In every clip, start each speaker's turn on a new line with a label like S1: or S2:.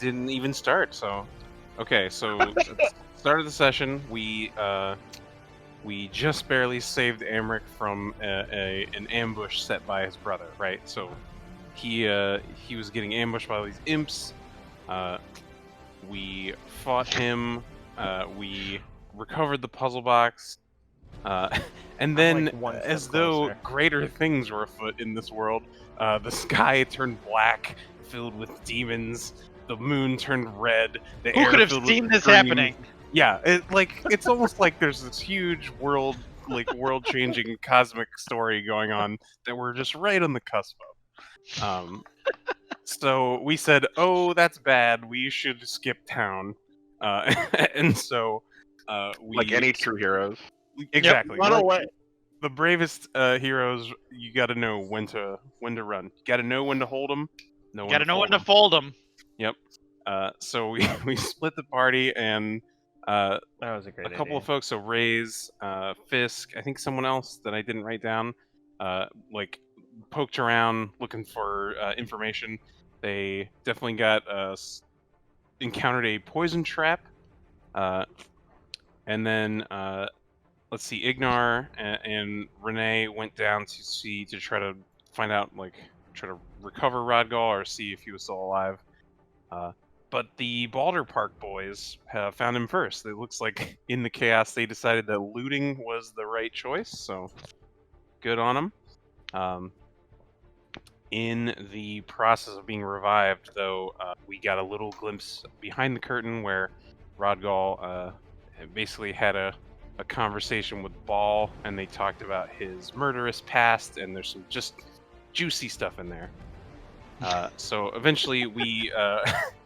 S1: didn't even start. So, okay, so at the start of the session, we just barely saved Amric from an ambush set by his brother, right? So he was getting ambushed by all these imps. We fought him. We recovered the puzzle box. And then,
S2: like one step
S1: as though
S2: closer.
S1: greater things were afoot in this world, the sky turned black, filled with demons. The moon turned red. The
S3: Who
S1: air
S3: could have
S1: filled
S3: seen
S1: with
S3: this
S1: screams.
S3: happening?
S1: Yeah, it's almost like there's this huge world-changing cosmic story going on that we're just right on the cusp of. So we said, "Oh, that's bad. We should skip town," and so we
S4: Like any true heroes.
S1: exactly
S3: Run away.
S1: the bravest heroes. You got to know when to run. You got to know when to hold them.
S3: Got to know when to fold them.
S1: Yep. So we split the party, and
S2: That was a great
S1: a couple
S2: idea.
S1: of folks, so Rays, Fisk, I think someone else that I didn't write down, poked around looking for information. They definitely encountered a poison trap, and then let's see, Ignar and Renee went down to try to find out, try to recover Rodgal or see if he was still alive. But the Balder Park boys found him first. It looks like in the chaos they decided that looting was the right choice, so good on them. In the process of being revived, though, we got a little glimpse behind the curtain where Rodgal basically had a conversation with Ball, and they talked about his murderous past, and there's some just juicy stuff in there. So eventually we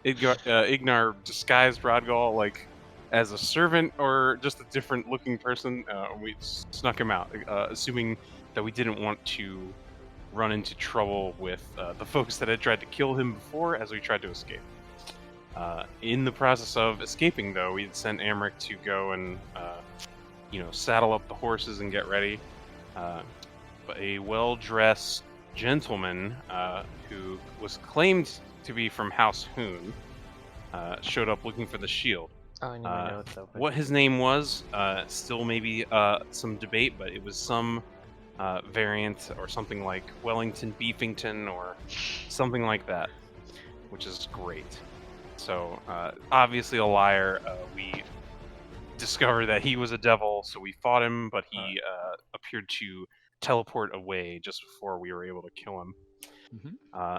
S1: Ignar disguised Rodgal as a servant or just a different looking person. We snuck him out, assuming that we didn't want to run into trouble with the folks that had tried to kill him before as we tried to escape. In the process of escaping, though, we had sent Amric to go and saddle up the horses and get ready. But a well-dressed gentleman who was claimed to be from House Hoon showed up looking for the shield.
S2: Oh, I need my notes open.
S1: What his name was, still maybe some debate, but it was some variant or something like Wellington Beefington or something like that, which is great. So obviously a liar. We discovered that he was a devil, so we fought him, but he appeared to teleport away just before we were able to kill him.
S2: Mm-hmm.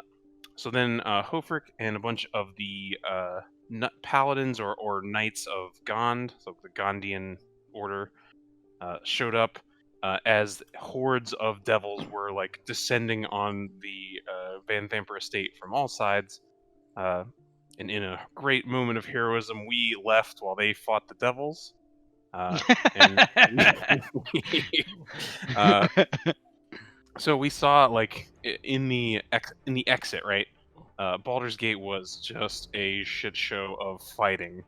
S1: So then Hofric and a bunch of the paladins or knights of Gond, so the Gondian order, showed up as hordes of devils were descending on the Van Thamper estate from all sides. And in a great moment of heroism, we left while they fought the devils. So we saw in the exit, right? Baldur's Gate was just a shit show of fighting.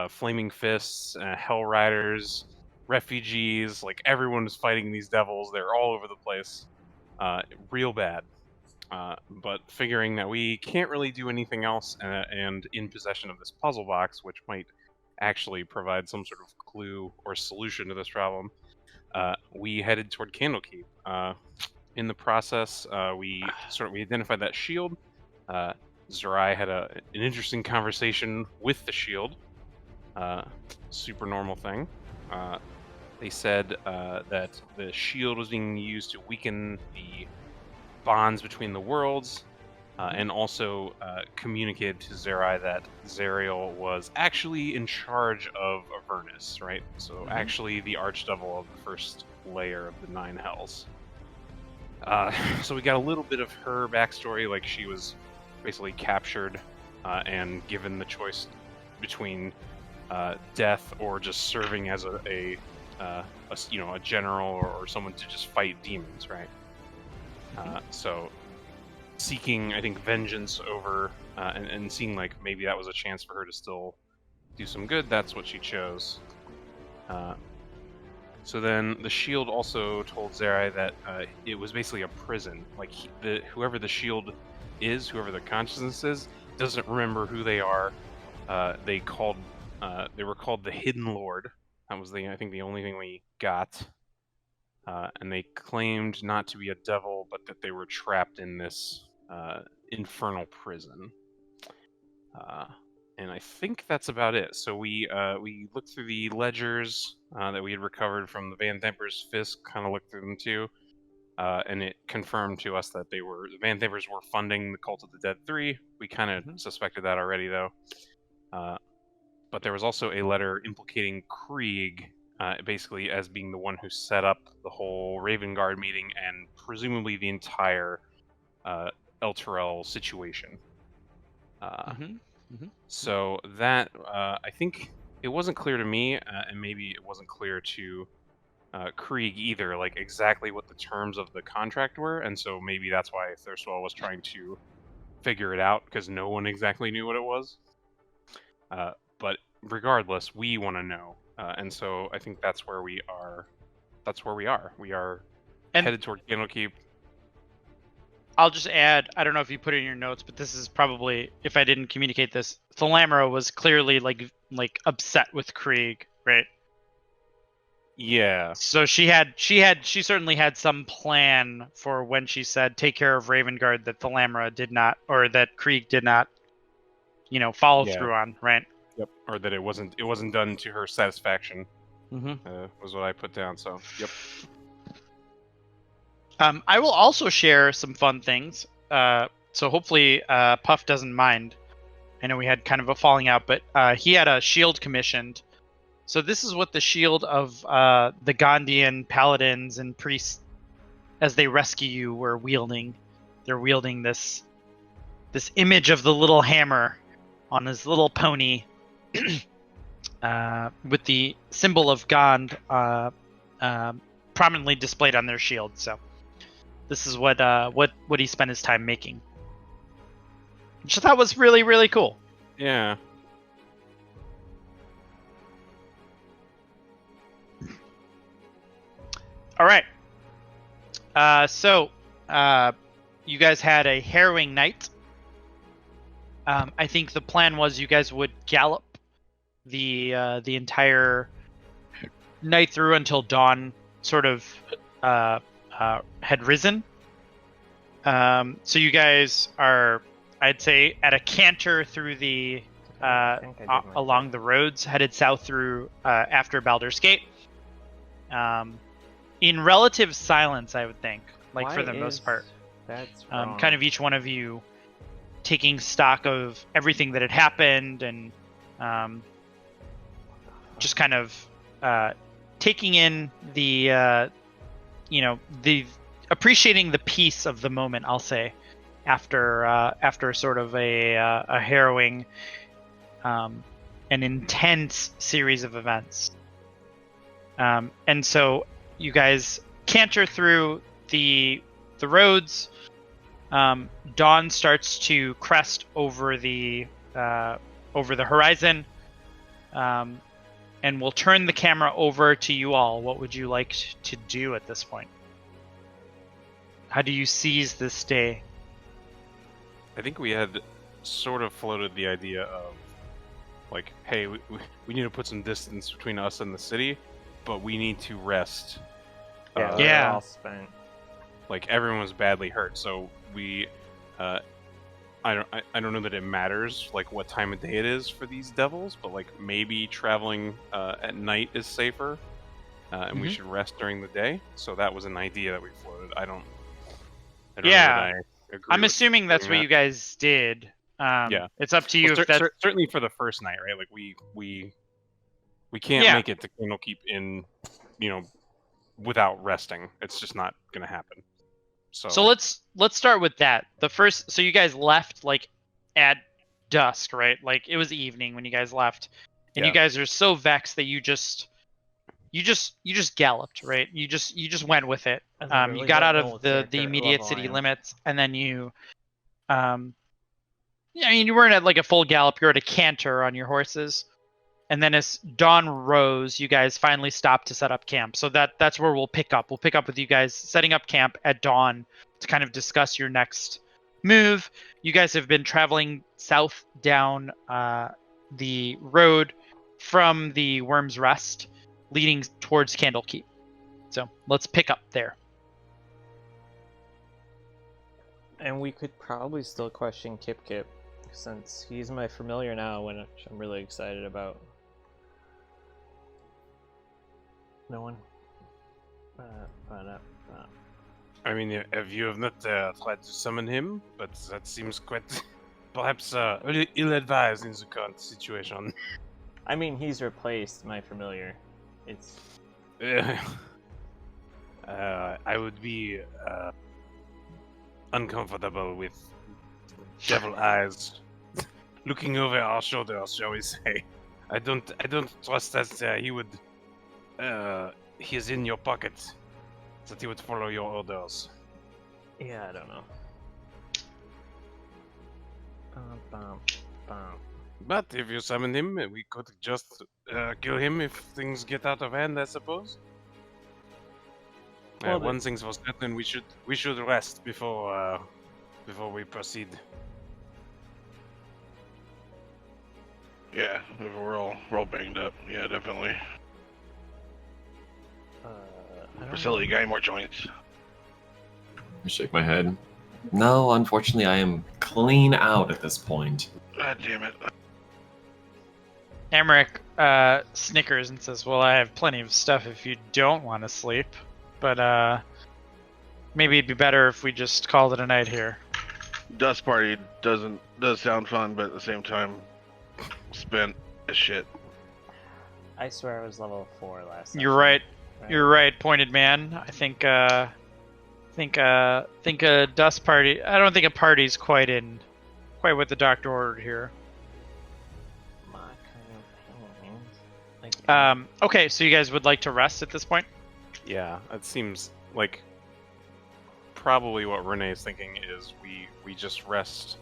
S1: Flaming fists, hell riders, refugees, everyone was fighting these devils. They're all over the place. Real bad. But figuring that we can't really do anything else and in possession of this puzzle box, which might actually provide some sort of clue or solution to this problem, we headed toward Candlekeep. In the process, we identified that shield. Zerai had an interesting conversation with the shield. Super normal thing. They said that the shield was being used to weaken the bonds between the worlds, and also communicated to Zerai that Zariel was actually in charge of Avernus, right? So actually the archdevil of the first layer of the Nine Hells. So we got a little bit of her backstory, she was basically captured and given the choice between death or just serving as a general or someone to just fight demons, right? So seeking, I think, vengeance over and seeing maybe that was a chance for her to still do some good, that's what she chose. So then the shield also told Zerai that it was basically a prison. Whoever the shield is, whoever the consciousness is, doesn't remember who they are. They were called the Hidden Lord. That was I think the only thing we got. And they claimed not to be a devil, but that they were trapped in this infernal prison. And I think that's about it. So we looked through the ledgers that we had recovered from the Van Themper's Fist, kind of looked through them too, and it confirmed to us that the Van Thempers were funding the Cult of the Dead 3. We kind of suspected that already, though. But there was also a letter implicating Krieg, basically as being the one who set up the whole Raven Guard meeting and presumably the entire El Terrell situation. So that, I think it wasn't clear to me, and maybe it wasn't clear to Krieg either, like exactly what the terms of the contract were, and so maybe that's why Thirstwell was trying to figure it out, because no one exactly knew what it was. But regardless, we want to know, and so I think that's where we are. That's where we are. We are headed toward Candlekeep.
S3: I'll just add, I don't know if you put it in your notes, but this is probably, if I didn't communicate this, Thalamra was clearly like upset with Krieg, right?
S1: Yeah.
S3: So she certainly had some plan for when she said take care of Ravengard that Thalamra did not, or that Krieg did not, follow through on, right?
S1: Yep. Or that it wasn't done to her satisfaction. Was what I put down. So yep.
S3: I will also share some fun things. So hopefully Puff doesn't mind. I know we had kind of a falling out, but he had a shield commissioned. So this is what the shield of the Gondian paladins and priests, as they rescue you, were wielding. They're wielding this image of the little hammer on his little pony, with the symbol of Gond prominently displayed on their shield. So this is what he spent his time making, which I thought was really, really cool.
S1: Yeah.
S3: All right. So you guys had a harrowing night. I think the plan was you guys would gallop the entire night through until dawn sort of had risen. So you guys are, I'd say, at a canter through the along the roads headed south through after Baldur's Gate. In relative silence, I would think, for the most part.
S2: That's
S3: kind of each one of you taking stock of everything that had happened and just kind of taking in the appreciating the peace of the moment, I'll say, after sort of a harrowing an intense series of events. And so you guys canter through the roads. Dawn starts to crest over the horizon, and we'll turn the camera over to you all. What would you like to do at this point? How do you seize this day?
S1: I think we had sort of floated the idea of, like, hey, we need to put some distance between us and the city, but we need to rest.
S2: Yeah,
S3: Yeah.
S2: we're all spent.
S1: Like, everyone was badly hurt, so we I don't know that it matters like what time of day it is for these devils, but like maybe traveling at night is safer, and we should rest during the day. So that was an idea that we floated. I don't know that I agree.
S3: I'm
S1: with
S3: assuming that's
S1: doing
S3: what you guys did.
S1: Yeah.
S3: It's up to you.
S1: Well,
S3: if that's...
S1: certainly for the first night, right? Like we can't make it to Candlekeep in, without resting. It's just not gonna happen.
S3: So let's start with that. So you guys left like at dusk, right? Like it was evening when you guys left, and you guys are so vexed that you just galloped, right? You just went with it. You got out of the immediate city limits, and then you you weren't at like a full gallop. You're at a canter on your horses. And then as dawn rose, you guys finally stopped to set up camp. So that's where we'll pick up. We'll pick up with you guys setting up camp at dawn to kind of discuss your next move. You guys have been traveling south down the road from the Worm's Rest, leading towards Candlekeep. So let's pick up there.
S2: And we could probably still question Kip Kip, since he's my familiar now, which I'm really excited about. No one?
S1: I mean, if you have not tried to summon him, but that seems quite, perhaps, ill-advised in the current situation.
S2: I mean, he's replaced my familiar. It's...
S1: I would be uncomfortable with devil eyes looking over our shoulders, shall we say. I don't trust that he would he is in your pocket, that he would follow your orders.
S2: Yeah, I don't know.
S1: But if you summon him, we could just kill him if things get out of hand, I suppose.
S2: Well,
S1: One thing's for certain: we should rest before we proceed.
S4: Yeah, we're all banged up. Yeah, definitely. Priscilla, you got any more joints?
S5: I shake my head. No, unfortunately, I am clean out at this point.
S4: God damn it.
S3: Emmerich snickers and says, well, I have plenty of stuff if you don't want to sleep, but maybe it'd be better if we just called it a night here.
S4: Dust Party does sound fun, but at the same time, spent as shit.
S2: I swear I was level 4 last time.
S3: You're right. You're right, Pointed Man. I think a dust party. I don't think a party's quite what the doctor ordered here.
S2: My kind of pains.
S3: Okay, so you guys would like to rest at this point?
S1: Yeah, it seems like probably what Renee's thinking is we just rest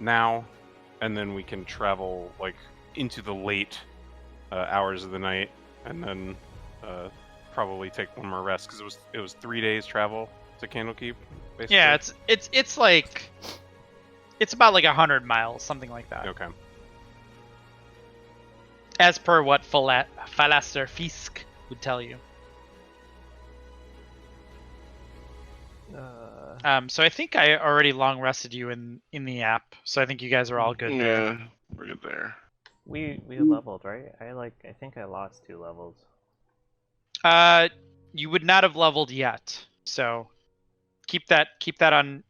S1: now, and then we can travel like into the late hours of the night, and then probably take one more rest because it was 3 days travel to Candlekeep. Basically.
S3: Yeah, it's like it's about like 100 miles, something like that.
S1: Okay.
S3: As per what Falaster Fisk would tell you. So I think I already long rested you in the app, so I think you guys are all good.
S4: Yeah, we're good there.
S2: We leveled, right? I think I lost 2 levels.
S3: You would not have leveled yet, so keep that on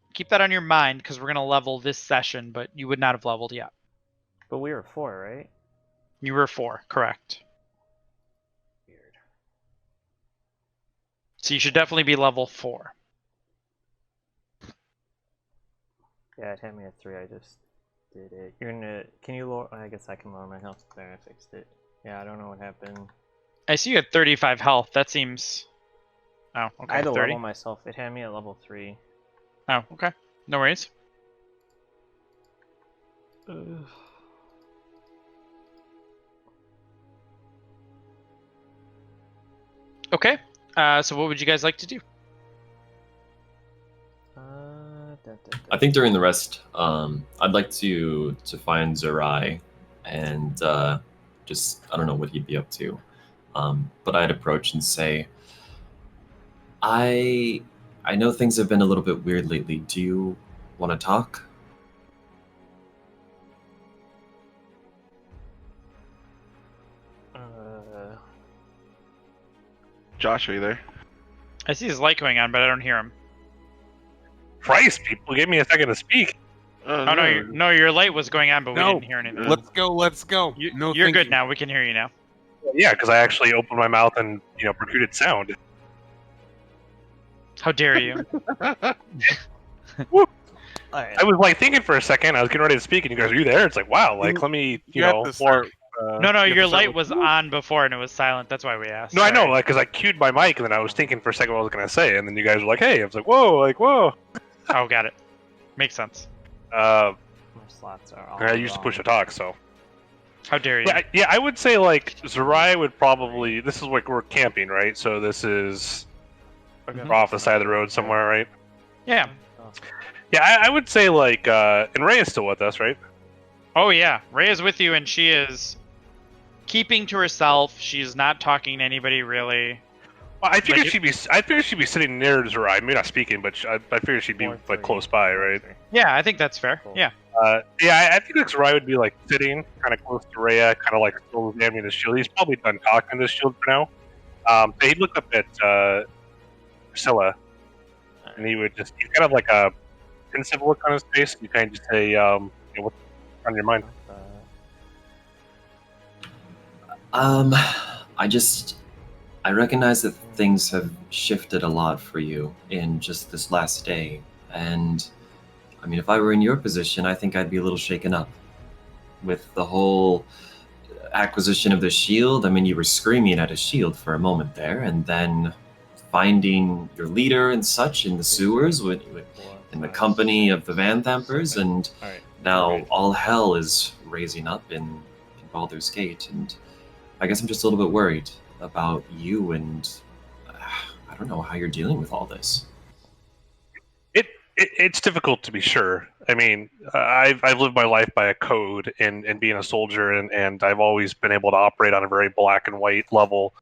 S3: your mind because we're gonna level this session, but you would not have leveled yet.
S2: But we were 4, right?
S3: You were 4, correct.
S2: Weird.
S3: So you should definitely be level 4.
S2: Yeah, it had me at 3. I just did it. Can you lower? I guess I can lower my health. There, I fixed it. Yeah, I don't know what happened.
S3: I see you at 35 health. That seems. Oh, okay.
S2: I had to
S3: 30.
S2: level myself. It had me at level 3.
S3: Oh, okay. No worries. Okay. So what would you guys like to do?
S5: I think during the rest, I'd like to find Zerai and just, I don't know what he'd be up to. But I'd approach and say, I know things have been a little bit weird lately. Do you want to talk?
S4: Josh, are you there?
S3: I see his light going on, but I don't hear him.
S6: Christ, people, give me a second to speak.
S3: Oh no, your light was going on, but we
S1: No.
S3: didn't hear anything.
S1: Let's go. No,
S3: You're
S1: thank
S3: good
S1: you.
S3: now. We can hear you now.
S6: Yeah, because I actually opened my mouth and protruded sound.
S3: How dare you?
S2: Alright.
S6: I was like thinking for a second. I was getting ready to speak, and you guys, are you there? It's like, wow, like let me,
S1: You have to start,
S3: No,
S1: you have
S3: your
S1: to start
S3: light
S1: with-
S3: was on before and it was silent. That's why we asked.
S6: No, I know,
S3: Sorry.
S6: like, because I cued my mic, and then I was thinking for a second what I was gonna say, and then you guys were like, hey, I was like, whoa.
S3: Oh, got it. Makes sense.
S2: My slots are all
S6: I used to push to talk, so.
S3: How dare you?
S6: Yeah, I would say like Zerai would probably. This is like we're camping, right? So this is we're off the side of the road somewhere, right?
S3: Yeah.
S6: Yeah, I would say like, and Ray is still with us, right?
S3: Oh yeah, Rhea's with you, and she is keeping to herself. She's not talking to anybody really.
S6: Well, I figured
S3: Like,
S6: she'd be sitting near Zerai. Maybe not speaking, but I figured she'd be
S2: Four,
S6: like
S2: three,
S6: close by, right?
S2: 4, 3.
S3: Yeah, I think that's fair.
S2: Cool.
S3: Yeah.
S6: Yeah, I think like Zerai would be like sitting kind of close to Rhea, kind of like still examining the shield. He's probably done talking to the shield for now. But he'd look up at Priscilla, and he's kind of like a pensive look on his face. You kind of just say, what's on your mind?
S5: I recognize that things have shifted a lot for you in just this last day, and I mean, if I were in your position, I think I'd be a little shaken up with the whole acquisition of the shield. I mean, you were screaming at a shield for a moment there, and then finding your leader and such in the sewers in the company of the Van Thampers, and now all hell is raising up in Baldur's Gate, and I guess I'm just a little bit worried about you, and I don't know how you're dealing with all this.
S6: It's difficult to be sure. I mean, I've lived my life by a code and being a soldier, and I've always been able to operate on a very black and white level.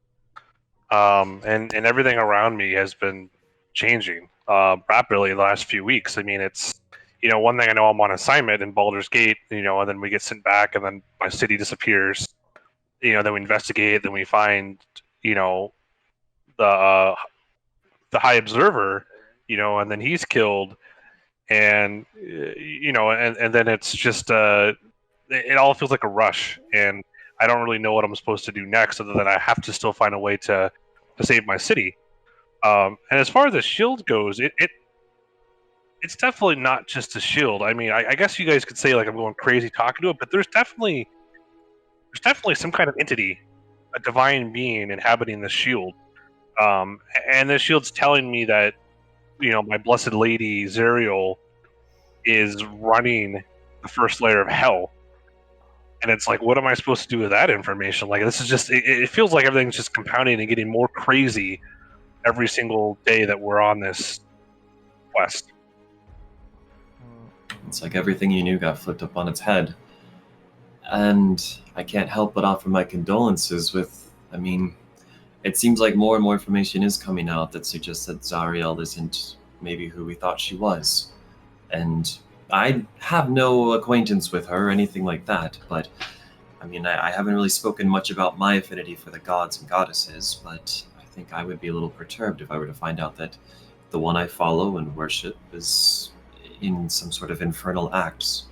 S6: And everything around me has been changing rapidly in the last few weeks. I mean, it's one thing I know, I'm on assignment in Baldur's Gate, and then we get sent back, and then my city disappears. Then we investigate, then we find the High Observer, and then he's killed, and and then it's just it all feels like a rush, and I don't really know what I'm supposed to do next, other than I have to still find a way to save my city. And as far as the shield goes, it's definitely not just a shield. I mean, I guess you guys could say like I'm going crazy talking to it, but there's definitely some kind of entity, a divine being inhabiting the shield. And the shield's telling me that my blessed lady Zerial is running the first layer of hell. And it's like, what am I supposed to do with that information? Like, this is just, it feels like everything's just compounding and getting more crazy every single day that we're on this quest.
S5: It's like everything you knew got flipped up on its head. And I can't help but offer my condolences it seems like more and more information is coming out that suggests that Zariel isn't maybe who we thought she was. And I have no acquaintance with her or anything like that, but I mean, I haven't really spoken much about my affinity for the gods and goddesses, but I think I would be a little perturbed if I were to find out that the one I follow and worship is in some sort of infernal acts.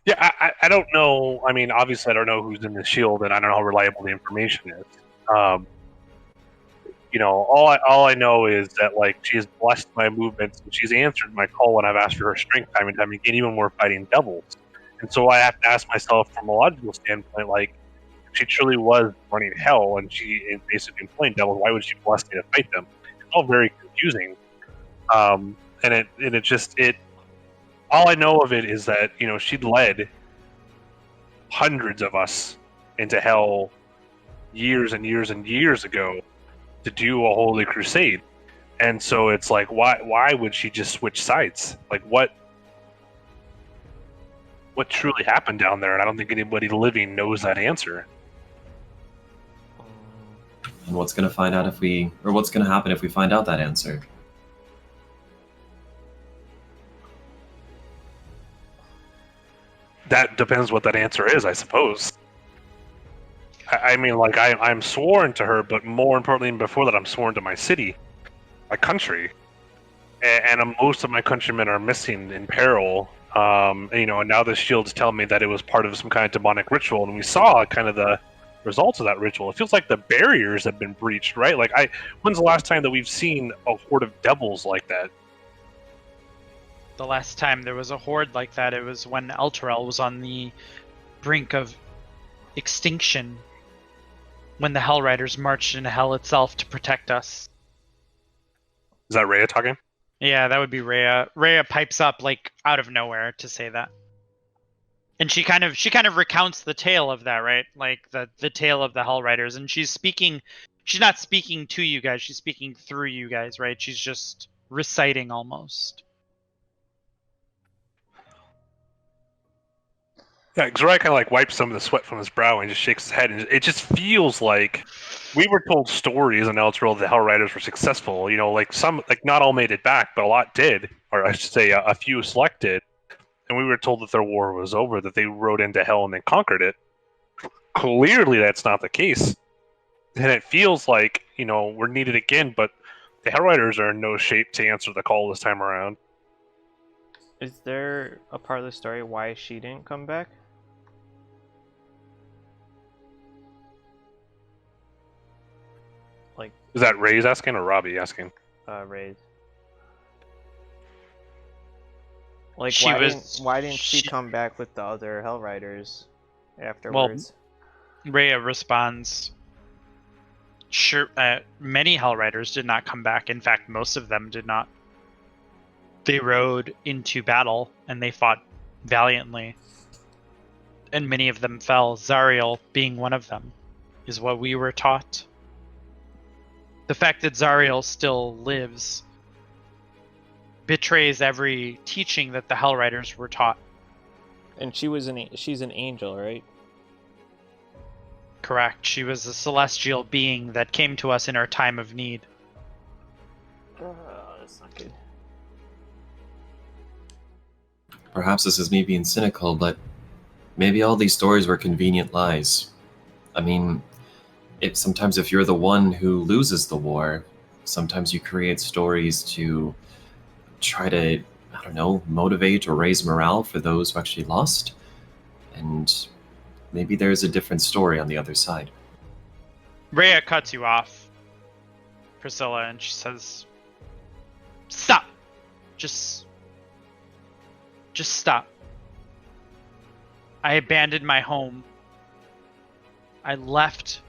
S6: Yeah, I don't know. I mean, obviously, I don't know who's in the shield, and I don't know how reliable the information is. All I know is that like she has blessed my movements, and she's answered my call when I've asked for her strength time and time again, even when we're fighting devils. And so I have to ask myself, from a logical standpoint, like, if she truly was running hell and she is basically employing devils, why would she bless me to fight them? It's all very confusing. And it just all I know of it is that she'd led hundreds of us into hell years and years and years ago to do a holy crusade, and so it's like, why would she just switch sides? Like, what truly happened down there? And I don't think anybody living knows that answer.
S5: And what's going to happen if we find out that answer?
S6: That depends what that answer is, I suppose. I mean, like, I'm sworn to her, but more importantly, even before that, I'm sworn to my city, my country, and most of my countrymen are missing in peril. And now the shield's telling me that it was part of some kind of demonic ritual, and we saw kind of the results of that ritual. It feels like the barriers have been breached, right? Like, when's the last time that we've seen a horde of devils like that?
S3: The last time there was a horde like that, it was when Elturel was on the brink of extinction, when the Hell Riders marched into hell itself to protect us.
S6: Is that Rhea talking?
S3: Yeah, that would be Rhea. Rhea pipes up like out of nowhere to say that. And she kind of recounts the tale of that, right? Like the tale of the Hell Riders, and she's not speaking to you guys, she's speaking through you guys, right? She's just reciting almost.
S6: Yeah, Xerai kind of like wipes some of the sweat from his brow and just shakes his head, and it just feels like we were told stories in Elturel that Hell Riders were successful. You know, like some, like not all made it back, but a lot did, or I should say, a few selected. And we were told that their war was over, that they rode into Hell and then conquered it. Clearly, that's not the case, and it feels like we're needed again. But the Hell Riders are in no shape to answer the call this time around.
S2: Is there a part of the story why she didn't come back? Like,
S6: Is that Ray's asking or Robbie asking?
S2: Raise. Like,
S3: She was-
S2: why didn't she
S3: she-
S2: come back with the other Hell Riders afterwards?
S3: Rhea responds, sure, many Hell Riders did not come back. In fact, most of them did not. They rode into battle, and they fought valiantly. And many of them fell, Zariel being one of them, is what we were taught. The fact that Zariel still lives betrays every teaching that the Hell Riders were taught.
S2: And she's an angel, right?
S3: Correct. She was a celestial being that came to us in our time of need.
S2: That's not good.
S5: Perhaps this is me being cynical, but maybe all these stories were convenient lies. I mean, sometimes if you're the one who loses the war, sometimes you create stories to try to, I don't know, motivate or raise morale for those who actually lost. And maybe there's a different story on the other side.
S3: Rhea cuts you off, Priscilla, and she says, "Stop! Just stop. I abandoned my home. I left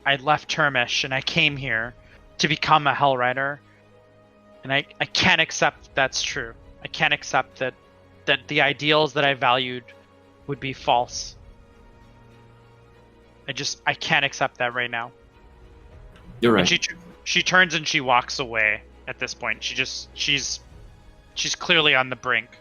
S3: Termish, and I came here to become a Hell Rider. And I can't accept that's true. I can't accept that the ideals that I valued would be false. I can't accept that right now."
S5: You're right.
S3: And she turns and she walks away at this point. She's clearly on the brink.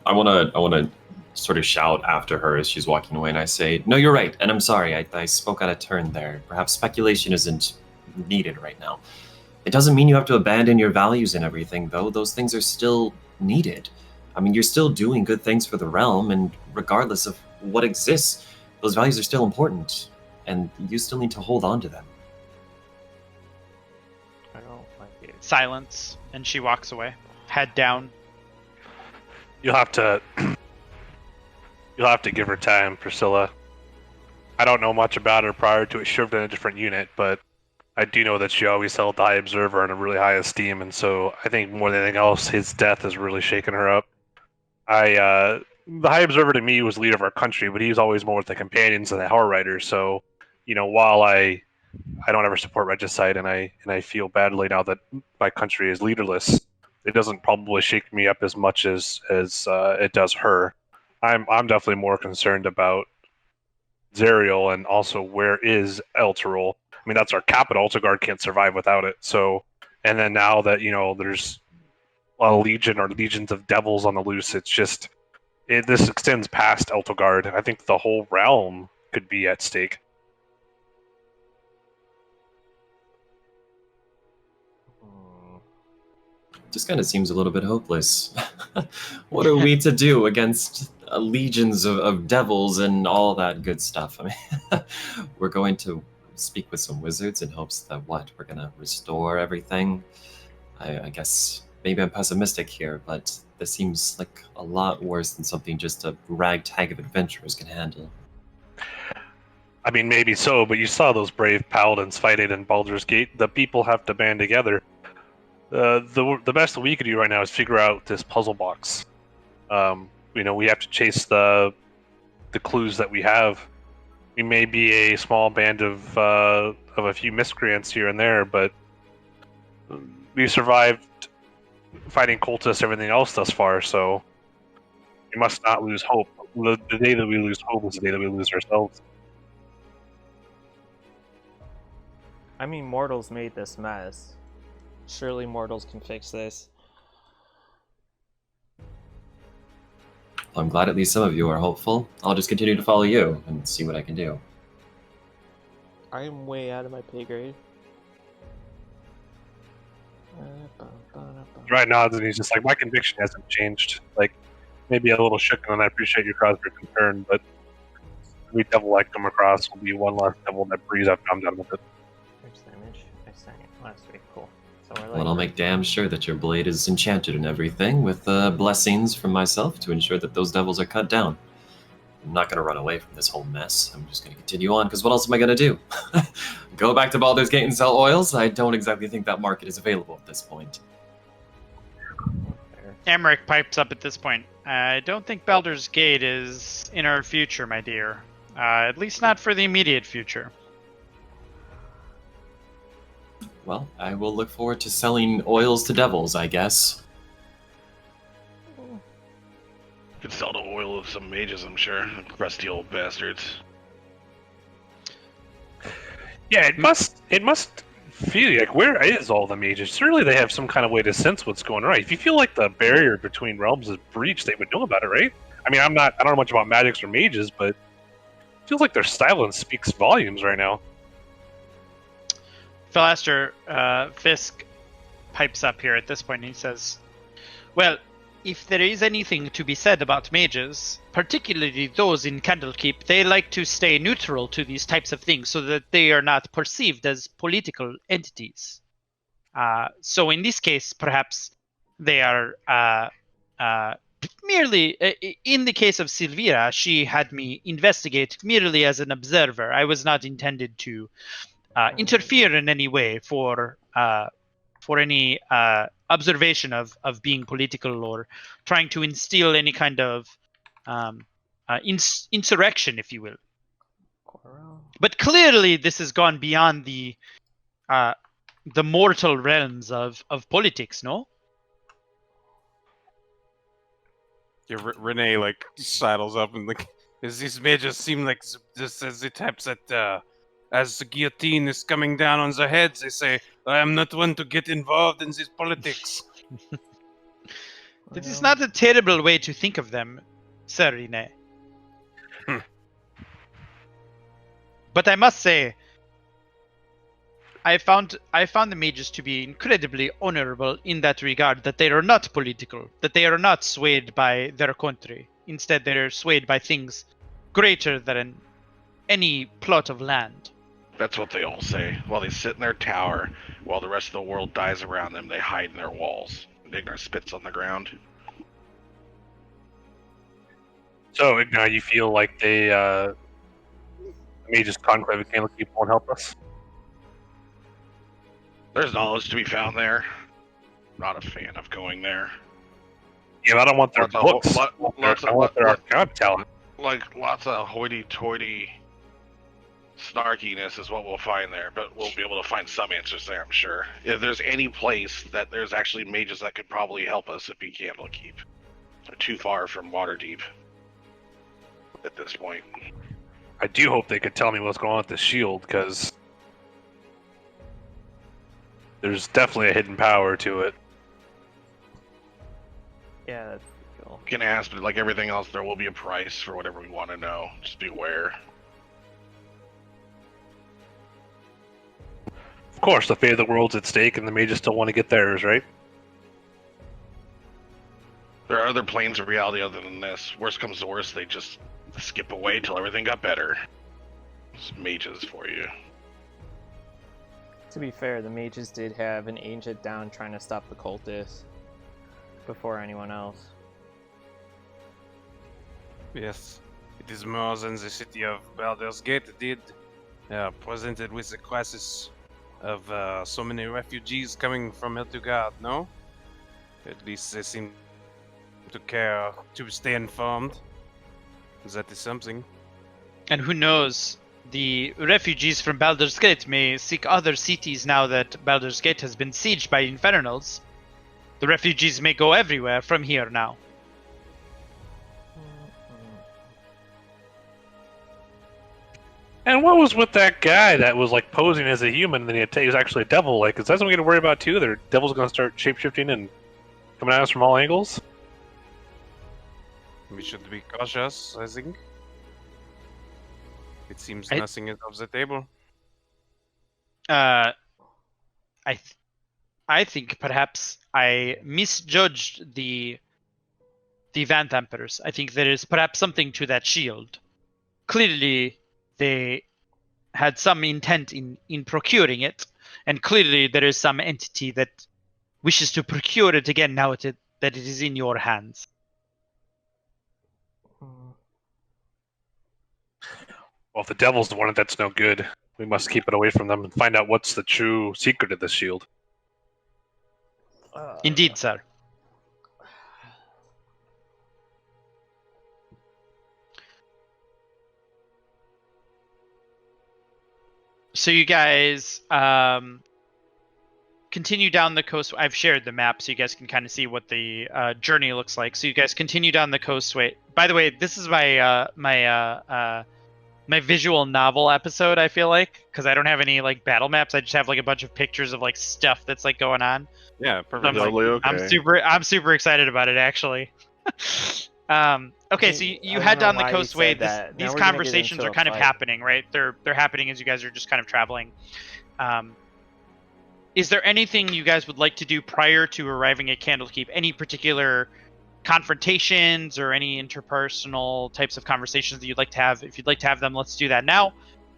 S5: I wanna sort of shout after her as she's walking away, and I say, "No, you're right, and I'm sorry. I spoke out of turn there. Perhaps speculation isn't needed right now. It doesn't mean you have to abandon your values and everything, though. Those things are still needed. I mean, you're still doing good things for the realm, and regardless of what exists, those values are still important, and you still need to hold on to them."
S2: I don't like it.
S3: Silence, and she walks away, head down.
S6: You'll have to give her time, Priscilla. I don't know much about her prior to it. She served in a different unit, but I do know that she always held the High Observer in a really high esteem, and so I think more than anything else, his death has really shaken her up. The High Observer to me was the leader of our country, but he was always more with the companions and the Hell Riders. So, while I don't ever support regicide, and I feel badly now that my country is leaderless, it doesn't probably shake me up as much as it does her. I'm definitely more concerned about Zariel, and also where is Elturel. I mean, that's our capital. Ultigard can't survive without it. So, and then now that there's a legion or legions of devils on the loose, it's just this extends past Eltogard. I think the whole realm could be at stake.
S5: Just kind of seems a little bit hopeless. What are we to do against legions of devils and all that good stuff? I mean, we're going to speak with some wizards in hopes that we're going to restore everything. I guess maybe I'm pessimistic here, but this seems like a lot worse than something just a ragtag of adventurers can handle.
S6: I mean, maybe so, but you saw those brave paladins fighting in Baldur's Gate. The people have to band together. The best that we could do right now is figure out this puzzle box. We have to chase the clues that we have. We may be a small band of a few miscreants here and there, but we survived fighting cultists, everything else thus far. So we must not lose hope. The day that we lose hope is the day that we lose ourselves.
S2: I mean, mortals made this mess. Surely mortals can fix this.
S5: I'm glad at least some of you are hopeful. I'll just continue to follow you and see what I can do.
S2: I am way out of my pay grade.
S6: Right nods, and he's just like, my conviction hasn't changed. Like, maybe a little shook, and I appreciate your cause for concern, but every devil I come across will be one less devil that breeze I've come down with it.
S2: Where's the image? I sent it last week. Cool. So we're
S5: Well, I'll make damn sure that your blade is enchanted and everything, with blessings from myself to ensure that those devils are cut down. I'm not going to run away from this whole mess. I'm just going to continue on, because what else am I going to do? Go back to Baldur's Gate and sell oils? I don't exactly think that market is available at this point.
S3: Emmerich pipes up at this point. I don't think Baldur's Gate is in our future, my dear. At least not for the immediate future.
S5: Well, I will look forward to selling oils to devils, I guess.
S4: Could sell the oil of some mages, I'm sure. Rusty old bastards.
S6: Yeah, it must feel like, where is all the mages? Surely they have some kind of way to sense what's going on. If you feel like the barrier between realms is breached, they would know about it, right? I mean, I don't know much about magics or mages, but it feels like their silence speaks volumes right now.
S3: Philaster Fisk pipes up here at this point, and he says, well, if there is anything to be said about mages, particularly those in Candlekeep, they like to stay neutral to these types of things so that they are not perceived as political entities. So in this case, perhaps they are merely, in the case of Silvira, she had me investigate merely as an observer. I was not intended to interfere in any way for any observation of being political or trying to instill any kind of insurrection, if you will. But clearly, this has gone beyond the mortal realms of politics, no?
S1: Yeah, Renee like saddles up and like, these mages seem like just as the types that as the guillotine is coming down on their heads, they say, I am not one to get involved in this politics.
S3: This is not a terrible way to think of them, Sir Rene. But I must say, I found the mages to be incredibly honorable in that regard, that they are not political, that they are not swayed by their country. Instead, they are swayed by things greater than any plot of land.
S4: That's what they all say. While they sit in their tower, while the rest of the world dies around them, they hide in their walls. Ignar spits on the ground.
S6: So, Ignar, you feel like the mages conclave at Candlekeep won't help us?
S4: There's knowledge to be found there. Not a fan of going there.
S6: Yeah, but I don't want their books. I want their arcana talent.
S4: Like, lots of hoity-toity snarkiness is what we'll find there, but we'll be able to find some answers there, I'm sure. If there's any place that there's actually mages that could probably help us, it'd be Candlekeep. They're too far from Waterdeep at this point.
S6: I do hope they could tell me what's going on with the shield, because there's definitely a hidden power to it.
S2: Yeah, that's cool.
S4: You can ask, but like everything else, there will be a price for whatever we want to know. Just beware.
S6: Of course, the fate of the world's at stake, and the mages still want to get theirs, right?
S4: There are other planes of reality other than this. Worst comes to worst, they just skip away till everything got better. It's mages for you.
S2: To be fair, the mages did have an ancient down trying to stop the cultists before anyone else.
S1: Yes, it is more than the city of Baldur's Gate did, presented with the crisis of so many refugees coming from Eltugard, no? At least they seem to care to stay informed. That is something.
S3: And who knows, the refugees from Baldur's Gate may seek other cities now that Baldur's Gate has been sieged by Infernals. The refugees may go everywhere from here now.
S6: And what was with that guy that was like posing as a human and then he was actually a devil? Like, is that something we got to worry about too? The devil's going to start shapeshifting and coming at us from all angles?
S1: We should be cautious, I think. It seems
S3: I-
S1: nothing is off the table.
S3: I think perhaps I misjudged the Van Emperors. I think there is perhaps something to that shield. Clearly, they had some intent in procuring it, and clearly there is some entity that wishes to procure it again now that it is in your hands.
S6: Well, if the devil's the one that's no good, we must keep it away from them and find out what's the true secret of this shield.
S3: Indeed, sir. So you guys continue down the coast. I've shared the map so you guys can kind of see what the journey looks like. So you guys continue down the coastway. By the way, this is my my visual novel episode, I feel like, because I don't have any like battle maps. I just have like a bunch of pictures of like stuff that's like going on.
S1: Yeah, perfect.
S3: I'm, like,
S4: okay.
S3: I'm super excited about it actually. Okay, so you
S2: I
S3: head
S2: don't
S3: down
S2: know
S3: the
S2: why you
S3: coastway.
S2: said that. Now
S3: These
S2: we're gonna get
S3: conversations
S2: into
S3: are
S2: a
S3: kind of
S2: fight.
S3: happening, right? They're happening as you guys are just kind of traveling. Is there anything you guys would like to do prior to arriving at Candlekeep? Any particular confrontations or any interpersonal types of conversations that you'd like to have? If you'd like to have them, let's do that now.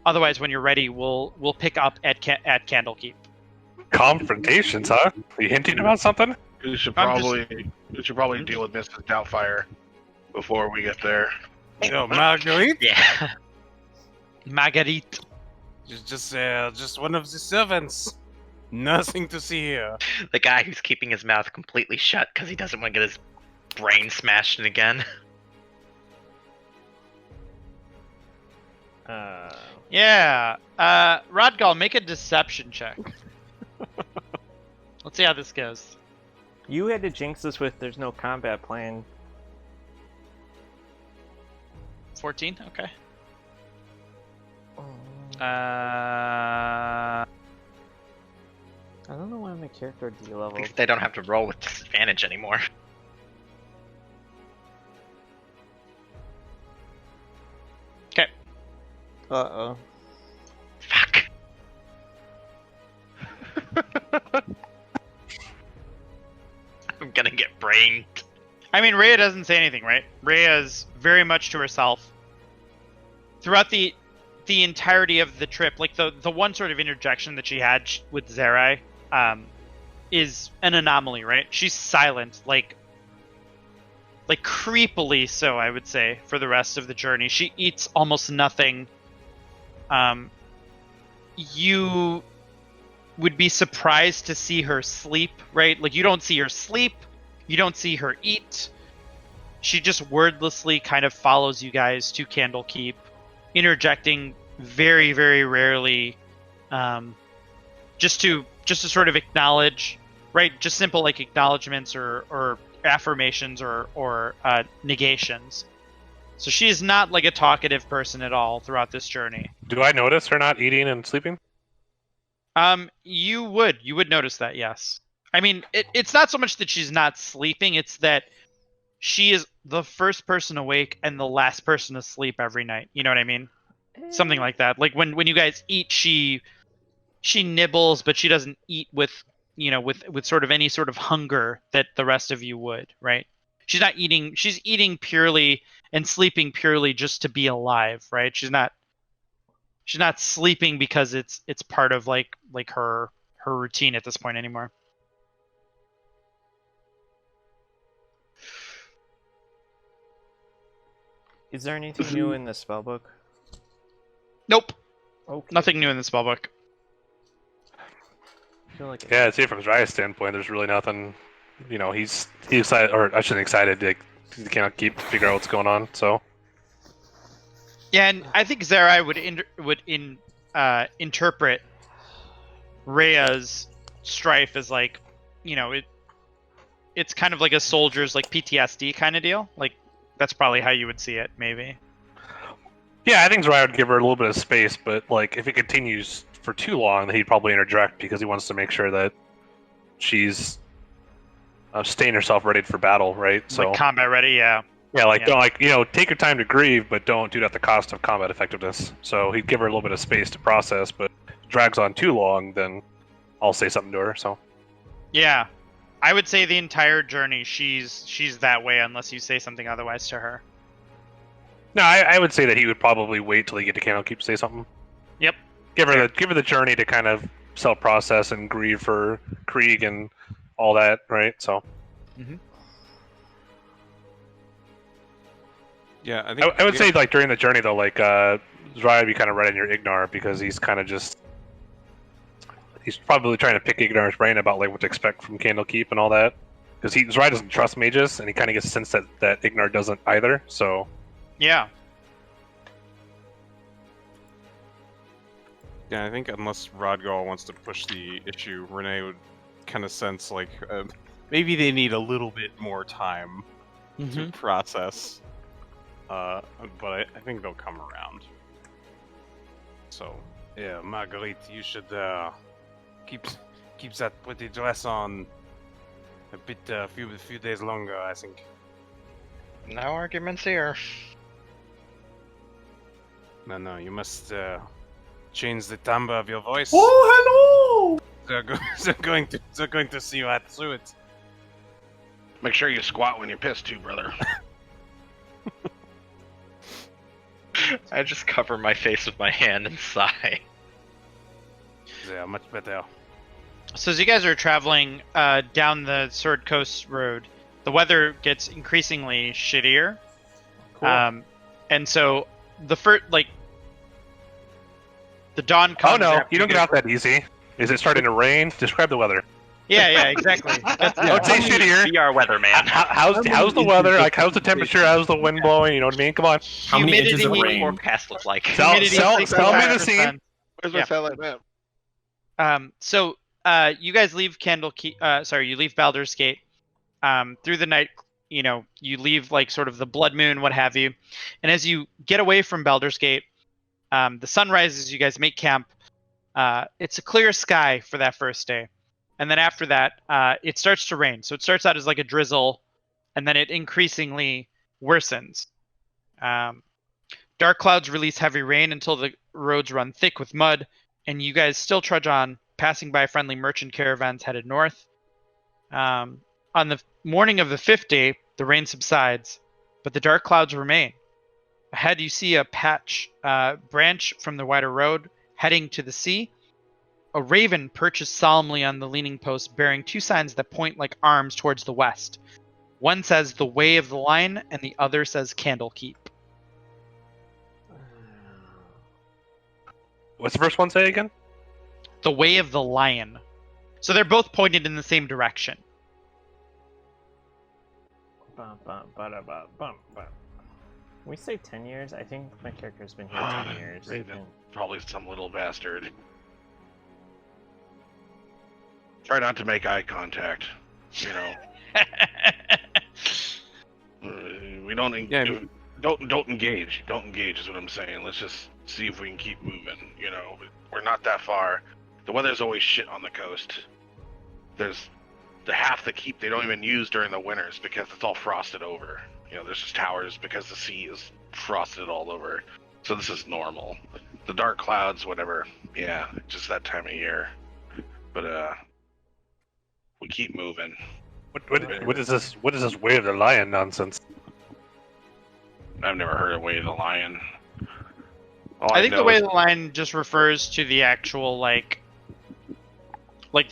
S3: Otherwise, when you're ready, we'll pick up at Candlekeep.
S6: Confrontations, huh? Are you hinting about something?
S4: We should
S3: I'm
S4: probably deal with Mrs. Doubtfire before we get there.
S1: Yo, Marguerite?
S3: Yeah. Marguerite.
S1: Just one of the servants. Nothing to see here.
S7: The guy who's keeping his mouth completely shut because he doesn't want to get his brain smashed in again.
S3: Yeah. Rodgal, make a deception check. Let's see how this goes.
S2: You had to jinx us with there's no combat plan.
S3: 14? Okay.
S2: I don't know why my character D level.
S7: At least they don't have to roll with disadvantage anymore.
S3: Okay.
S2: Uh-oh.
S7: Fuck. I'm gonna get brained.
S3: I mean, Rhea doesn't say anything, right? Rhea is very much to herself. Throughout the entirety of the trip, like the one sort of interjection that she had with Zerai, is an anomaly, right? She's silent, like creepily so, I would say, for the rest of the journey. She eats almost nothing. You would be surprised to see her sleep, right? Like, you don't see her sleep, you don't see her eat. She just wordlessly kind of follows you guys to Candlekeep, interjecting very, very rarely, just to sort of acknowledge, right? Just simple like acknowledgments or affirmations or negations. So she is not like a talkative person at all throughout this journey.
S6: Do I notice her not eating and sleeping?
S3: You would notice that, yes. I mean, it's not so much that she's not sleeping, it's that she is the first person awake and the last person to sleep every night. You know what I mean? Something like that. Like when you guys eat, she nibbles, but she doesn't eat with sort of any sort of hunger that the rest of you would, right? She's not eating, she's eating purely and sleeping purely just to be alive, right? She's not sleeping because it's part of like her routine at this point anymore.
S2: Is there anything new in the spellbook?
S3: Nope.
S2: Okay.
S3: Nothing new in the spellbook.
S2: I feel like
S6: Yeah, I'd say from Zraya's standpoint, there's really nothing. You know, he's excited, or I shouldn't excited. He can't keep to figure out what's going on. So.
S3: Yeah, and I think Zerai would interpret Rhea's strife as like, it's kind of like a soldier's like PTSD kind of deal. Like, that's probably how you would see it, maybe.
S6: Yeah, I think Zraya would give her a little bit of space, but like if it continues for too long, then he'd probably interject because he wants to make sure that she's staying herself ready for battle, right? So
S3: Like combat ready, yeah.
S6: Yeah, like
S3: Yeah.
S6: don't take your time to grieve, but don't do it at the cost of combat effectiveness. So he'd give her a little bit of space to process, but if it drags on too long, then I'll say something to her. So
S3: Yeah, I would say the entire journey she's that way unless you say something otherwise to her.
S6: no, I would say that he would probably wait till they get to Candlekeep to say something.
S3: Yep.
S6: Give her the journey to kind of self-process and grieve for Krieg and all that, right? So
S1: Yeah, I think
S6: I would say like during the journey though, like Zrai would be kind of right in your Ignar because he's kind of just he's probably trying to pick Ignar's brain about like what to expect from Candlekeep and all that because Zrai doesn't trust mages and he kind of gets the sense that Ignar doesn't either. So
S3: Yeah.
S1: Yeah, I think unless Rodgal wants to push the issue, Renee would kind of sense like maybe they need a little bit more time to process. But I think they'll come around. So yeah, Marguerite, you should keep that pretty dress on a bit, few days longer. I think.
S7: No arguments here.
S1: No, you must change the timbre of your voice.
S5: Oh, hello!
S1: They're going to see right through it.
S4: Make sure you squat when you're pissed too, brother.
S7: I just cover my face with my hand and sigh.
S1: They are much better.
S3: So as you guys are traveling down the Sword Coast Road, the weather gets increasingly shittier.
S2: Cool.
S3: And so the first, like, the dawn comes.
S6: oh no,
S3: after
S6: you don't get out that easy. Is it starting to rain? Describe the weather.
S3: Yeah, exactly. That's,
S6: Don't say shittier.
S7: Be our weatherman.
S6: How's the weather? Like how's the temperature? How's the wind blowing? You know what I mean? Come on.
S5: How many inches of
S3: Humidity-
S5: rain?
S7: Forecast look like.
S6: Tell me the scene.
S4: Where's
S3: Yeah.
S4: my sound like that?
S3: So you guys leave you leave Baldur's Gate. Through the night, you leave like sort of the blood moon, what have you. And as you get away from Baldur's Gate, the sun rises, you guys make camp. It's a clear sky for that first day. And then after that, it starts to rain. So it starts out as like a drizzle, and then it increasingly worsens. Dark clouds release heavy rain until the roads run thick with mud, and you guys still trudge on, passing by friendly merchant caravans headed north. On the morning of the 5th day, the rain subsides, but the dark clouds remain. Ahead, you see a branch from the wider road heading to the sea. A raven perches solemnly on the leaning post, bearing 2 signs that point like arms towards the west. One says the Way of the Lion, and the other says Candlekeep.
S6: What's the first one say again?
S3: The Way of the Lion. So they're both pointed in the same direction.
S2: Bum, bum, bada, bum, bum, bum. We say 10 years? I think my character's been here 10 years.
S4: Raven.
S2: and-
S4: Probably some little bastard. Try not to make eye contact. You know, we don't.
S1: Yeah.
S4: Don't engage. Don't engage is what I'm saying. Let's just see if we can keep moving. You know, we're not that far. The weather's always shit on the coast. There's the half the keep they don't even use during the winters because it's all frosted over. You know, there's just towers because the sea is frosted all over. So this is normal. The dark clouds, whatever. Yeah, just that time of year. But we keep moving.
S6: What is this? What is this Way of the Lion nonsense?
S4: I've never heard of Way of the Lion. All
S3: I think
S4: know
S3: the Way
S4: is-
S3: of the Lion just refers to the actual, like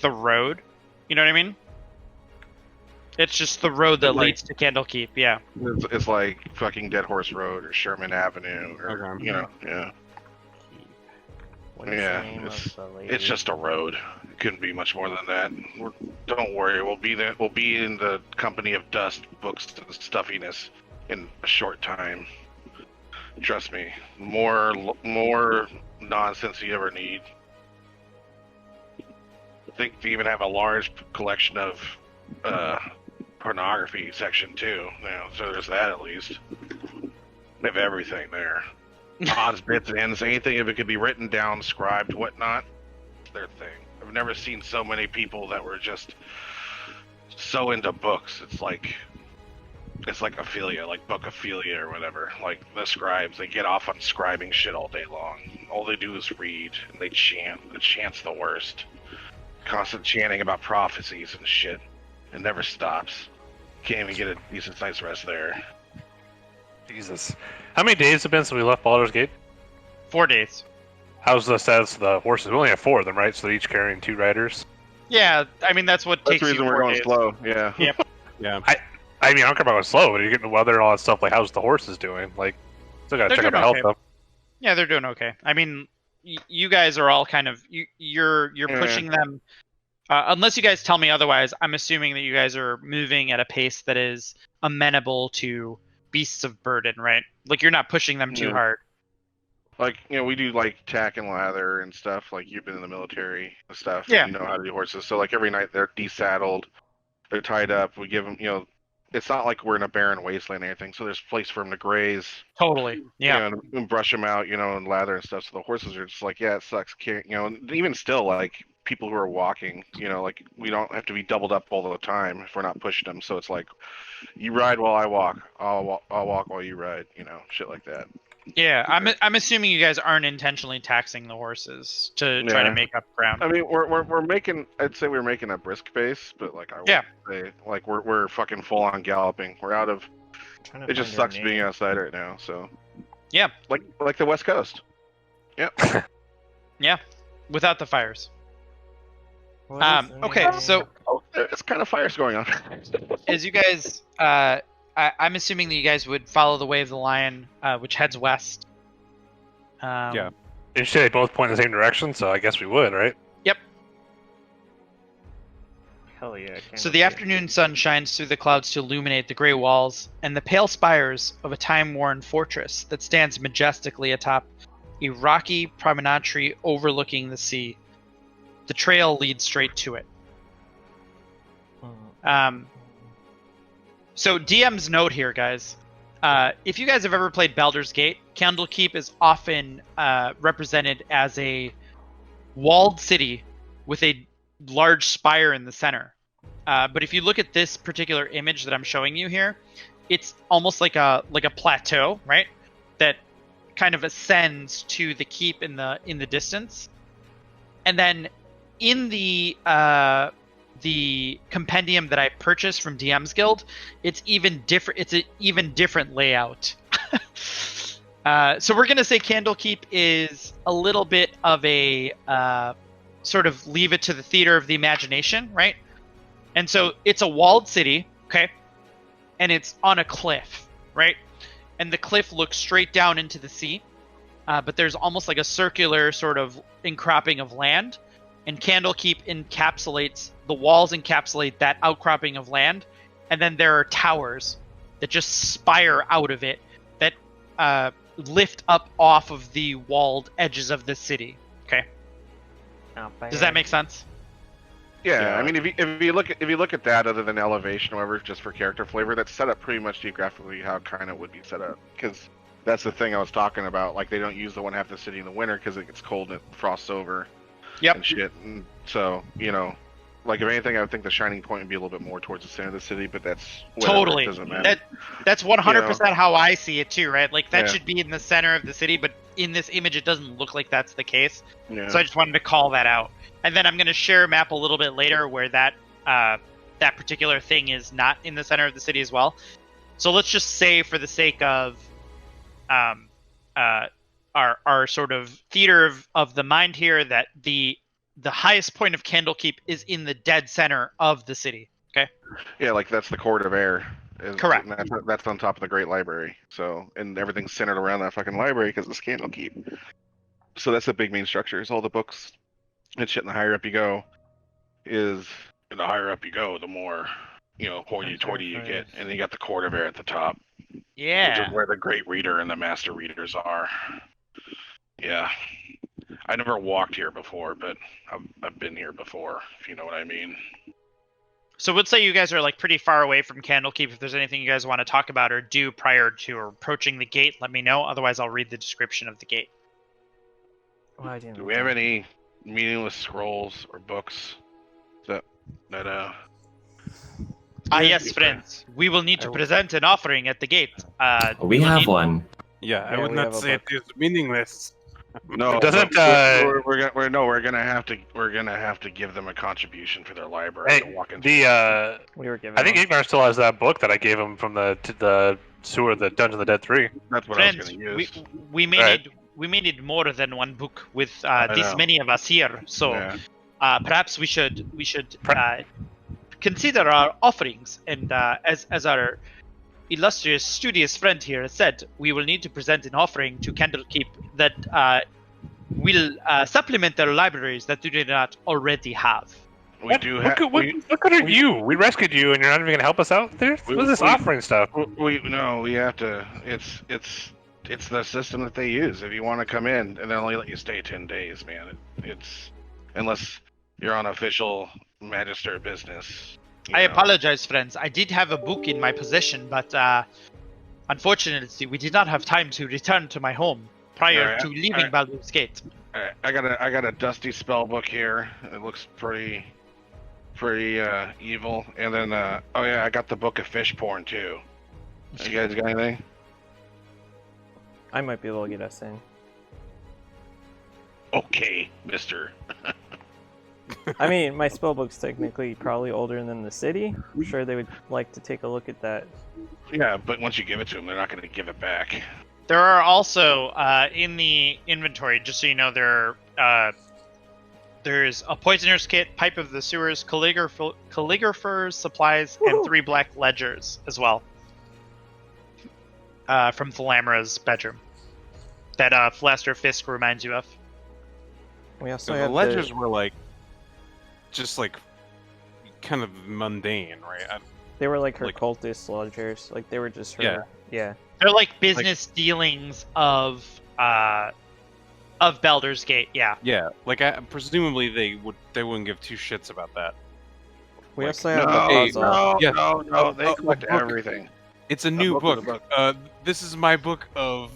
S3: the road. You know what I mean? It's just the road that
S4: Like-
S3: leads to Candlekeep, yeah.
S4: It's like fucking Dead Horse Road or Sherman Avenue or
S1: Okay.
S4: you know, yeah.
S2: What is
S4: Yeah,
S2: the name
S4: it's-
S2: of the lady?
S4: It's just a road. It couldn't be much more than that. Don't worry, we'll be there. We'll be in the company of dust, books, and stuffiness in a short time. Trust me. More nonsense you ever need. I think they even have a large collection of pornography section too. You know, so there's that at least. They have everything there. Odds, bits, and ends, anything if it could be written down, scribed, whatnot, it's their thing. I've never seen so many people that were just so into books. It's like It's like Ophelia, like Book Ophelia or whatever. Like the scribes, they get off on scribing shit all day long. All they do is read and they chant. The chant's the worst. Constant chanting about prophecies and shit. It never stops. Can't even get a decent night's rest there.
S6: Jesus. How many days have it been since we left Baldur's Gate?
S3: 4 days.
S6: How's the status of the horses? We only have 4 of them, right? So they're each carrying 2 riders.
S3: Yeah, I mean that's what
S4: That's
S3: takes
S4: the reason
S3: you
S4: we're
S3: 4
S4: going
S3: days.
S4: slow. Yeah.
S3: Yep.
S1: Yeah.
S6: I mean, I don't care about going slow, but you're getting the weather and all that stuff. Like, how's the horses doing? Like, still gotta
S3: They're
S6: check out the
S3: doing
S6: health
S3: okay.
S6: stuff.
S3: Yeah, they're doing okay. I mean, you guys are all kind of you're
S4: Yeah.
S3: pushing them. Unless you guys tell me otherwise, I'm assuming that you guys are moving at a pace that is amenable to beasts of burden, right? Like you're not pushing them too
S4: Yeah.
S3: hard.
S4: Like, we do like tack and lather and stuff. Like you've been in the military and stuff.
S3: Yeah.
S4: You know how to do horses. So like every night they're desaddled, they're tied up. We give them, it's not like we're in a barren wasteland or anything. So there's place for them to graze.
S3: Totally. Yeah.
S4: And brush them out, and lather and stuff. So the horses are just like, yeah, it sucks. And even still, like people who are walking, like we don't have to be doubled up all the time if we're not pushing them. So it's like, you ride while I walk. I'll walk while you ride. Shit like that.
S3: Yeah. I'm assuming you guys aren't intentionally taxing the horses to try to
S4: Yeah.
S3: make up ground.
S4: I mean, we're making. I'd say we're making a brisk pace, but like I would
S3: Yeah.
S4: say, like we're fucking full on galloping. We're out of.
S2: Trying to
S4: It just
S2: find
S4: sucks
S2: her
S4: being
S2: name.
S4: outside right now. So.
S3: Yeah.
S4: Like the West Coast. Yep.
S3: Yeah. Without the fires.
S2: What is the
S3: Okay,
S2: name?
S3: so
S4: Oh, it's kind of fires going on.
S3: as you guys, I'm assuming that you guys would follow the way of the lion, which heads west.
S1: Yeah.
S6: You say they both point in the same direction, so I guess we would, right?
S2: Hell yeah.
S3: So the afternoon sun shines through the clouds to illuminate the gray walls and the pale spires of a time-worn fortress that stands majestically atop a rocky promontory overlooking the sea. The trail leads straight to it. So DM's note here, guys. If you guys have ever played Baldur's Gate, Candlekeep is often represented as a walled city with a large spire in the center. But if you look at this particular image that I'm showing you here, it's almost like a plateau, right? That kind of ascends to the keep in the distance, and then in the compendium that I purchased from DM's Guild, it's even different. It's an even different layout. So we're gonna say Candlekeep is a little bit of a sort of leave it to the theater of the imagination, right? And so it's a walled city, okay? And it's on a cliff, right? And the cliff looks straight down into the sea, but there's almost like a circular sort of encropping of land. And Candlekeep encapsulates, the walls encapsulate that outcropping of land. And then there are towers that just spire out of it that lift up off of the walled edges of the city, okay? Does that make sense?
S4: Yeah, I mean, if you look at that, other than elevation, or whatever, just for character flavor, that's set up pretty much geographically how kind of would be set up. Because that's the thing I was talking about. Like they don't use the one half of the city in the winter because it gets cold and it frosts over.
S3: Yep.
S4: And shit. And so like if anything, I would think the shining point would be a little bit more towards the center of the city. But that's whatever,
S3: Totally.
S4: It doesn't matter.
S3: That's 100% how I see it too, right? Like that
S4: Yeah.
S3: should be in the center of the city, but in this image, it doesn't look like that's the case.
S4: Yeah.
S3: So I just wanted to call that out. And then I'm going to share a map a little bit later where that particular thing is not in the center of the city as well. So let's just say, for the sake of our sort of theater of the mind here, that the highest point of Candlekeep is in the dead center of the city. Okay.
S4: Yeah, like that's the court of air.
S3: Correct.
S4: And that's on top of the Great Library. So, and everything's centered around that fucking library because it's Candlekeep. So that's the big main structure. Is all the books and shit. And the higher up you go, the higher up you go, the more hoity-toity you get. And then you got the court of air at the top.
S3: Yeah.
S4: Which is where the great reader and the master readers are. Yeah. I never walked here before, but I've been here before, if you know what I mean.
S3: So let's say you guys are like pretty far away from Candlekeep. If there's anything you guys want to talk about or do prior to or approaching the gate, let me know. Otherwise, I'll read the description of the gate.
S4: Do we have any meaningless scrolls or books that
S3: Yes, friends. We will need to present an offering at the gate.
S5: We
S3: will
S5: have
S3: need-
S5: one.
S1: Yeah, I
S2: Yeah,
S1: would
S2: we
S1: not
S2: have a
S1: say it
S2: book.
S1: is meaningless.
S4: No,
S6: Doesn't,
S4: but we're gonna have to give them a contribution for their library
S6: Hey,
S4: to walk into.
S2: We were given.
S6: I think
S2: one.
S6: Ignar still has that book that I gave him from the sewer, the Dungeon of the Dead 3.
S4: That's what I was
S3: Friends,
S4: gonna use.
S3: we may
S6: Right.
S3: need more than one book with
S4: I
S3: this
S4: know.
S3: many of us here. So
S4: Yeah.
S3: perhaps we should consider our offerings, and as our illustrious, studious friend here has said, we will need to present an offering to Candlekeep that will supplement their libraries that do not already have.
S4: We do have.
S6: Look at you. We rescued you, and you're not even gonna help us out. What's this offering stuff?
S4: We have to. It's the system that they use. If you want to come in, and they only let you stay 10 days, man. It's unless you're on official magister business.
S3: I apologize, friends. I did have a book in my possession, but unfortunately, we did not have time to return to my home prior to leaving Baldur's Gate.
S4: Alright, I got a dusty spell book here. It looks pretty evil. And then oh yeah, I got the book of fish porn too. You guys got anything?
S2: I might be able to get us in.
S4: Okay, mister.
S2: I mean, my spellbook's technically probably older than the city. I'm sure they would like to take a look at that.
S4: Yeah, but once you give it to them, they're not going to give it back.
S3: There are also in the inventory, just so you know, there's a poisoner's kit, pipe of the sewers, calligrapher's supplies, and 3 black ledgers as well. From Thalamra's bedroom. That Flaster Fisk reminds you of.
S2: We also
S1: So
S2: have
S1: the ledgers were like, just like, kind of mundane, right?
S2: They were like her
S1: like-
S2: cultist ledgers. Like they were just her.
S1: Yeah.
S2: Yeah.
S3: They're like business dealings of Baldur's Gate, yeah.
S1: Yeah, like presumably they wouldn't give two shits about that.
S2: We
S1: Like,
S2: also have
S4: No,
S2: the
S1: Hey,
S2: puzzle.
S4: no,
S1: Yeah.
S4: no, they
S1: Oh,
S4: collect
S1: book.
S4: everything.
S1: It's a new
S4: book is
S1: book.
S4: a book.
S1: This is my book of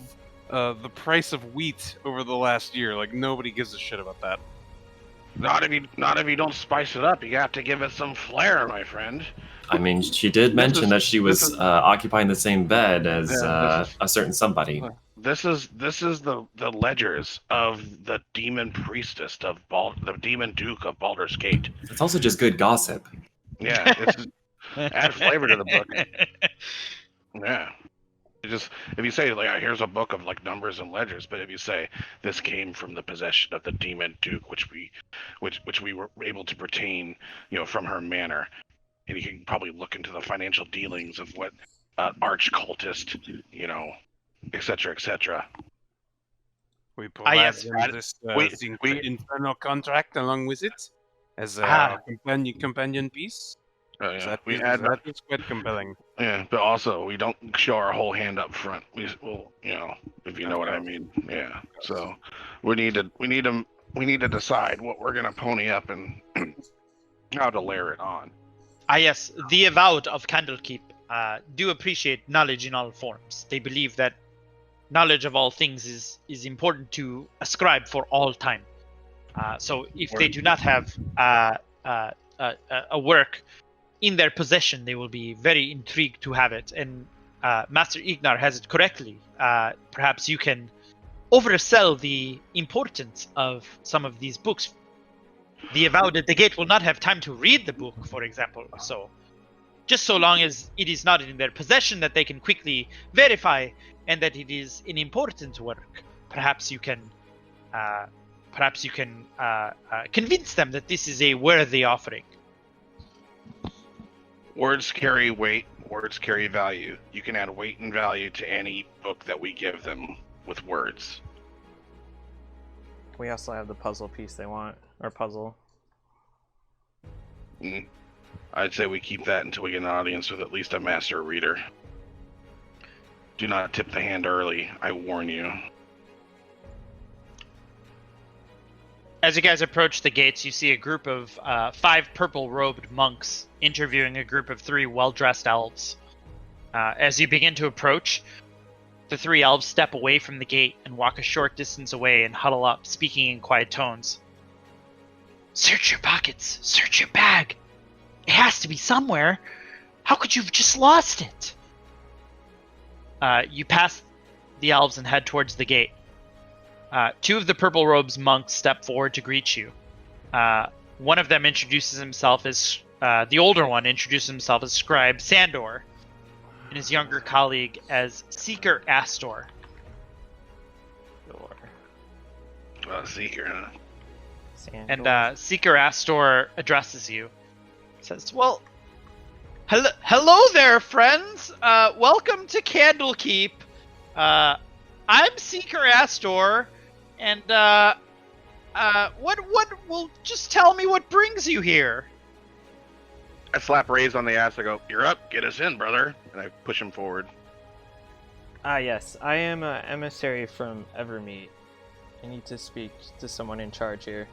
S1: the price of wheat over the last year. Like nobody gives a shit about that.
S4: Not if you don't spice it up. You have to give it some flair, my friend.
S5: I mean, she did mention that she was occupying the same bed as a certain somebody.
S4: This is the ledgers of the demon priestess of the demon duke of Baldur's Gate.
S5: It's also just good gossip.
S4: Yeah, it's add flavor to the book. Yeah. Just if you say like here's a book of like numbers and ledgers, but if you say this came from the possession of the demon duke, which we were able to retain, from her manor, and you can probably look into the financial dealings of what arch cultist, etc., etc.
S1: We
S3: yes,
S1: provide this infernal contract along with it as a
S3: Ah.
S1: companion piece.
S4: Yeah,
S1: That is quite compelling.
S4: yeah, but also we don't show our whole hand up front. Well, if you know what I mean. Yeah. So we need to decide what we're gonna pony up and how to layer it on.
S3: Yes, the Avowed of Candlekeep do appreciate knowledge in all forms. They believe that knowledge of all things is important to ascribe for all time. So if they do not have a work in their possession, they will be very intrigued to have it. And Master Ignar has it correctly. Perhaps you can oversell the importance of some of these books. The Avowed at the Gate will not have time to read the book, for example. So, just so long as it is not in their possession, that they can quickly verify, and that it is an important work, perhaps you can convince them that this is a worthy offering.
S4: Words carry weight. Words carry value. You can add weight and value to any book that we give them with words.
S2: We also have the puzzle piece they want, or puzzle.
S4: I'd say we keep that until we get an audience with at least a master reader. Do not tip the hand early, I warn you.
S3: As you guys approach the gates, you see a group of 5 purple-robed monks interviewing a group of 3 well-dressed elves. As you begin to approach, the 3 elves step away from the gate and walk a short distance away and huddle up, speaking in quiet tones. Search your pockets. Search your bag. It has to be somewhere. How could you have just lost it? You pass the elves and head towards the gate. Two of the purple robes monks step forward to greet you. One of them introduces himself as the older one introduces himself as Scribe Sandor, and his younger colleague as Seeker Astor.
S4: Seeker, huh?
S3: And Seeker Astor addresses you. Says, "Well, hello there, friends. Welcome to Candlekeep. I'm Seeker Astor, and well, just tell me what brings you here."
S4: I slap Raze on the ass. I go, "You're up. Get us in, brother." And I push him forward.
S2: Yes. I am an emissary from Evermeet. I need to speak to someone in charge here.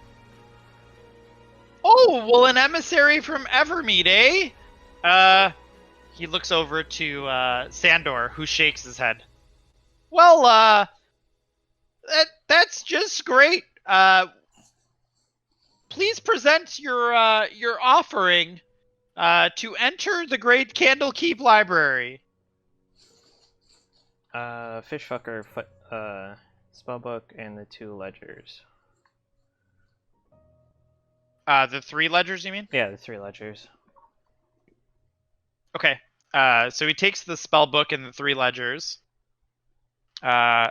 S3: Oh, well, an emissary from Evermeet, eh? He looks over to Sandor, who shakes his head. Well, that's just great. Please present your offering to enter the Great Candlekeep Library.
S2: Fishfucker, spellbook, and the 2 ledgers.
S3: The 3 ledgers, you mean?
S2: Yeah, the 3 ledgers.
S3: Okay. So he takes the spell book and the 3 ledgers. And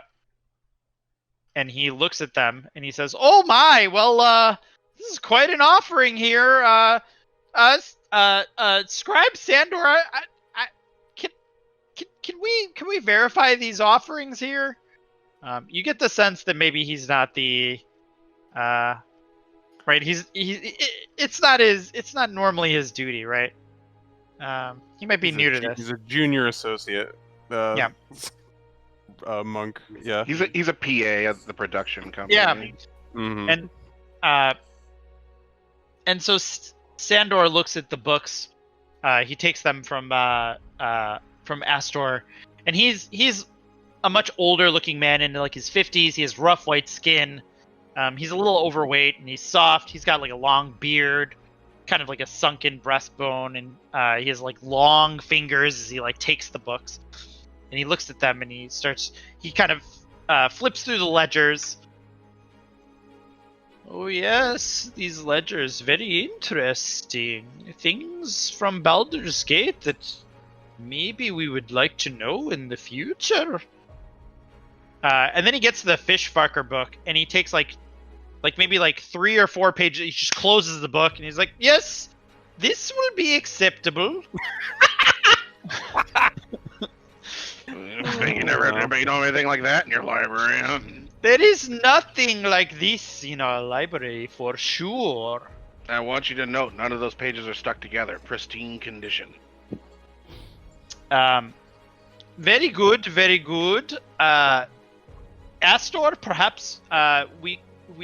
S3: he looks at them and he says, "Oh my! Well, this is quite an offering here. Scribe Sandor, can we verify these offerings here?" You get the sense that maybe he's not the right. It's not normally his duty, right? He might be new to this.
S1: He's a junior associate.
S3: Yeah.
S1: Monk. Yeah.
S4: He's a PA at the production company.
S3: Yeah.
S1: Mm-hmm.
S3: And so Sandor looks at the books. He takes them from Astor, and he's a much older looking man in like his 50s. He has rough white skin. He's a little overweight and he's soft. He's got like a long beard, kind of like a sunken breastbone, and he has like long fingers as he like takes the books. And he looks at them and he kind of flips through the ledgers. "Oh yes, these ledgers, very interesting. Things from Baldur's Gate that maybe we would like to know in the future." And then he gets to the Fishfucker book and he takes like maybe like 3 or 4 pages. He just closes the book and he's like, "Yes, this will be acceptable."
S4: You never know anything like that in your library, huh?
S3: "There is nothing like this in our library for sure."
S4: I want you to note, none of those pages are stuck together. Pristine condition.
S3: Very good, very good. Astor, perhaps we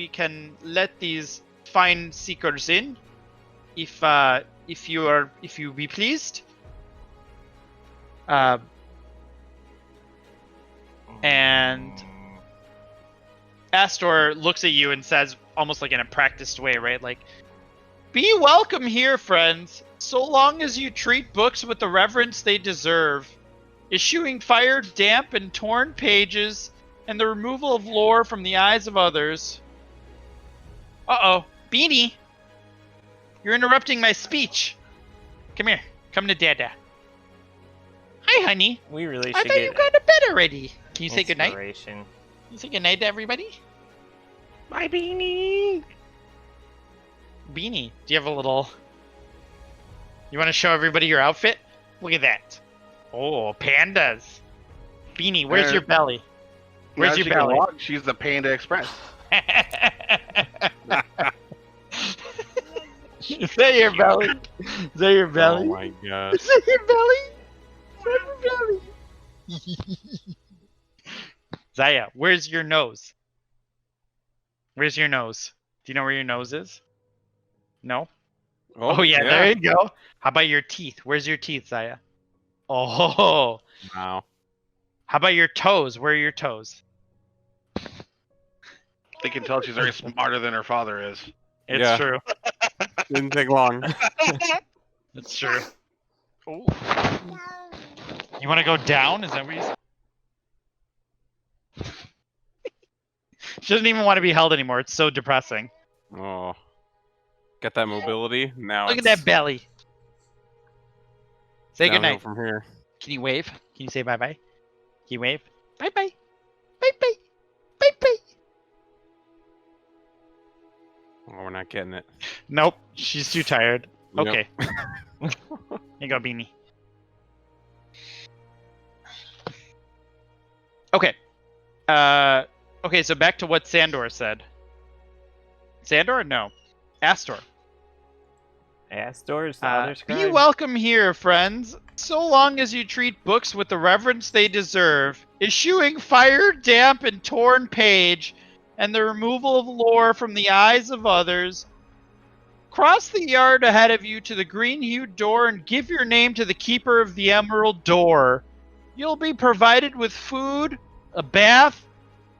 S3: can let these fine seekers in, if you be pleased. And Astor looks at you and says, almost like in a practiced way, right? Like, "Be welcome here, friends, so long as you treat books with the reverence they deserve, issuing fire, damp, and torn pages, and the removal of lore from the eyes of others." Uh-oh. Beanie! You're interrupting my speech. Come here. Come to Dada. Hi, honey.
S2: We really
S3: I
S2: should
S3: thought
S2: get
S3: you got to bed already. Can you say goodnight?
S2: inspiration.
S3: Can you say goodnight to everybody?
S4: Bye, Beanie.
S3: Beanie, do you have a little... You want to show everybody your outfit? Look at that. Oh, pandas. Beanie, where's your belly? Where's
S4: Now
S3: your
S4: she can
S3: belly?
S4: walk, she's the Panda Express.
S3: Is that your belly? Is that your belly?
S1: Oh my god.
S3: Is that your belly? Is that your belly? Zaya, where's your nose? Where's your nose? Do you know where your nose is? No? Oh, yeah, there you go. How about your teeth? Where's your teeth, Zaya? Oh.
S1: Wow.
S3: How about your toes? Where are your toes?
S4: They can tell she's very smarter than her father is.
S3: It's
S1: Yeah.
S3: true.
S1: Didn't take long.
S3: It's true. Ooh. You want to go down? Is that what you said? She doesn't even want to be held anymore. It's so depressing.
S1: Oh, got that mobility. Now
S3: Look at
S1: it's
S3: that belly. Say
S1: downhill
S3: goodnight.
S1: from here.
S3: Can you wave? Can you say bye-bye? Can you wave? Bye-bye. Bye-bye. Bye-bye.
S1: Oh, we're not getting it.
S3: Nope. She's too tired.
S1: Yep.
S3: Okay. Here you go, Beanie. Okay. Okay, so back to what Sandor said. Sandor? No. Astor.
S2: Astor is the other
S3: Be
S2: scribe?
S3: welcome here, friends. So long as you treat books with the reverence they deserve, eschewing fire, damp, and torn page, and the removal of lore from the eyes of others, cross the yard ahead of you to the green-hued door and give your name to the keeper of the emerald door. You'll be provided with food, a bath,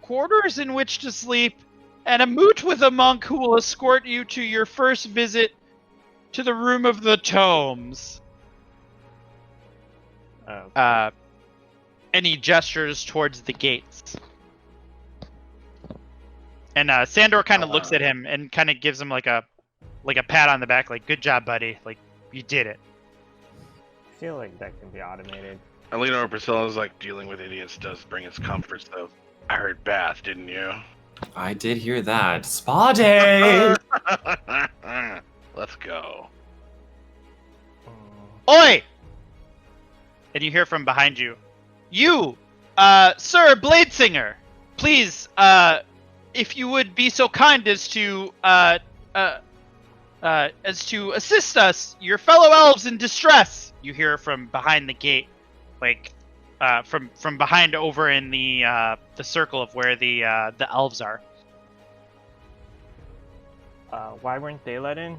S3: quarters in which to sleep, and a moot with a monk who will escort you to your first visit to the room of the tomes.
S2: Oh.
S3: And he gestures towards the gates. And Sandor kind of looks at him and kind of gives him like a pat on the back, like, good job, buddy. Like, you did it.
S2: I feel like that can be automated.
S4: I lean over Priscilla's like, dealing with idiots does bring its comforts, though. I heard bath, didn't you?
S5: I did hear that. Spa day!
S4: Let's go.
S3: Oi! And you hear from behind you. You, Sir Bladesinger, please, if you would be so kind as to assist us, your fellow elves in distress. You hear from behind the gate, like, from behind over in the circle of where the elves are.
S2: Why weren't they let in?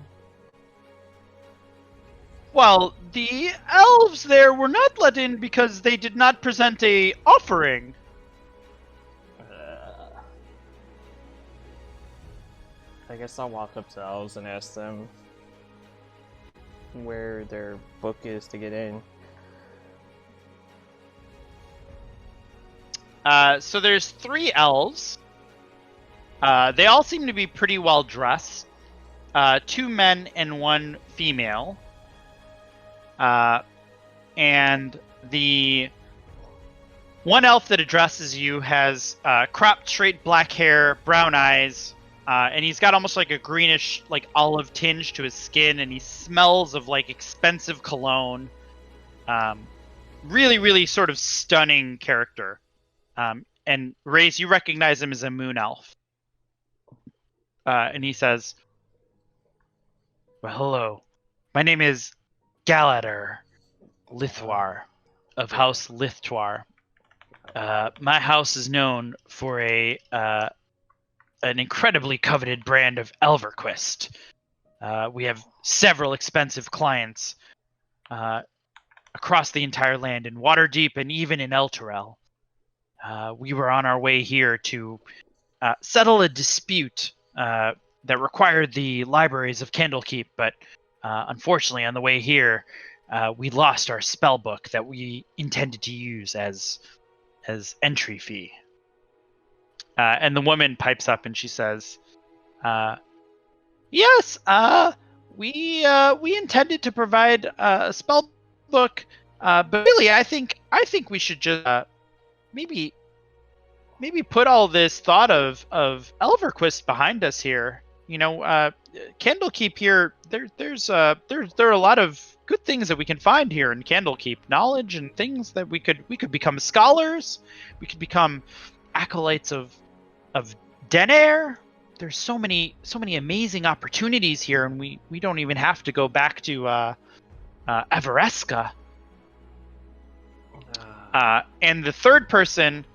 S3: Well, the elves there were not let in because they did not present a offering.
S2: I guess I'll walk up to elves and ask them where their book is to get in.
S3: So there's 3 elves. They all seem to be pretty well dressed. 2 men and 1 female. And the one elf that addresses you has cropped straight black hair, brown eyes, and he's got almost like a greenish, like olive tinge to his skin, and he smells of like expensive cologne. Really, really sort of stunning character. And Race, you recognize him as a moon elf. And he says, "Well, hello. My name is Galadar Lithwar of House Lithwar. My house is known for an incredibly coveted brand of Elverquist. We have several expensive clients across the entire land, in Waterdeep and even in Elturel. We were on our way here to settle a dispute that required the libraries of Candlekeep, but unfortunately, on the way here, we lost our spell book that we intended to use as entry fee." And the woman pipes up and she says, "Yes, we intended to provide a spell book, but really, I think we should just maybe put all this thought of Elverquist behind us here. You know, Candlekeep here. There are a lot of good things that we can find here in Candlekeep, knowledge and things that we could become scholars. We could become acolytes of Denair. There's so many amazing opportunities here, and we don't even have to go back to Everesca." And the third person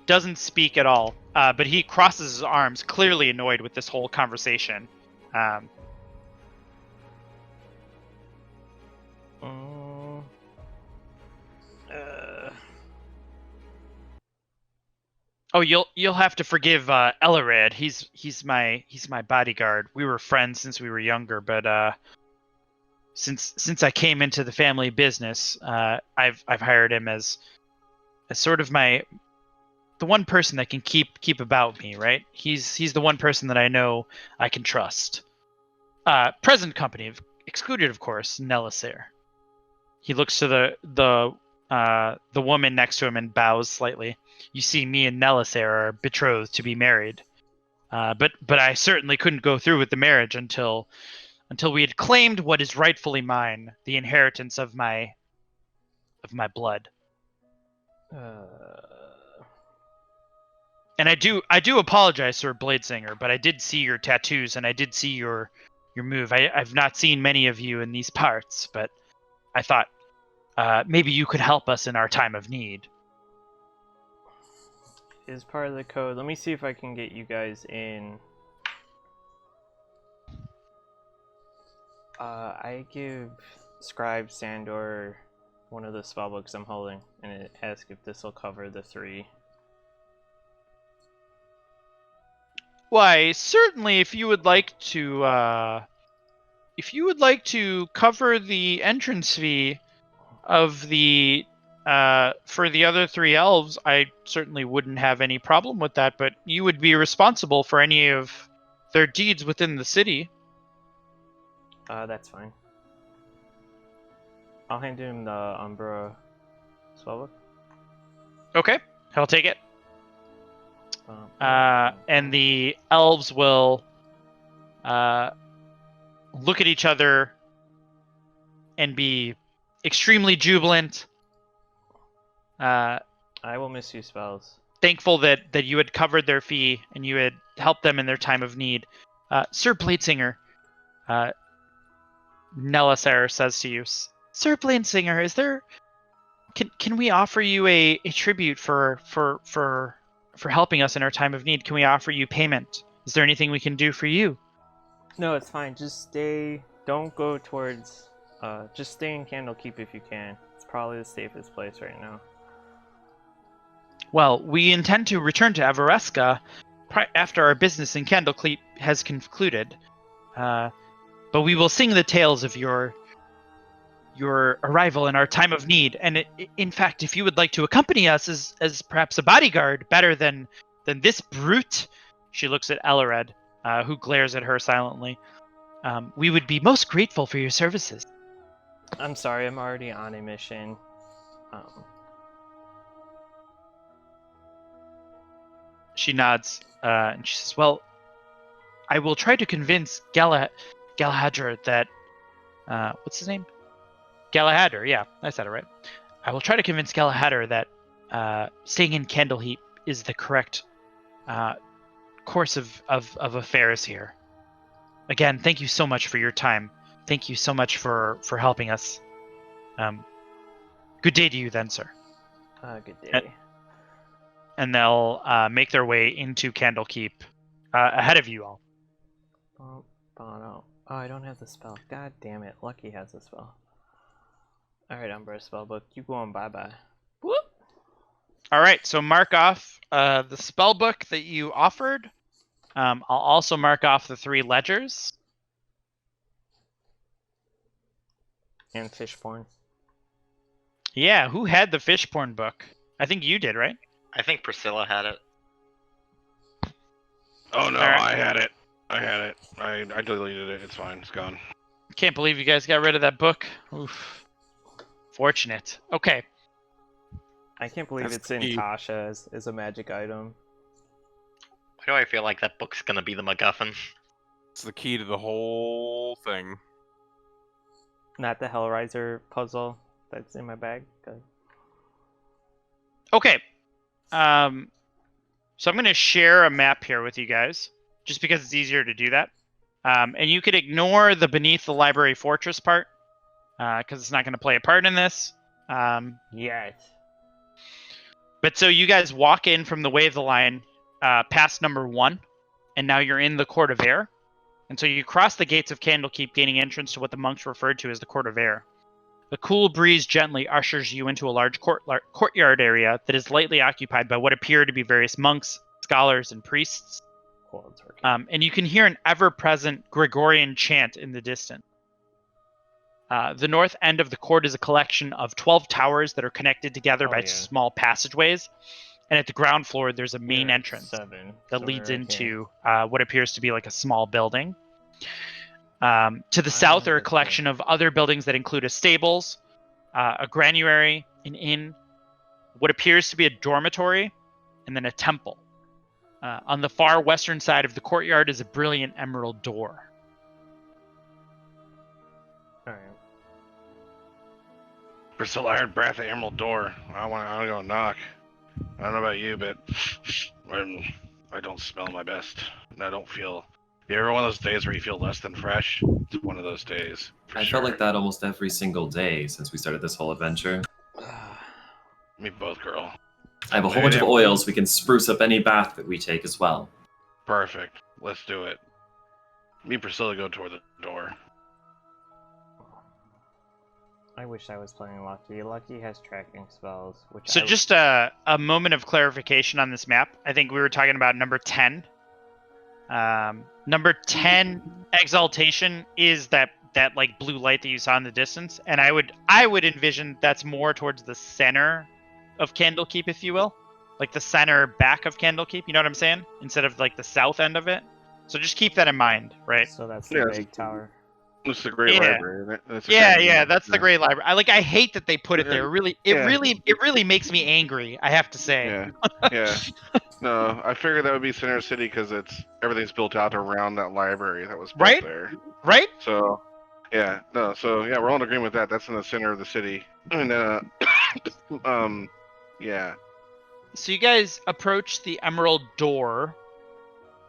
S3: doesn't speak at all, but he crosses his arms, clearly annoyed with this whole conversation. Oh, you'll have to forgive Ellered. He's my bodyguard. We were friends since we were younger, but since I came into the family business, I've hired him as sort of the one person that can keep about me, right? He's the one person that I know I can trust. Present company, excluded of course, Nelisare. He looks to the woman next to him and bows slightly. You see, me and Nelisare are betrothed to be married, but I certainly couldn't go through with the marriage until we had claimed what is rightfully mine, the inheritance of my blood. And I do apologize, Sir Bladesinger, but I did see your tattoos and I did see your move. I've not seen many of you in these parts, but I thought maybe you could help us in our time of need.
S2: Is part of the code. Let me see if I can get you guys in. I give Scribe Sandor one of the spellbooks I'm holding, and it asks if this will cover the 3.
S3: Why, certainly, if you would like to cover the entrance fee of the for the other 3 elves, I certainly wouldn't have any problem with that. But you would be responsible for any of their deeds within the city.
S2: That's fine. I'll hand him the Umbra spellbook.
S3: Okay, he'll take it. And the elves will look at each other and be extremely jubilant.
S2: I will miss you, spells.
S3: Thankful that you had covered their fee and you had helped them in their time of need. Sir Bladesinger, Nelisare says to you, Sir Bladesinger, is there? Can we offer you a tribute for helping us in our time of need? Can we offer you payment? Is there anything we can do for you?
S2: No, it's fine. Just stay. Don't go towards. Just stay in Candlekeep if you can. It's probably the safest place right now.
S3: Well, we intend to return to Avereska after our business in Candlekeep has concluded. But we will sing the tales of your arrival in our time of need. And in fact, if you would like to accompany us as perhaps a bodyguard, better than this brute, she looks at Ellered, who glares at her silently. We would be most grateful for your services.
S2: I'm sorry, I'm already on a mission.
S3: She nods, and she says, well, I will try to convince Galahadr that... what's his name? Galahadr, yeah, I said it right. I will try to convince Galahadr that staying in Candleheap is the correct course of affairs here. Again, thank you so much for your time. Thank you so much for helping us. Good day to you then, sir.
S2: Good day.
S3: And they'll make their way into Candlekeep ahead of you all.
S2: Oh, I don't have the spell. God damn it. Lucky has the spell. Alright, Umbra spellbook. You going bye-bye. Whoop!
S3: Alright, so mark off the spellbook that you offered. I'll also mark off the 3 ledgers.
S2: And fish porn.
S3: Yeah, who had the fish porn book? I think you did, right?
S7: I think Priscilla had it.
S4: Oh no,
S3: Alright.
S4: I had it. I deleted it. It's fine. It's gone.
S3: Can't believe you guys got rid of that book. Oof. Fortunate. Okay.
S2: I can't believe
S1: That's
S2: it's in
S1: key.
S2: Tasha as a magic item.
S7: Why do I feel like that book's gonna be the MacGuffin?
S1: It's the key to the whole thing.
S2: Not the Hellraiser puzzle that's in my bag. Good.
S3: Okay. So I'm going to share a map here with you guys, just because it's easier to do that. And you could ignore the beneath the library fortress part, because it's not going to play a part in this.
S2: Yes.
S3: But so you guys walk in from the Way of the Lion, past number 1, and now you're in the Court of Air. And so you cross the gates of Candlekeep, gaining entrance to what the monks referred to as the Court of Air. A cool breeze gently ushers you into a large courtyard area that is lightly occupied by what appear to be various monks, scholars, and priests. And you can hear an ever-present Gregorian chant in the distance. The north end of the court is a collection of 12 towers that are connected together
S2: Oh,
S3: by
S2: yeah.
S3: small passageways. And at the ground floor, there's a main
S2: We're at
S3: entrance
S2: 7,
S3: that
S2: so
S3: leads
S2: we're right here.
S3: into what appears to be like a small building. To the south are a
S2: that's
S3: collection of other buildings that include a stables, a granary, an inn, what appears to be a dormitory, and then a temple. On the far western side of the courtyard is a brilliant emerald door.
S2: Alright.
S4: Priscilla, I heard Breath of Emerald Door. I want to go knock. I don't know about you, but I don't smell my best. And I don't feel. You ever one of those days where you feel less than fresh? It's one of those days. For
S5: I
S4: sure.
S5: felt like that almost every single day since we started this whole adventure.
S4: Me both, girl.
S5: I have a whole bunch of oils. We can spruce up any bath that we take as well.
S4: Perfect. Let's do it. Me and Priscilla go toward the door.
S2: I wish I was playing Lucky. Lucky has tracking spells, which
S3: So just a moment of clarification on this map. I think we were talking about number 10. Number 10 exaltation is that like blue light that you saw in the distance, and I would envision that's more towards the center of Candlekeep, if you will, like the center back of Candlekeep. You know what I'm saying? Instead of like the south end of it. So just keep that in mind, right?
S2: So that's the
S4: Yes.
S2: big tower.
S4: It's the Great
S3: Yeah.
S4: Library, isn't it? That's
S3: That's the great library. I hate that they put it there.
S4: Yeah.
S3: It really makes me angry. I have to say.
S4: Yeah, yeah. No, I figured that would be Center City because everything's built out around that library that was built
S3: Right?
S4: there.
S3: Right?
S4: So, yeah, no, so yeah, we're all in agreement with that. That's in the center of the city, and yeah.
S3: So you guys approach the Emerald Door.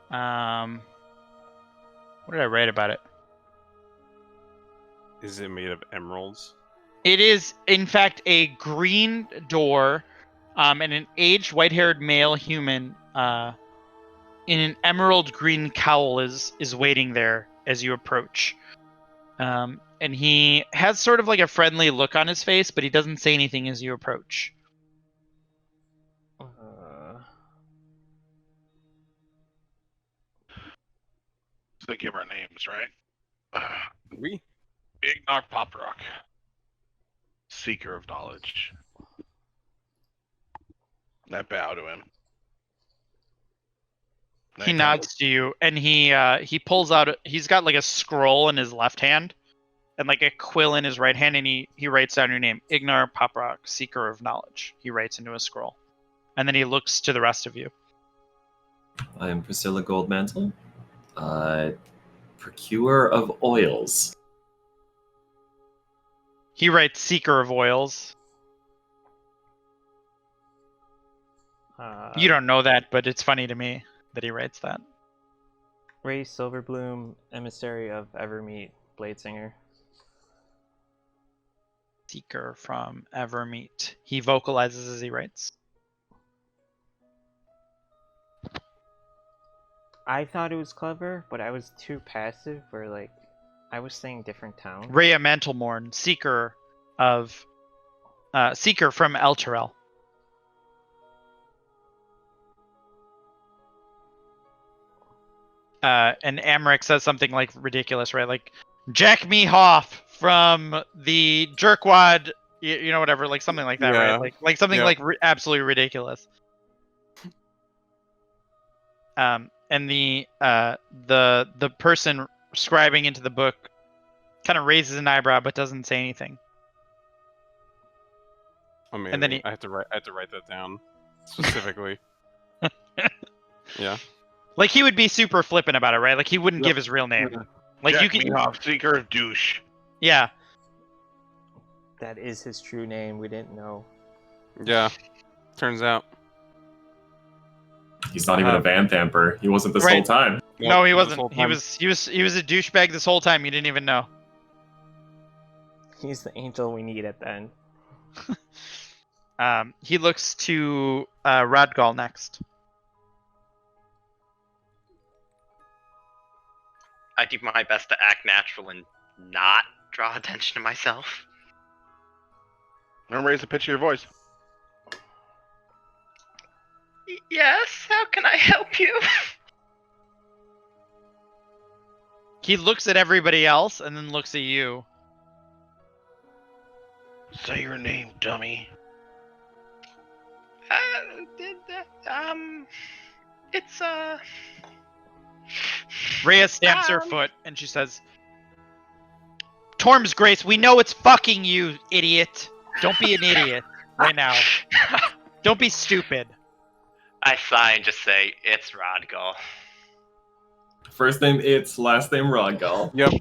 S3: What did I write about it?
S1: Is it made of emeralds?
S3: It is, in fact, a green door, and an aged, white-haired male human in an emerald green cowl is waiting there as you approach. And he has sort of like a friendly look on his face, but he doesn't say anything as you approach.
S4: So they give our names, right?
S1: We?
S4: Ignar Poprock, Seeker of Knowledge. I bow to him.
S3: He nods to you, and he pulls out. He's got like a scroll in his left hand, and like a quill in his right hand, and he writes down your name, Ignar Poprock, Seeker of Knowledge. He writes into a scroll, and then he looks to the rest of you.
S5: I am Priscilla Goldmantle, procurer of oils.
S3: He writes Seeker of Oils. You don't know that, but it's funny to me that he writes that.
S2: Ray Silverbloom, emissary of Evermeet, Bladesinger.
S3: Seeker from Evermeet. He vocalizes as he writes.
S2: I thought it was clever, but I was too passive, or like, I was saying different towns.
S3: Rhea Mantelmorn, Seeker from Elturel. And Amric says something like ridiculous, right? Like, Jack Me Hoff from the Jerkwad, you know, whatever, like something like that,
S1: Yeah.
S3: right? Like something
S1: Yeah.
S3: like absolutely ridiculous. And the person scribing into the book kind of raises an eyebrow but doesn't say anything.
S1: Amazing.
S3: And then
S1: I have to write that down specifically. Yeah.
S3: Like, he would be super flippant about it, right? Like, he wouldn't
S4: Yep.
S3: give his real name. Like,
S4: Jack
S3: you can,
S4: Mehoff, Seeker of Douche.
S3: yeah.
S2: That is his true name. We didn't know.
S1: Yeah. Turns out.
S5: He's not even a Vamper. He wasn't this
S3: Right.
S5: whole time.
S3: No, he
S1: This
S3: wasn't.
S1: whole
S3: He
S1: time.
S3: was a douchebag this whole time. You didn't even know.
S2: He's the angel we need at the end.
S3: He looks to Radgal next.
S7: I do my best to act natural and not draw attention to myself.
S4: Don't raise the pitch of your voice.
S7: Yes, how can I help you?
S3: He looks at everybody else and then looks at you.
S4: Say your name, dummy.
S7: It's
S3: Rhea stamps her foot and she says, Torm's Grace, we know it's fucking you, idiot. Don't be an idiot right now. Don't be stupid.
S7: I sigh and just say, it's Rodgal.
S5: First name It's, last name Rodgal.
S1: Yep.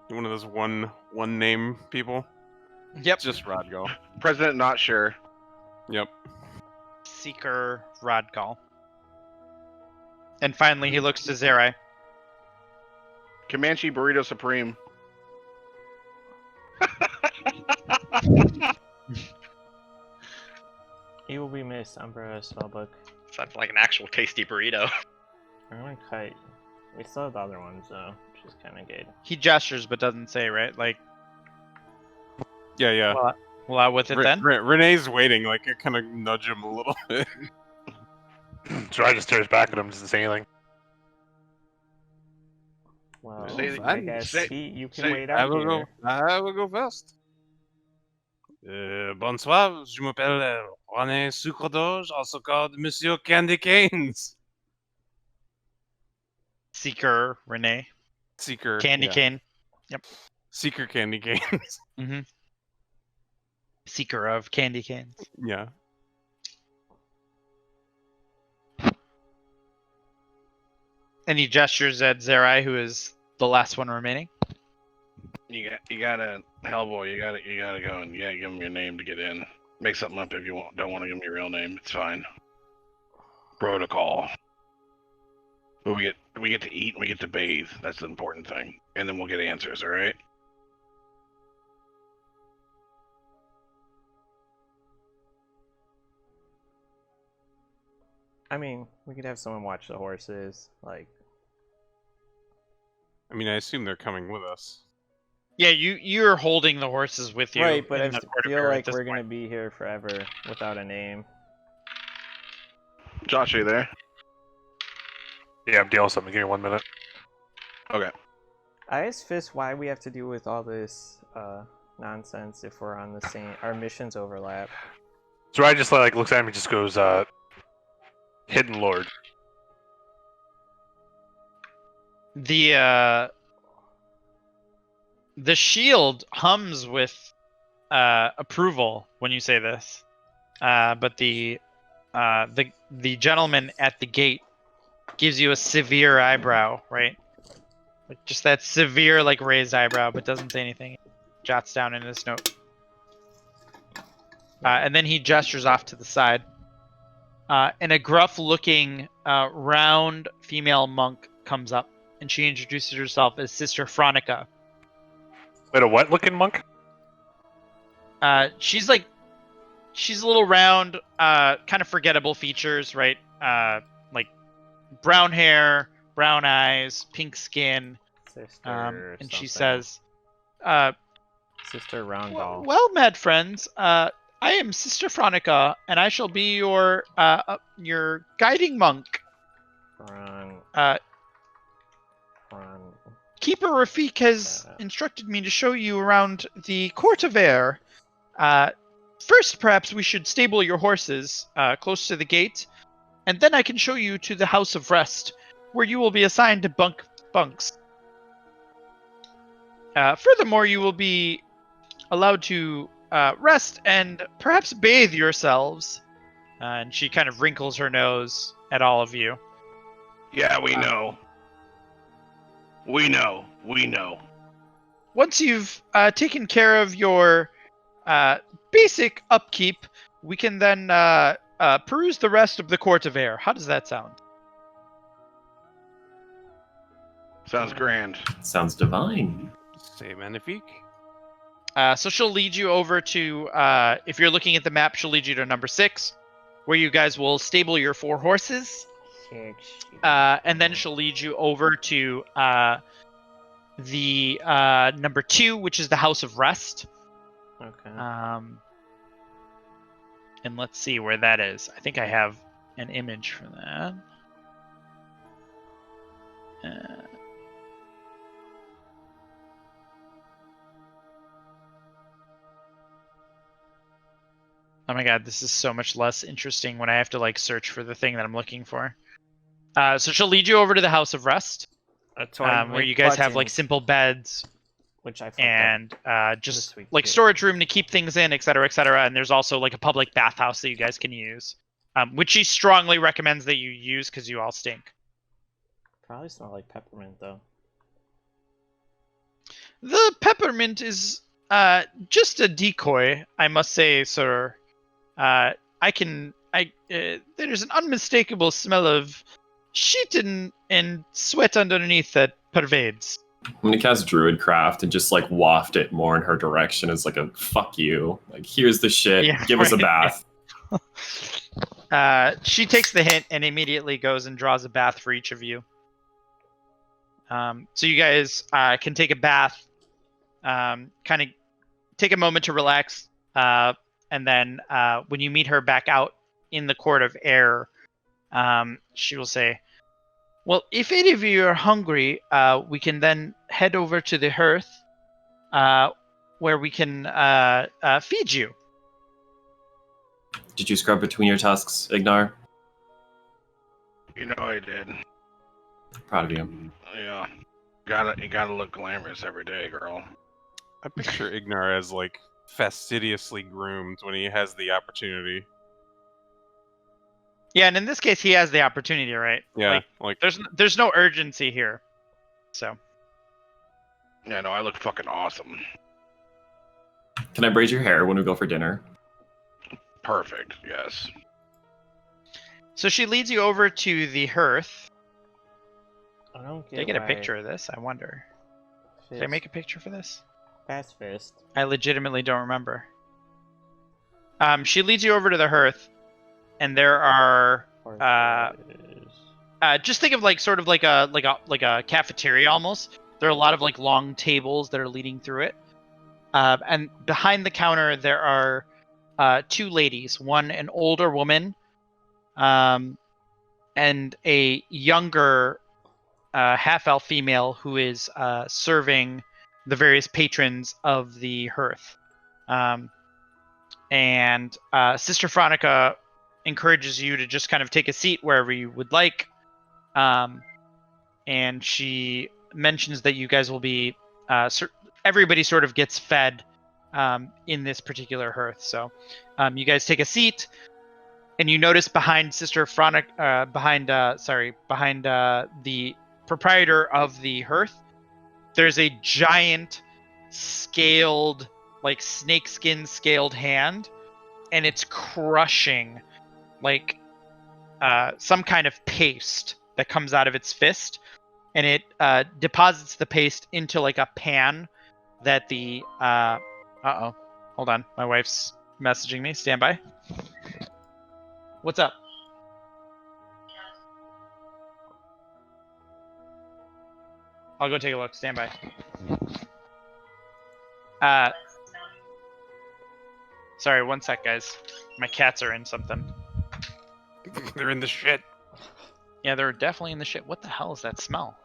S1: You're one of those one name people.
S3: Yep.
S1: It's just Rodgal.
S4: President not sure.
S1: Yep.
S3: Seeker Rodgal. And finally, he looks to Zerai.
S4: Comanche Burrito Supreme.
S2: He will be missed, Umbra Spellbook.
S7: Sounds like an actual tasty burrito.
S2: I'm gonna cut. We still have the other ones though, which is kind of good.
S3: He gestures but doesn't say, right? Like,
S1: Yeah.
S3: well, out with it then?
S1: Renee's waiting. Like, I kind of nudge him a little bit.
S6: So I just stares back at him, doesn't say anything.
S2: Well,
S4: Say-
S2: I guess
S4: say-
S2: you can
S4: say-
S2: wait
S1: I
S2: out
S1: will
S2: here.
S1: go. I will go first. Bonsoir, je m'appelle René Sucredoge, also called Monsieur Candy Canes.
S3: Seeker Renee.
S1: Seeker.
S3: Candy
S1: yeah.
S3: cane.
S1: Seeker Candy Canes.
S3: Mm-hmm. Seeker of candy canes.
S1: Yeah.
S3: And he gestures at Zerai, who is the last one remaining.
S4: You gotta Hellboy. You gotta go and give him your name to get in. Make something up if you don't want to give him your real name. It's fine. Protocol. But we get to eat and we get to bathe. That's the important thing. And then we'll get answers. All right.
S2: I mean, we could have someone watch the horses. Like,
S1: I mean, I assume they're coming with us.
S3: Yeah, you're holding the horses with you.
S2: right, but I
S3: in the
S2: feel
S3: quarterbearer at
S2: like
S3: this
S2: we're gonna
S3: point.
S2: be here forever without a name.
S4: Josh, are you there?
S6: Yeah, I'm dealing with something. Give me 1 minute.
S4: Okay.
S2: I asked Fist why we have to deal with all this nonsense if we're on the same. Our missions overlap.
S6: So I just like looks at him and just goes, Hidden Lord.
S3: The shield hums with approval when you say this, but the gentleman at the gate gives you a severe eyebrow, right? Like just that severe, like raised eyebrow, but doesn't say anything. Jots down in his note, and then he gestures off to the side, and a gruff-looking, round female monk comes up, and she introduces herself as Sister Fronica.
S6: Wait, a what looking monk?
S3: She's a little round, kind of forgettable features, right? Like brown hair, brown eyes, pink skin.
S2: Sister.
S3: And she
S2: something.
S3: says,
S2: Sister Roundball.
S3: well, mad friends, I am Sister Fronica, and I shall be your guiding monk.
S2: Run.
S3: Keeper Rafik has instructed me to show you around the Court of Air. First, perhaps we should stable your horses close to the gate, and then I can show you to the House of Rest, where you will be assigned to bunks. Furthermore, you will be allowed to rest and perhaps bathe yourselves. And she kind of wrinkles her nose at all of you.
S4: Yeah, we know. We know.
S3: Once you've taken care of your basic upkeep, we can then peruse the rest of the Court of Air. How does that sound?
S4: Sounds grand.
S5: Sounds divine.
S1: Say magnifique.
S3: So she'll lead you over to, if you're looking at the map, she'll lead you to number 6, where you guys will stable your 4 horses. And then she'll lead you over to the number 2, which is the House of Rest.
S2: Okay.
S3: And let's see where that is. I think I have an image for that. Oh my god, this is so much less interesting when I have to like search for the thing that I'm looking for. So she'll lead you over to the House of Rest,
S2: So I
S3: where
S2: make
S3: you guys have like
S2: buttons,
S3: simple beds
S2: which I fucked up
S3: and
S2: this
S3: just
S2: week
S3: like
S2: too.
S3: storage room to keep things in, etc., etc. And there's also like a public bathhouse that you guys can use, which she strongly recommends that you use because you all stink.
S2: Probably smell like peppermint though.
S3: The peppermint is just a decoy, I must say, sir. There's an unmistakable smell of shit and sweat underneath that pervades.
S5: I'm gonna cast Druidcraft and just like waft it more in her direction as like a fuck you. Like, here's the shit.
S3: Yeah,
S5: Give us a
S3: right.
S5: bath.
S3: She takes the hint and immediately goes and draws a bath for each of you. So you guys can take a bath, kind of take a moment to relax, and then when you meet her back out in the Court of Air, she will say, well, if any of you are hungry, we can then head over to the hearth, where we can feed you.
S5: Did you scrub between your tusks, Ignar?
S4: You know I did.
S5: Proud of you.
S4: Yeah. You gotta look glamorous every day, girl.
S1: I picture Ignar as like fastidiously groomed when he has the opportunity.
S3: Yeah, and in this case, he has the opportunity, right?
S1: Yeah, like
S3: there's no urgency here, so.
S4: Yeah, no, I look fucking awesome.
S5: Can I braid your hair when we go for dinner?
S4: Perfect, yes.
S3: So she leads you over to the hearth.
S2: I don't get
S3: Did I get a
S2: why
S3: picture of this? I wonder. Did I make a picture for this?
S2: Fast fist.
S3: I legitimately don't remember. She leads you over to the hearth, and there are just think of like sort of like a cafeteria almost. There are a lot of like long tables that are leading through it, and behind the counter there are two ladies. One an older woman, and a younger half-elf female who is serving the various patrons of the hearth. And Sister Fronica encourages you to just kind of take a seat wherever you would like. And she mentions that you guys will be... everybody sort of gets fed in this particular hearth. So you guys take a seat, and you notice behind Sister Fronica... behind the proprietor of the hearth, there's a giant scaled, like snakeskin scaled hand, and it's crushing like some kind of paste that comes out of its fist, and it deposits the paste into like a pan that the hold on, my wife's messaging me. Stand by. What's up? I'll go take a look. Stand by. Sorry, one sec, guys. My cats are in something.
S1: they're in the shit.
S3: Yeah, they're definitely in the shit. What the hell is that smell?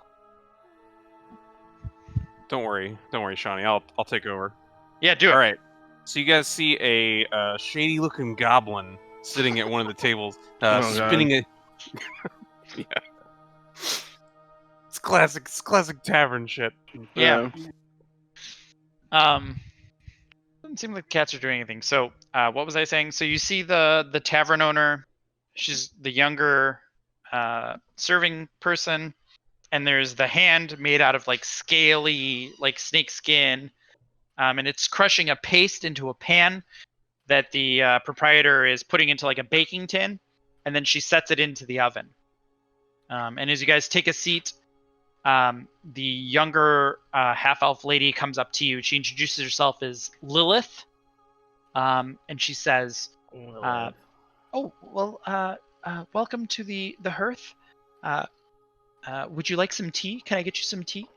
S1: Don't worry, Shawnee. I'll take over.
S3: Yeah, do it.
S1: All right. So you guys see a shady-looking goblin sitting at one of the tables, spinning a. Yeah. It's classic tavern shit.
S3: Yeah. Doesn't seem like cats are doing anything. So, what was I saying? So you see the tavern owner. She's the younger serving person, and there's the hand made out of like scaly, like snake skin, and it's crushing a paste into a pan that the proprietor is putting into like a baking tin, and then she sets it into the oven. And as you guys take a seat, the younger half-elf lady comes up to you. She introduces herself as Lilith, and she says, "Oh, well, welcome to the hearth. Would you like some tea? Can I get you some tea?"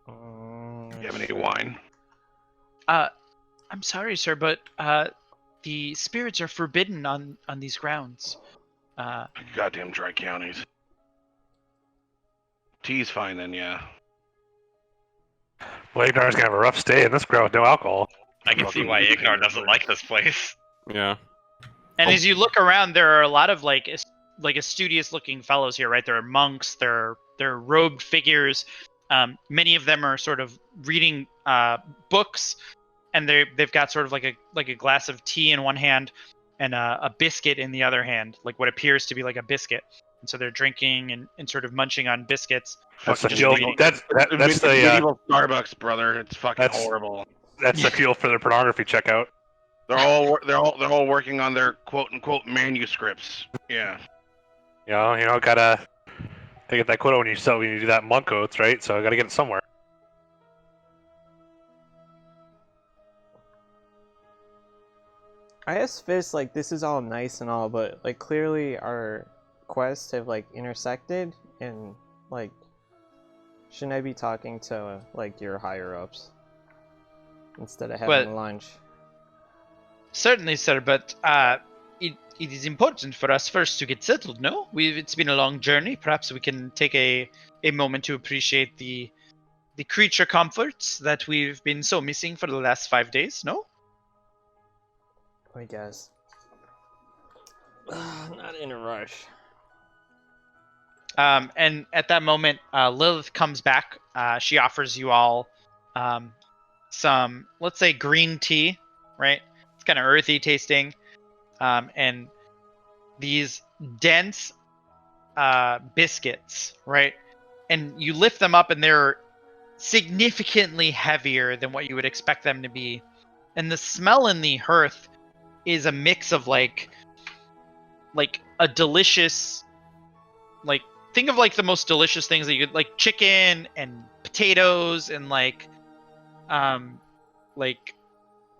S4: You have any wine?
S3: I'm sorry, sir, but the spirits are forbidden on these grounds.
S4: Goddamn dry counties. Tea's fine then, yeah.
S6: Well, Ignar's gonna have a rough stay in this ground with no alcohol.
S7: I can see why Ignor doesn't like this place.
S1: Yeah.
S3: And as you look around, there are a lot of like studious-looking fellows here, right? There are monks. They're robed figures. Many of them are sort of reading books, and they've got sort of like a glass of tea in one hand and a biscuit in the other hand, like what appears to be like a biscuit. And so they're drinking and sort of munching on biscuits.
S6: That's the
S3: just
S6: fuel.
S3: reading.
S6: That's the
S4: medieval Starbucks, brother. It's fucking
S6: that's-
S4: horrible.
S6: that's the fuel for their pornography checkout.
S4: They're all working on their quote unquote manuscripts. Yeah.
S6: You know, gotta get that quota when you do that monk oath, right? So I gotta get it somewhere.
S2: I asked Fist, like, this is all nice and all, but, like, clearly our quests have, like, intersected, and, like, shouldn't I be talking to, like, your higher-ups instead of having lunch?
S3: Certainly, sir, but it is important for us first to get settled, no? It's been a long journey. Perhaps we can take a moment to appreciate the creature comforts that we've been so missing for the last 5 days, no?
S2: I guess. Not in a rush.
S3: And at that moment, Lilith comes back. She offers you all some, let's say, green tea, right? It's kind of earthy tasting. And these dense biscuits, right? And you lift them up and they're significantly heavier than what you would expect them to be. And the smell in the hearth is a mix of like a delicious, like, think of like the most delicious things that you could, like chicken and potatoes and like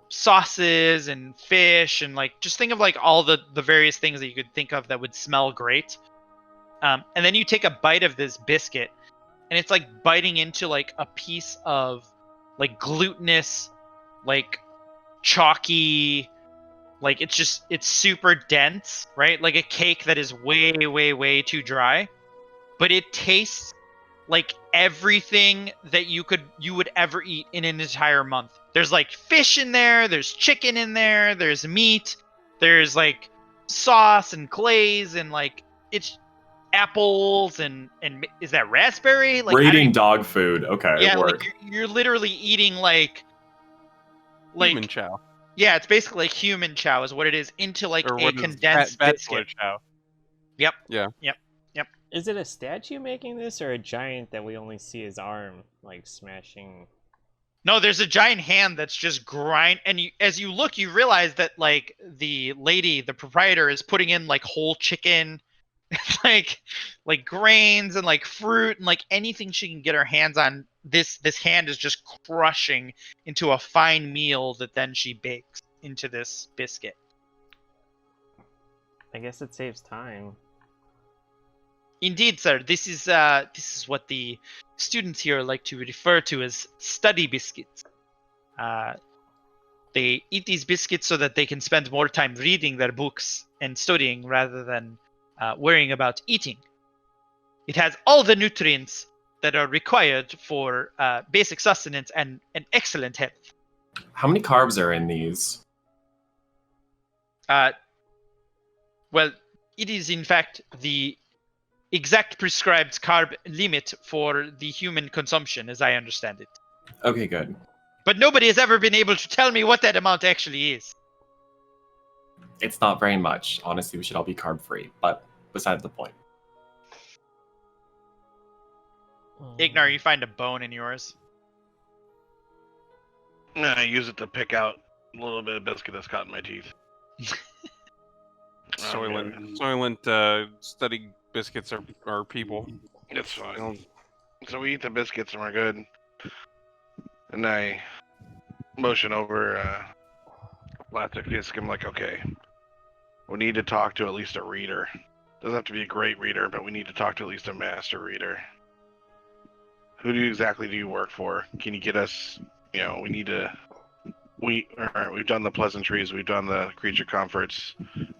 S3: sauces and fish and like, just think of like all the various things that you could think of that would smell great. And then you take a bite of this biscuit and it's like biting into like a piece of like glutinous, like chalky, like it's super dense, right? Like a cake that is way, way, way too dry, but it tastes like everything that you would ever eat in an entire month. There's like fish in there, there's chicken in there, there's meat, there's like sauce and glaze and like it's apples and is that raspberry? Like
S5: We're eating dog food. Okay,
S3: yeah,
S5: work.
S3: like you're literally eating like
S1: Human chow.
S3: yeah, it's basically like human chow is what it is into like
S1: Or
S3: a
S1: what is
S3: condensed
S1: bachelor
S3: biscuit.
S1: chow.
S3: Yep.
S1: Yeah.
S2: Is it a statue making this, or a giant that we only see his arm, like, smashing?
S3: No, there's a giant hand that's just and as you look, you realize that like the lady, the proprietor, is putting in like whole chicken, like grains and like fruit and like anything she can get her hands on. This hand is just crushing into a fine meal that then she bakes into this biscuit.
S2: I guess it saves time.
S3: Indeed, sir. This is what the students here like to refer to as study biscuits. They eat these biscuits so that they can spend more time reading their books and studying rather than worrying about eating. It has all the nutrients that are required for basic sustenance and excellent health.
S5: How many carbs are in these?
S3: Well, it is in fact the exact prescribed carb limit for the human consumption, as I understand it.
S5: Okay, good.
S3: But nobody has ever been able to tell me what that amount actually is.
S5: It's not very much. Honestly, we should all be carb-free, but besides the point.
S3: Ignar, you find a bone in yours.
S4: I use it to pick out a little bit of biscuit that's caught in my teeth.
S1: Soylent study biscuits are people.
S4: It's fine. So we eat the biscuits and we're good. And I motion over plastic disc. I'm like, okay, we need to talk to at least a reader. Doesn't have to be a great reader, but we need to talk to at least a master reader. Who exactly do you work for? Can you get us? You know, we need to. We've done the pleasantries. We've done the creature comforts.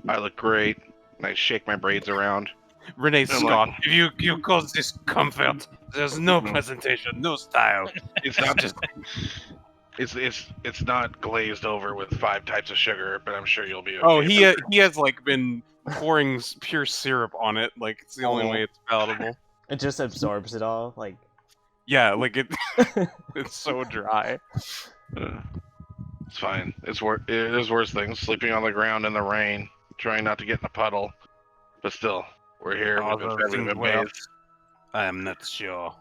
S4: I look great. And I shake my braids around.
S1: Renee
S4: I'm
S1: Scott,
S4: like-
S1: if you cause this comfort, there's no presentation, no style.
S4: It's not just. It's not glazed over with 5 types of sugar, but I'm sure you'll be okay.
S1: Oh, he has like been pouring pure syrup on it. Like it's the only way it's palatable.
S2: It just absorbs it all. Like,
S1: Yeah, like it's so dry.
S4: It's fine. There's worse things. Sleeping on the ground in the rain, trying not to get in a puddle. But still, we're here. We've been fed, we've been bathed.
S1: I am not sure.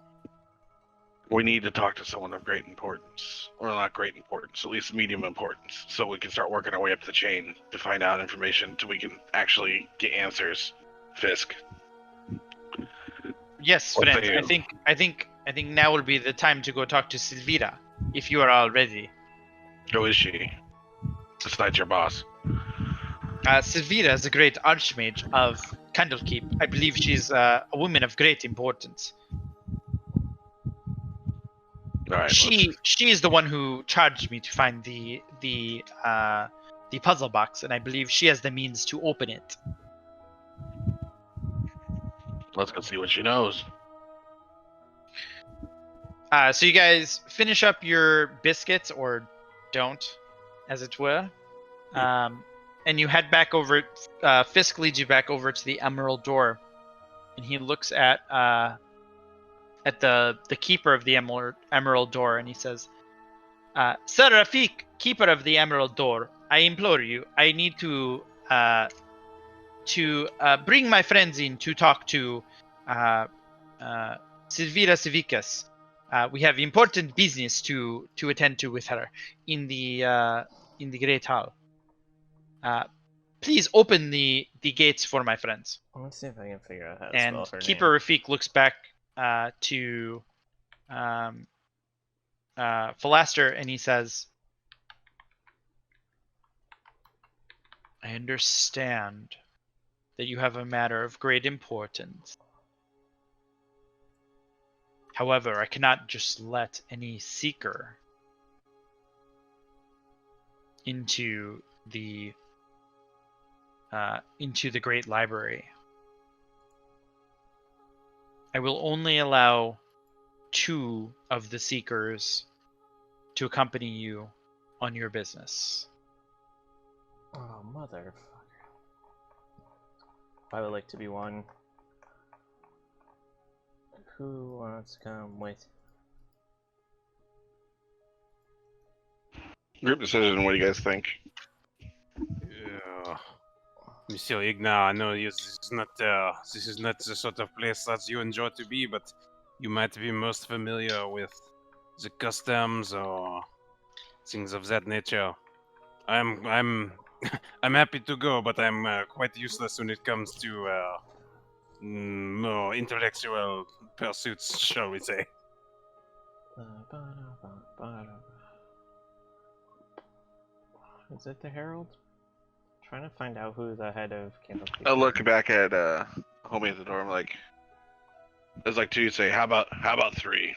S4: We need to talk to someone of great importance. Or not great importance, at least medium importance. So we can start working our way up the chain to find out information so we can actually get answers. Fisk.
S3: Yes,
S4: What
S3: friend.
S4: say
S3: I think now will be the time to go talk to Silvira, if you are all ready.
S4: Who is she? Besides your boss.
S3: Silvira is a great archmage of Candlekeep. I believe she's a woman of great importance.
S4: All right.
S3: She is the one who charged me to find the puzzle box, and I believe she has the means to open it.
S4: Let's go see what she knows.
S3: So you guys finish up your biscuits, or don't, as it were, and you head back over. Fisk leads you back over to the Emerald Door, and he looks at the keeper of the Emerald Door, and he says, "Sir Rafik, keeper of the Emerald Door, I implore you, I need to bring my friends in to talk to Silvira Civicus. We have important business to attend to with her in the Great Hall. Please open the gates for my friends."
S2: let's see if I can figure out how to
S3: And
S2: spell her
S3: Keeper
S2: name.
S3: Rafik looks back to Philaster, and he says, "I understand that you have a matter of great importance. However, I cannot just let any seeker into the Great Library. I will only allow 2 of the seekers to accompany you on your business."
S2: Oh, motherfucker. I would like to be one. Who wants to come with?
S4: Group decision. What do you guys think?
S1: Monsieur Igna, I know this is not the sort of place that you enjoy to be, but you might be most familiar with the customs or things of that nature. I'm I'm happy to go, but I'm quite useless when it comes to more intellectual pursuits, shall we say.
S2: Is it the Herald? Trying to find out who the head of Candlekeep.
S4: I look back at homie at the door. I'm like, there's like 2. Say, how about 3?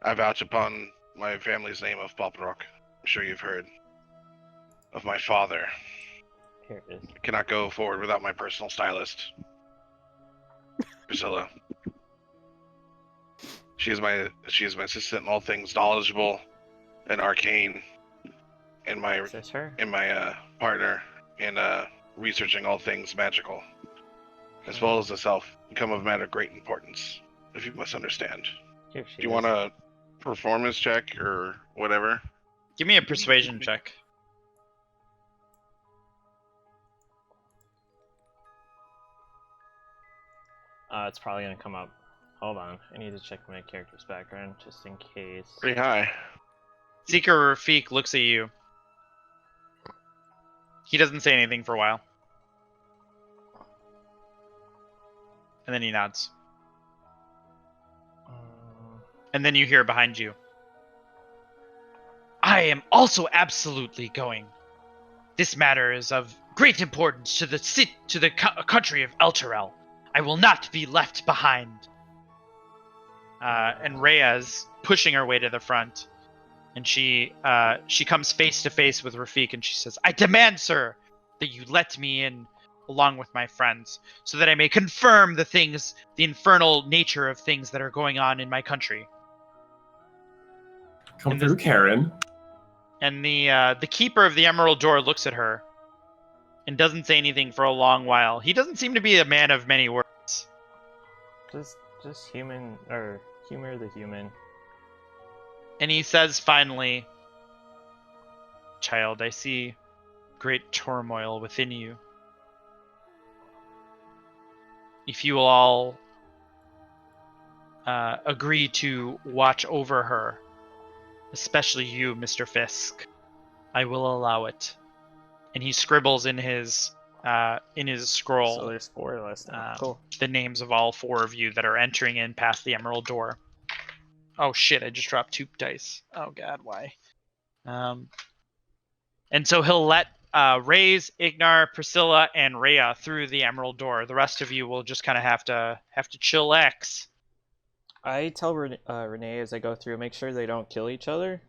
S4: I vouch upon my family's name of Bobrok. I'm sure you've heard of my father.
S2: Here it is.
S4: I cannot go forward without my personal stylist, Priscilla. She is my assistant in all things knowledgeable and arcane, and my
S2: Is this her?
S4: partner in researching all things magical, as well as the self. Become of matter of great importance, if you must understand.
S2: Here
S4: Do
S2: she
S4: you
S2: is.
S4: want a performance check or whatever?
S3: Give me a persuasion check.
S2: It's probably gonna come up. Hold on, I need to check my character's background just in case.
S4: Pretty high.
S3: Seeker Rafik looks at you. He doesn't say anything for a while. And then he nods. And then you hear behind you, "I am also absolutely going. This matter is of great importance to the country of Elturel. I will not be left behind." And Rhea's pushing her way to the front, and she comes face to face with Rafik, and she says, "I demand, sir, that you let me in along with my friends, so that I may confirm the infernal nature of things that are going on in my country."
S5: Come
S3: And
S5: through, Karen.
S3: And the keeper of the Emerald Door looks at her and doesn't say anything for a long while. He doesn't seem to be a man of many words.
S2: Just humor the human.
S3: And he says finally, "Child, I see great turmoil within you. If you will all agree to watch over her, especially you, Mr. Fisk, I will allow it." And he scribbles in his scroll
S2: So there's 4 of us now. Cool.
S3: the names of all 4 of you that are entering in past the Emerald Door. Oh shit, I just dropped 2 dice. Oh god, why? And so he'll let Raze, Ignar, Priscilla, and Rhea through the Emerald Door. The rest of you will just kind of have to chillax.
S2: I tell Renee as I go through, make sure they don't kill each other.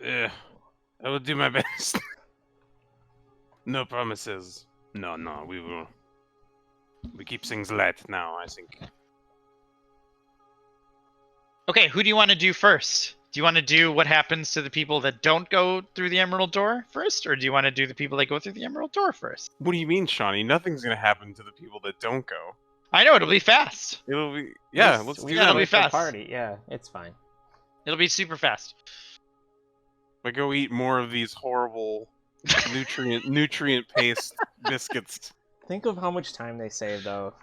S1: I will do my best. No promises. No, we will. We keep things light now, I think.
S3: Okay, who do you want to do first? Do you want to do what happens to the people that don't go through the Emerald Door first, or do you want to do the people that go through the Emerald Door first?
S1: What do you mean, Shawnee? Nothing's gonna happen to the people that don't go.
S3: I know, it'll be fast.
S1: It'll be let's do
S3: that'll
S1: that.
S3: be fast.
S2: Party. Yeah, it's fine.
S3: It'll be super fast.
S1: I go eat more of these horrible nutrient paste biscuits.
S2: Think of how much time they save, though.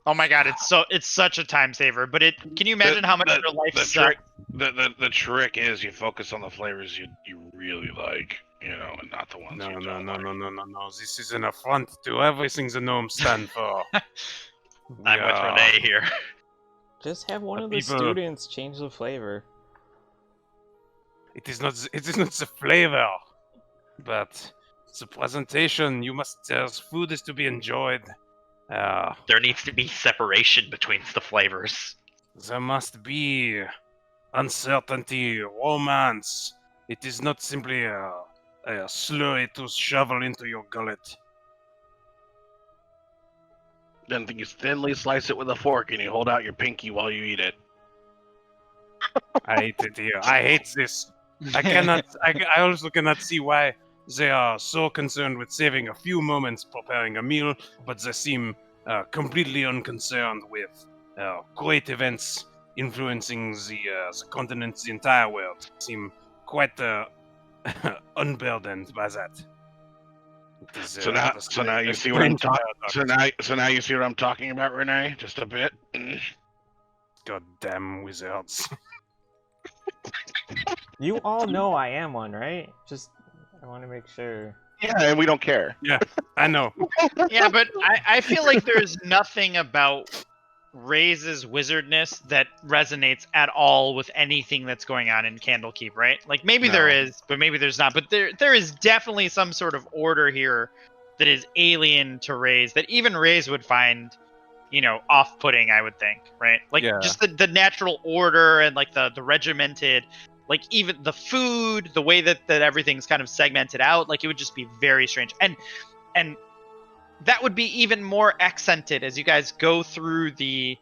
S3: Oh my god, it's such a time saver. But can you imagine how much your life sucks?
S4: The trick is you focus on the flavors you really like, and not the ones
S1: No.
S4: you don't like.
S1: This is an affront to everything the gnomes stand for.
S7: I'm with Renee here.
S2: Just have one of the
S1: people-
S2: students change the flavor.
S1: It is not the flavor, but the presentation. Food is to be enjoyed.
S7: There needs to be separation between the flavors.
S1: There must be uncertainty, romance. It is not simply a slurry to shovel into your gullet.
S4: Then you thinly slice it with a fork and you hold out your pinky while you eat it.
S1: I hate it here. I hate this. I cannot. I also cannot see why they are so concerned with saving a few moments preparing a meal, but they seem completely unconcerned with great events influencing the continent, the entire world. Seem quite unburdened by that. It is,
S4: So now you see what I'm talking. So now you see what I'm talking about, Renee. Just a bit.
S1: Goddamn wizards.
S2: You all know I am one, right? I want to make sure.
S4: Yeah, and we don't care.
S1: Yeah, I know.
S3: Yeah, but I feel like there's nothing about Raze's wizardness that resonates at all with anything that's going on in Candlekeep, right? Like maybe
S1: No.
S3: there is, but maybe there's not. But there is definitely some sort of order here that is alien to Raze, that even Raze would find, off-putting, I would think, right? Like
S1: Yeah.
S3: just the natural order and like the regimented, like even the food, the way that everything's kind of segmented out, like it would just be very strange. And that would be even more accented as you guys go through the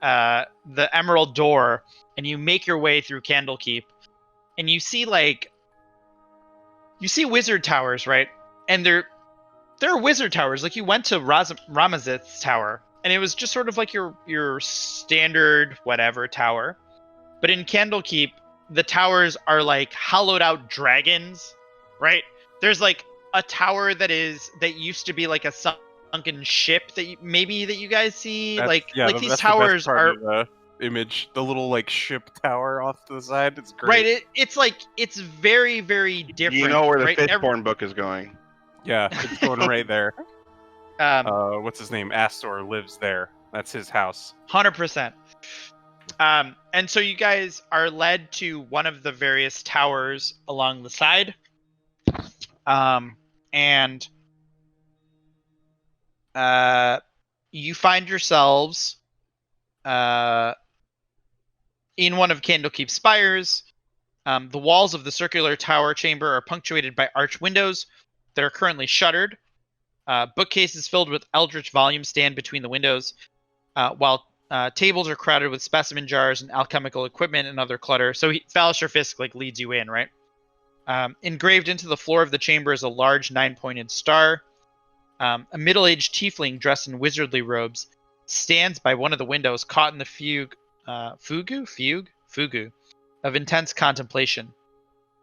S3: Emerald Door and you make your way through Candlekeep, and you see wizard towers, right? And they're wizard towers. Like you went to Ramazith's tower, and it was just sort of like your standard whatever tower. But in Candlekeep, the towers are like hollowed out dragons, right? There's like a tower that used to be like a sunken ship that you guys see. These towers are
S1: the image, the little ship tower off to the side. It's great.
S3: right. It's very, very different.
S4: You know where the
S3: right?
S4: Fishborn book is going.
S1: Yeah, it's going right there. What's his name? Astor lives there. That's his house.
S3: 100%. And so you guys are led to one of the various towers along the side. And you find yourselves in one of Candlekeep's spires. The walls of the circular tower chamber are punctuated by arched windows that are currently shuttered. Bookcases filled with eldritch volumes stand between the windows, while Tables are crowded with specimen jars and alchemical equipment and other clutter. So Falisher Fisk like leads you in, right? Engraved into the floor of the chamber is a large 9-pointed star. A middle-aged tiefling dressed in wizardly robes stands by one of the windows, caught in the fugu of intense contemplation.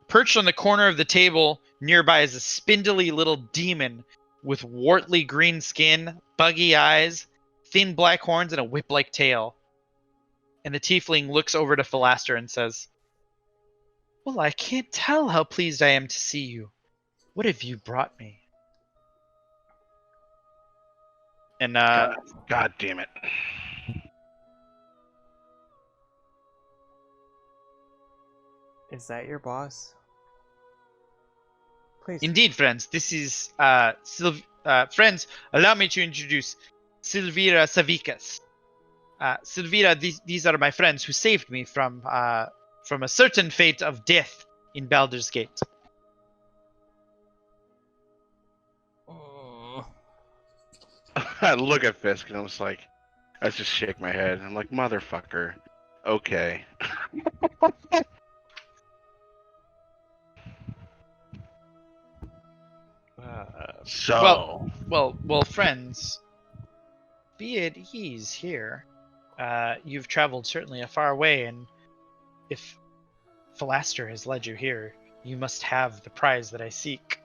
S3: Perched on the corner of the table nearby is a spindly little demon with wartly green skin, buggy eyes, thin black horns, and a whip-like tail. And the tiefling looks over to Philaster and says, "Well, I can't tell how pleased I am to see you. What have you brought me?" And
S4: God damn it.
S2: Is that your boss? Please.
S3: indeed, friends, this is friends. Allow me to introduce Silvira Savikas. Silvira, these are my friends who saved me from a certain fate of death in Baldur's Gate.
S4: I look at Fisk and I'm just like, I just shake my head. I'm like, motherfucker. Okay. So.
S3: Well, friends, be at ease here. You've traveled certainly a far way, and if Philaster has led you here, you must have the prize that I seek.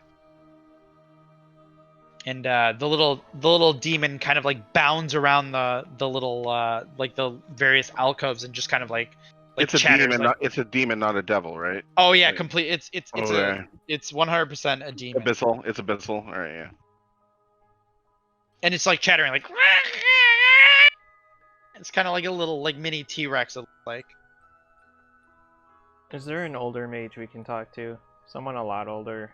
S3: And the little demon kind of like bounds around the little like the various alcoves and just kind of like
S4: it's a
S3: chatters,
S4: demon.
S3: like,
S4: It's a demon, not a devil, right?
S3: oh yeah,
S4: Like-
S3: complete. It's
S4: Okay.
S3: it's 100% a demon.
S4: Abyssal. It's abyssal. All right, yeah.
S3: And it's like chattering like it's kind of like a little like mini T-Rex, it looks like.
S2: Is there an older mage we can talk to? Someone a lot older.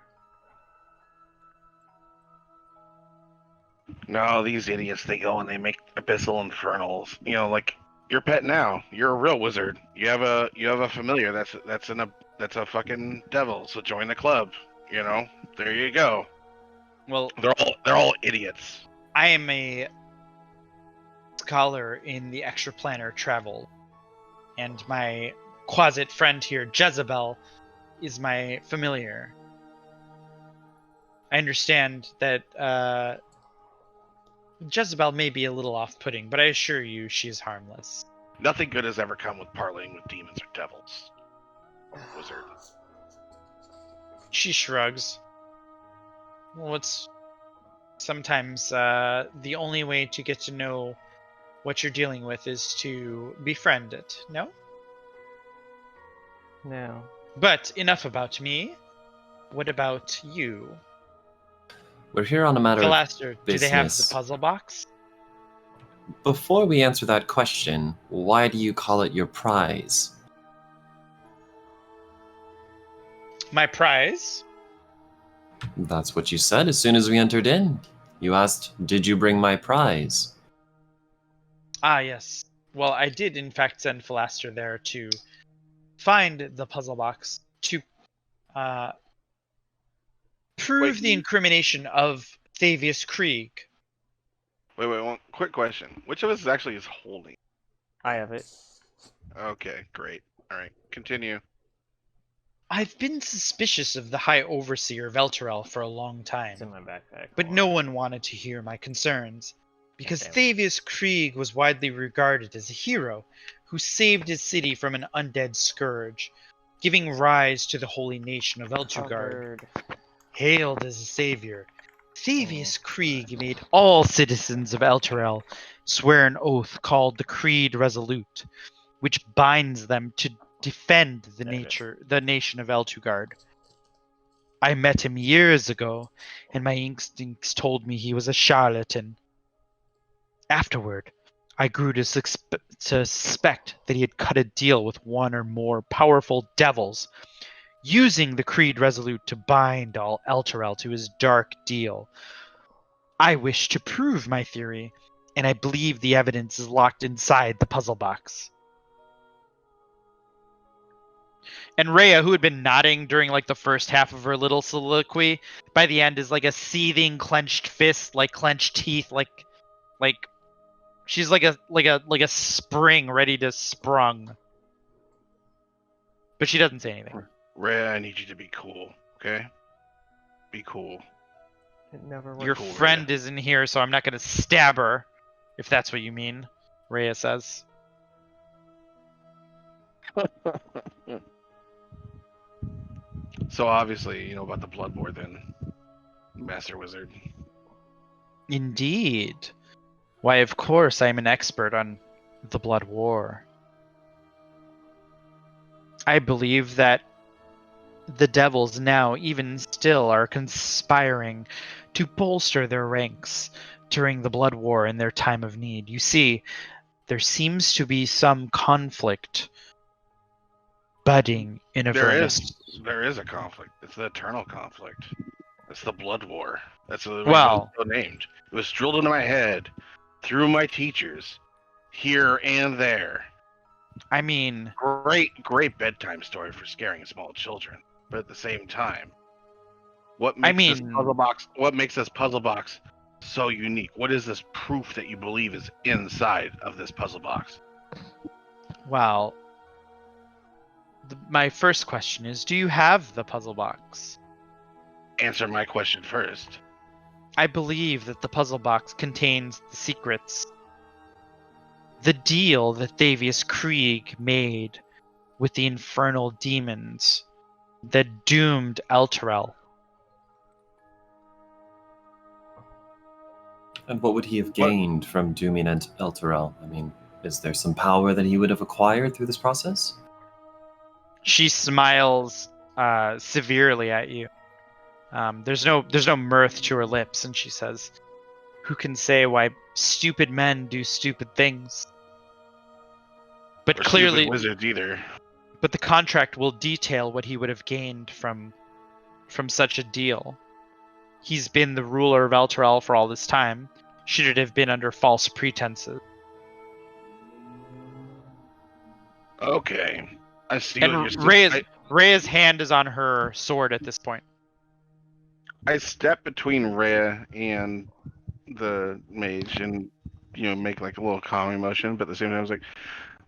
S4: No, these idiots, they go and they make abyssal infernals. You know, like your pet now. You're a real wizard. You have a familiar that's a fucking devil. So join the club. You know, there you go.
S3: Well,
S4: They're all idiots.
S3: I am a scholar in the extraplanar travel, and my closet friend here, Jezebel, is my familiar. I understand that Jezebel may be a little off-putting, but I assure you she is harmless.
S4: Nothing good has ever come with parlaying with demons or devils. Or wizards.
S3: She shrugs. Well, it's sometimes the only way to get to know what you're dealing with is to befriend it, no?
S2: No.
S3: But enough about me. What about you?
S5: We're here on a matter of
S3: Philaster, do they have the
S5: business.
S3: puzzle box?
S5: Before we answer that question, why do you call it your prize?
S3: My prize?
S5: That's what you said as soon as we entered in. You asked, "Did you bring my prize?"
S3: Ah, yes. Well, I did in fact send Philaster there to find the puzzle box to prove
S4: Wait,
S3: the incrimination of Thavius Krieg.
S4: Wait, one quick question. Which of us actually is holding?
S2: I have it.
S4: Okay, great. All right, continue.
S3: I've been suspicious of the High Overseer of Elturel for a long time,
S2: It's in my backpack.
S3: but no one wanted to hear my concerns, because
S2: Damn.
S3: Thavius Krieg was widely regarded as a hero who saved his city from an undead scourge, giving rise to the holy nation of Eltugard.
S2: Covered.
S3: Hailed as a savior, Thavius Krieg made all citizens of Elturel swear an oath called the Creed Resolute, which binds them to defend the nation of Eltugard. I met him years ago, and my instincts told me he was a charlatan. Afterward, I grew to suspect that he had cut a deal with one or more powerful devils, using the Creed Resolute to bind all Elturel to his dark deal. I wish to prove my theory, and I believe the evidence is locked inside the puzzle box. And Rhea, who had been nodding during like the first half of her little soliloquy, by the end is like a seething clenched fist, like clenched teeth, like She's like a spring ready to sprung. But she doesn't say anything.
S4: Rhea, I need you to be cool, okay? Be cool.
S2: It never works.
S3: Your
S4: cool,
S3: friend
S4: Rhea.
S3: isn't here, so I'm not gonna stab her, if that's what you mean, Rhea says.
S4: So obviously, you know about the Blood War then, Master Wizard.
S3: Indeed. Why, of course, I'm an expert on the Blood War. I believe that the devils now, even still, are conspiring to bolster their ranks during the Blood War in their time of need. You see, there seems to be some conflict budding in Avernus.
S4: There is a conflict. It's the eternal conflict. It's the Blood War. That's the reason
S3: Well-
S4: it's so named. It was drilled into my head through my teachers, here and there.
S3: I mean,
S4: Great bedtime story for scaring small children. But at the same time, what
S3: I
S4: makes this
S3: mean-
S4: puzzle box? What makes this puzzle box so unique? What is this proof that you believe is inside of this puzzle box?
S3: well, my first question is, do you have the puzzle box?
S4: Answer my question first.
S3: I believe that the puzzle box contains the secrets. The deal that Thavius Krieg made with the infernal demons that doomed Elturel.
S5: And what would he have gained from dooming Elturel? I mean, is there some power that he would have acquired through this process?
S3: She smiles severely at you. There's no mirth to her lips, and she says, "Who can say why stupid men do stupid things?" But
S4: Or
S3: clearly,
S4: stupid wizards either.
S3: but the contract will detail what he would have gained from such a deal. He's been the ruler of Elturel for all this time. Should it have been under false pretenses?
S4: Okay, I see
S3: And
S4: what you're saying.
S3: Rhea's hand is on her sword at this point.
S4: I step between Rhea and the mage and, make like a little calming motion, but at the same time I was like,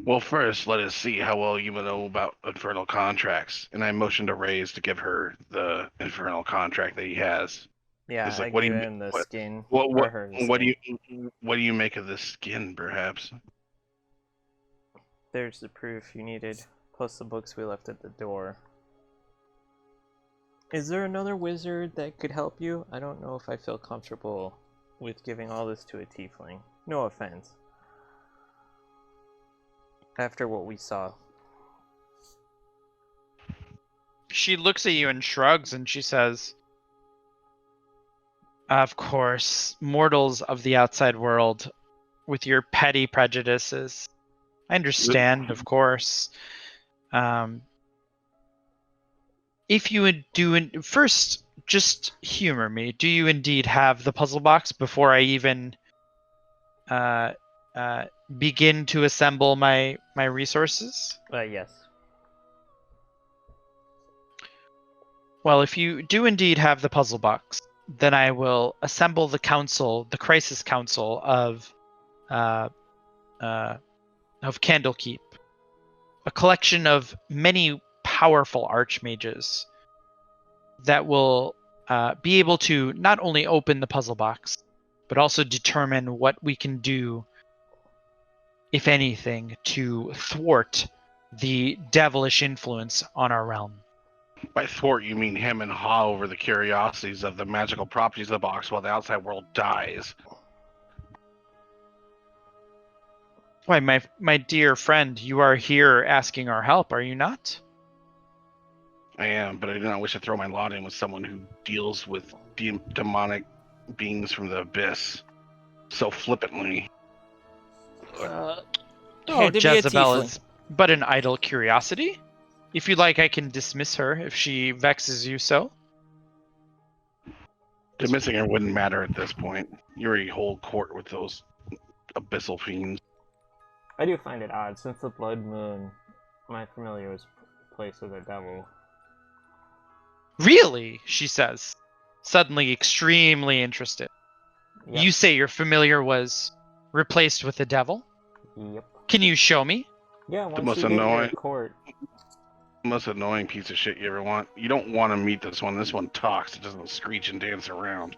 S4: well, first let us see how well you know about infernal contracts. And I motion to Reyes to give her the infernal contract that he has.
S2: Yeah,
S4: It's like,
S2: I
S4: what do
S2: gave
S4: you-
S2: him the
S4: what-
S2: skin.
S4: What
S2: for her to
S4: what do
S2: skin.
S4: you make of this skin, perhaps?
S2: There's the proof you needed, plus the books we left at the door. Is there another wizard that could help you? I don't know if I feel comfortable with giving all this to a tiefling. No offense. After what we saw.
S3: She looks at you and shrugs, and she says, "Of course, mortals of the outside world, with your petty prejudices. I understand, of course. If you would first, just humor me. Do you indeed have the puzzle box before I even begin to assemble my resources?"
S2: Yes.
S3: Well, if you do indeed have the puzzle box, then I will assemble the council, the crisis council of Candlekeep, a collection of many powerful archmages that will be able to not only open the puzzle box, but also determine what we can do, if anything, to thwart the devilish influence on our realm.
S4: By thwart, you mean him and haw over the curiosities of the magical properties of the box while the outside world dies.
S3: Why, my dear friend, you are here asking our help, are you not?
S4: I am, but I do not wish to throw my lot in with someone who deals with demonic beings from the abyss so flippantly.
S3: Oh,
S2: Had to be a
S3: Jezebel
S2: tiefling.
S3: is but an idle curiosity. If you like, I can dismiss her if she vexes you so.
S4: Dismissing her wouldn't matter at this point. You already hold court with those abyssal fiends.
S2: I do find it odd, since the Blood Moon, my familiar was placed with a devil.
S3: Really? She says, suddenly extremely interested.
S2: Yep.
S3: You say your familiar was Replaced with the devil?
S2: Yep.
S3: Can you show me?
S2: Yeah, once
S4: most
S2: we get your
S4: annoying-
S2: court.
S4: Most annoying piece of shit you ever want. You don't want to meet this one. This one talks. It doesn't screech and dance around.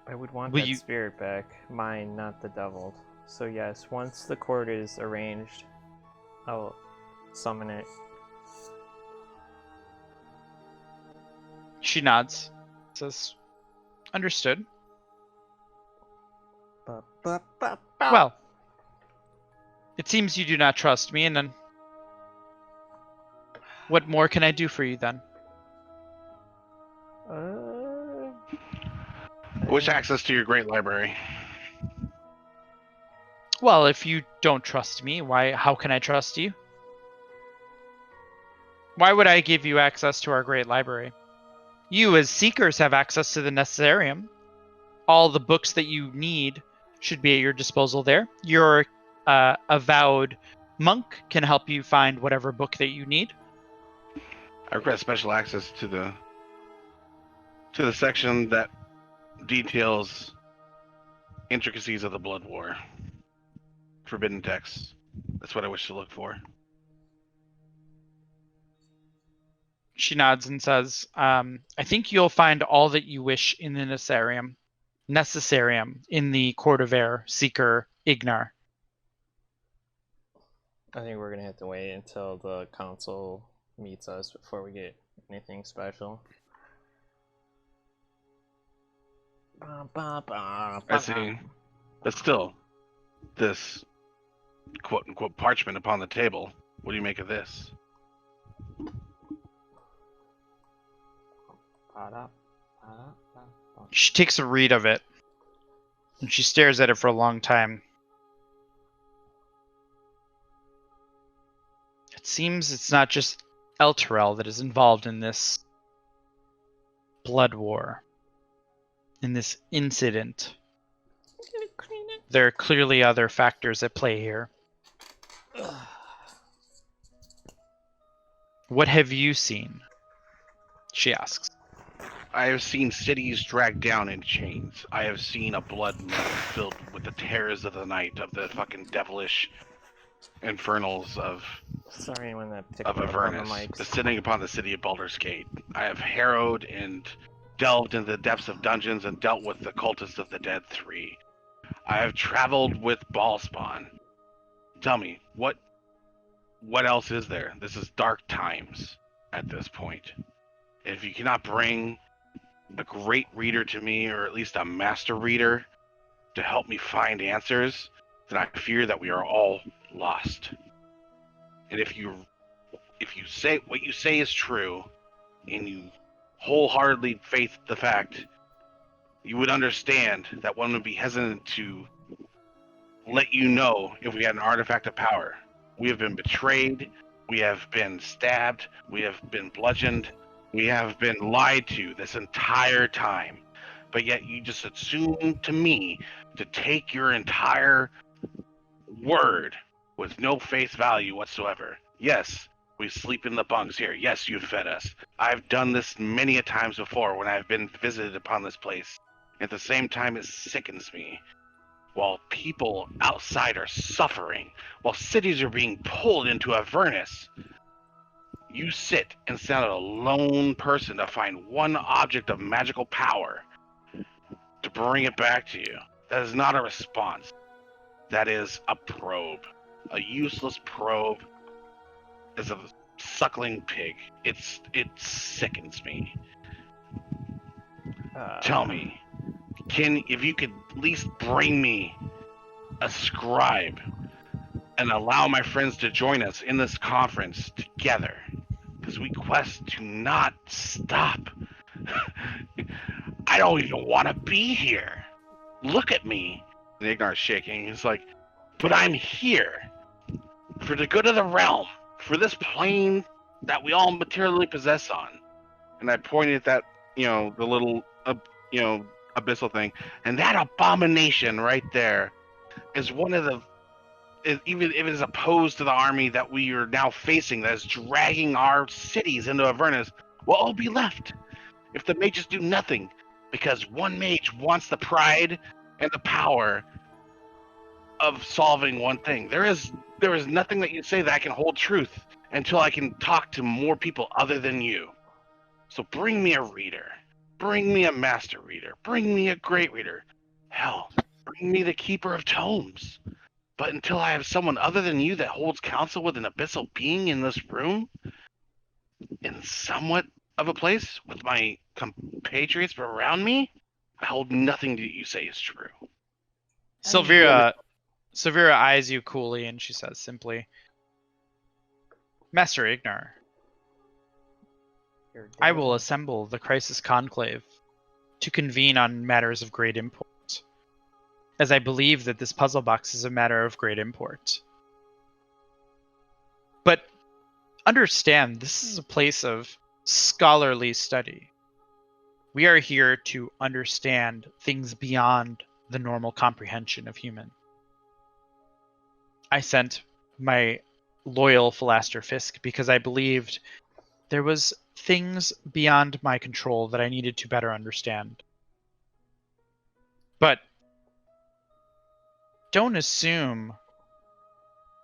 S2: I would want
S3: Will
S2: that
S3: you-
S2: spirit back. Mine, not the devil. So yes, once the court is arranged, I'll summon it.
S3: She nods. Says, understood. Well, it seems you do not trust me, and then what more can I do for you then?
S4: I wish access to your great library.
S3: Well, if you don't trust me, how can I trust you? Why would I give you access to our great library? You, as seekers, have access to the necessarium. All the books that you need should be at your disposal there. Your avowed monk can help you find whatever book that you need.
S4: I request special access to the section that details intricacies of the Blood War. Forbidden texts. That's what I wish to look for.
S3: She nods and says, I think you'll find all that you wish in the necessarium in the Court of Air, Seeker, Ignar.
S2: I think we're gonna have to wait until the council meets us before we get anything special.
S4: I see. But still, this quote-unquote parchment upon the table, what do you make of this?
S3: She takes a read of it, and she stares at it for a long time. It seems it's not just Elturel that is involved in this blood war, in this incident. There are clearly other factors at play here. What have you seen? She asks.
S4: I have seen cities dragged down in chains. I have seen a blood moon filled with the terrors of the night, of the fucking devilish infernals of
S2: Sorry, anyone that picked up on the
S4: Avernus,
S2: mics.
S4: descending upon the city of Baldur's Gate. I have harrowed and delved into the depths of dungeons and dealt with the cultists of the Dead 3. I have traveled with Ballspawn. Tell me, what else is there? This is dark times at this point. If you cannot bring a great reader to me, or at least a master reader, to help me find answers, then I fear that we are all lost. And if you say what you say is true, and you wholeheartedly faith the fact, you would understand that one would be hesitant to let you know if we had an artifact of power. We have been betrayed, we have been stabbed, we have been bludgeoned, we have been lied to this entire time. But yet you just assume to me to take your entire word with no face value whatsoever. Yes, we sleep in the bunks here. Yes, you've fed us. I've done this many a times before when I've been visited upon this place. At the same time, it sickens me. While people outside are suffering, while cities are being pulled into Avernus, you sit and send out a lone person to find one object of magical power to bring it back to you. That is not a response. That is a probe. A useless probe is a suckling pig. It sickens me. Tell me, if you could at least bring me a scribe and allow my friends to join us in this conference together, because we quest to not stop. I don't even want to be here. Look at me. And Ignar's shaking. He's like, but I'm here for the good of the realm, for this plane that we all materially possess on. And I pointed at that, the little, abyssal thing. And that abomination right there is one of the, even if it is opposed to the army that we are now facing, that is dragging our cities into Avernus, what will be left if the mages do nothing because one mage wants the pride and the power of solving one thing. There is nothing that you say that I can hold truth until I can talk to more people other than you. So bring me a reader. Bring me a master reader. Bring me a great reader. Hell, bring me the keeper of tomes. But until I have someone other than you that holds counsel with an abyssal being in this room, in somewhat of a place with my compatriots around me, I hold nothing that you say is true.
S3: Silvira eyes you coolly and she says simply, Master Ignar, I will assemble the Crisis Conclave to convene on matters of great import, as I believe that this puzzle box is a matter of great import. But understand, this is a place of scholarly study. We are here to understand things beyond the normal comprehension of human. I sent my loyal Philaster Fisk because I believed there was things beyond my control that I needed to better understand. But don't assume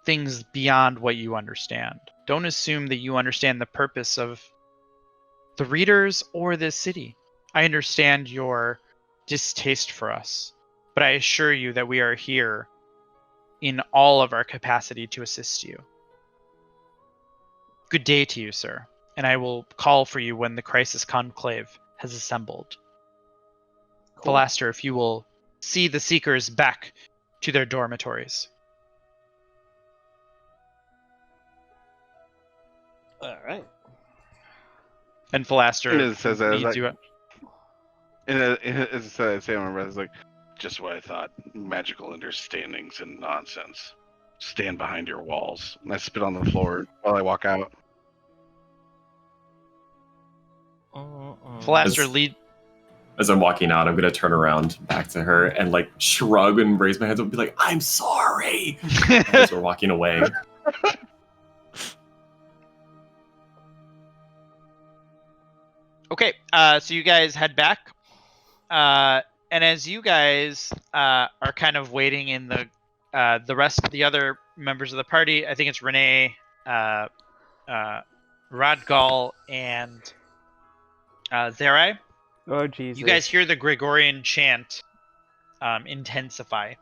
S3: things beyond what you understand. Don't assume that you understand the purpose of the readers or this city. I understand your distaste for us, but I assure you that we are here in all of our capacity to assist you. Good day to you, sir, and I will call for you when the Crisis Conclave has assembled.
S2: Cool.
S3: Philaster, if you will see the Seekers back to their dormitories.
S2: All right.
S3: And Philaster
S4: And it says that,
S3: leads
S4: like,
S3: you.
S4: And as I said, I say on my breath, it's like, just what I thought. Magical understandings and nonsense. Stand behind your walls. And I spit on the floor while I walk out.
S3: Philaster lead.
S5: As I'm walking out, I'm gonna turn around back to her and like shrug and raise my hands up and be like, "I'm sorry," as we're walking away.
S3: Okay, so you guys head back, and as you guys are kind of waiting in the rest of the other members of the party, I think it's Renee, Radgal, and Zerai.
S2: Oh Jesus!
S3: You guys hear the Gregorian chant intensify,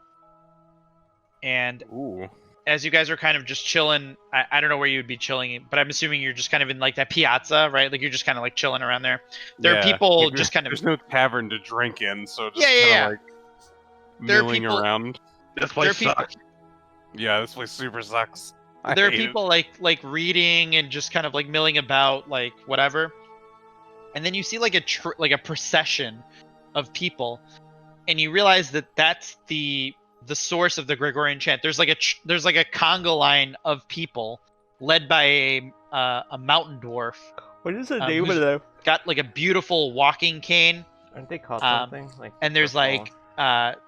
S3: and
S1: Ooh.
S3: as you guys are kind of just chilling, I don't know where you would be chilling, but I'm assuming you're just kind of in like that piazza, right? Like you're just kind of like chilling around there. There are people
S1: Like,
S3: just kind of
S1: There's no tavern to drink in, so just
S3: Yeah.
S1: kind of like
S3: There are
S1: milling
S3: people-
S1: around.
S4: This
S3: there are
S4: place
S3: people
S4: sucks.
S1: Yeah, this place super sucks. I
S3: there are
S1: hate it.
S3: people like reading and just kind of like milling about, like whatever, and then you see like a procession of people, and you realize that that's the source of the Gregorian chant. There's like a conga line of people led by a mountain dwarf.
S2: What is the
S3: Um,
S2: name of
S3: who's-
S2: them?
S3: Got like a beautiful walking cane,
S2: Aren't they called
S3: um,
S2: something? Like
S3: and there's
S2: football?
S3: like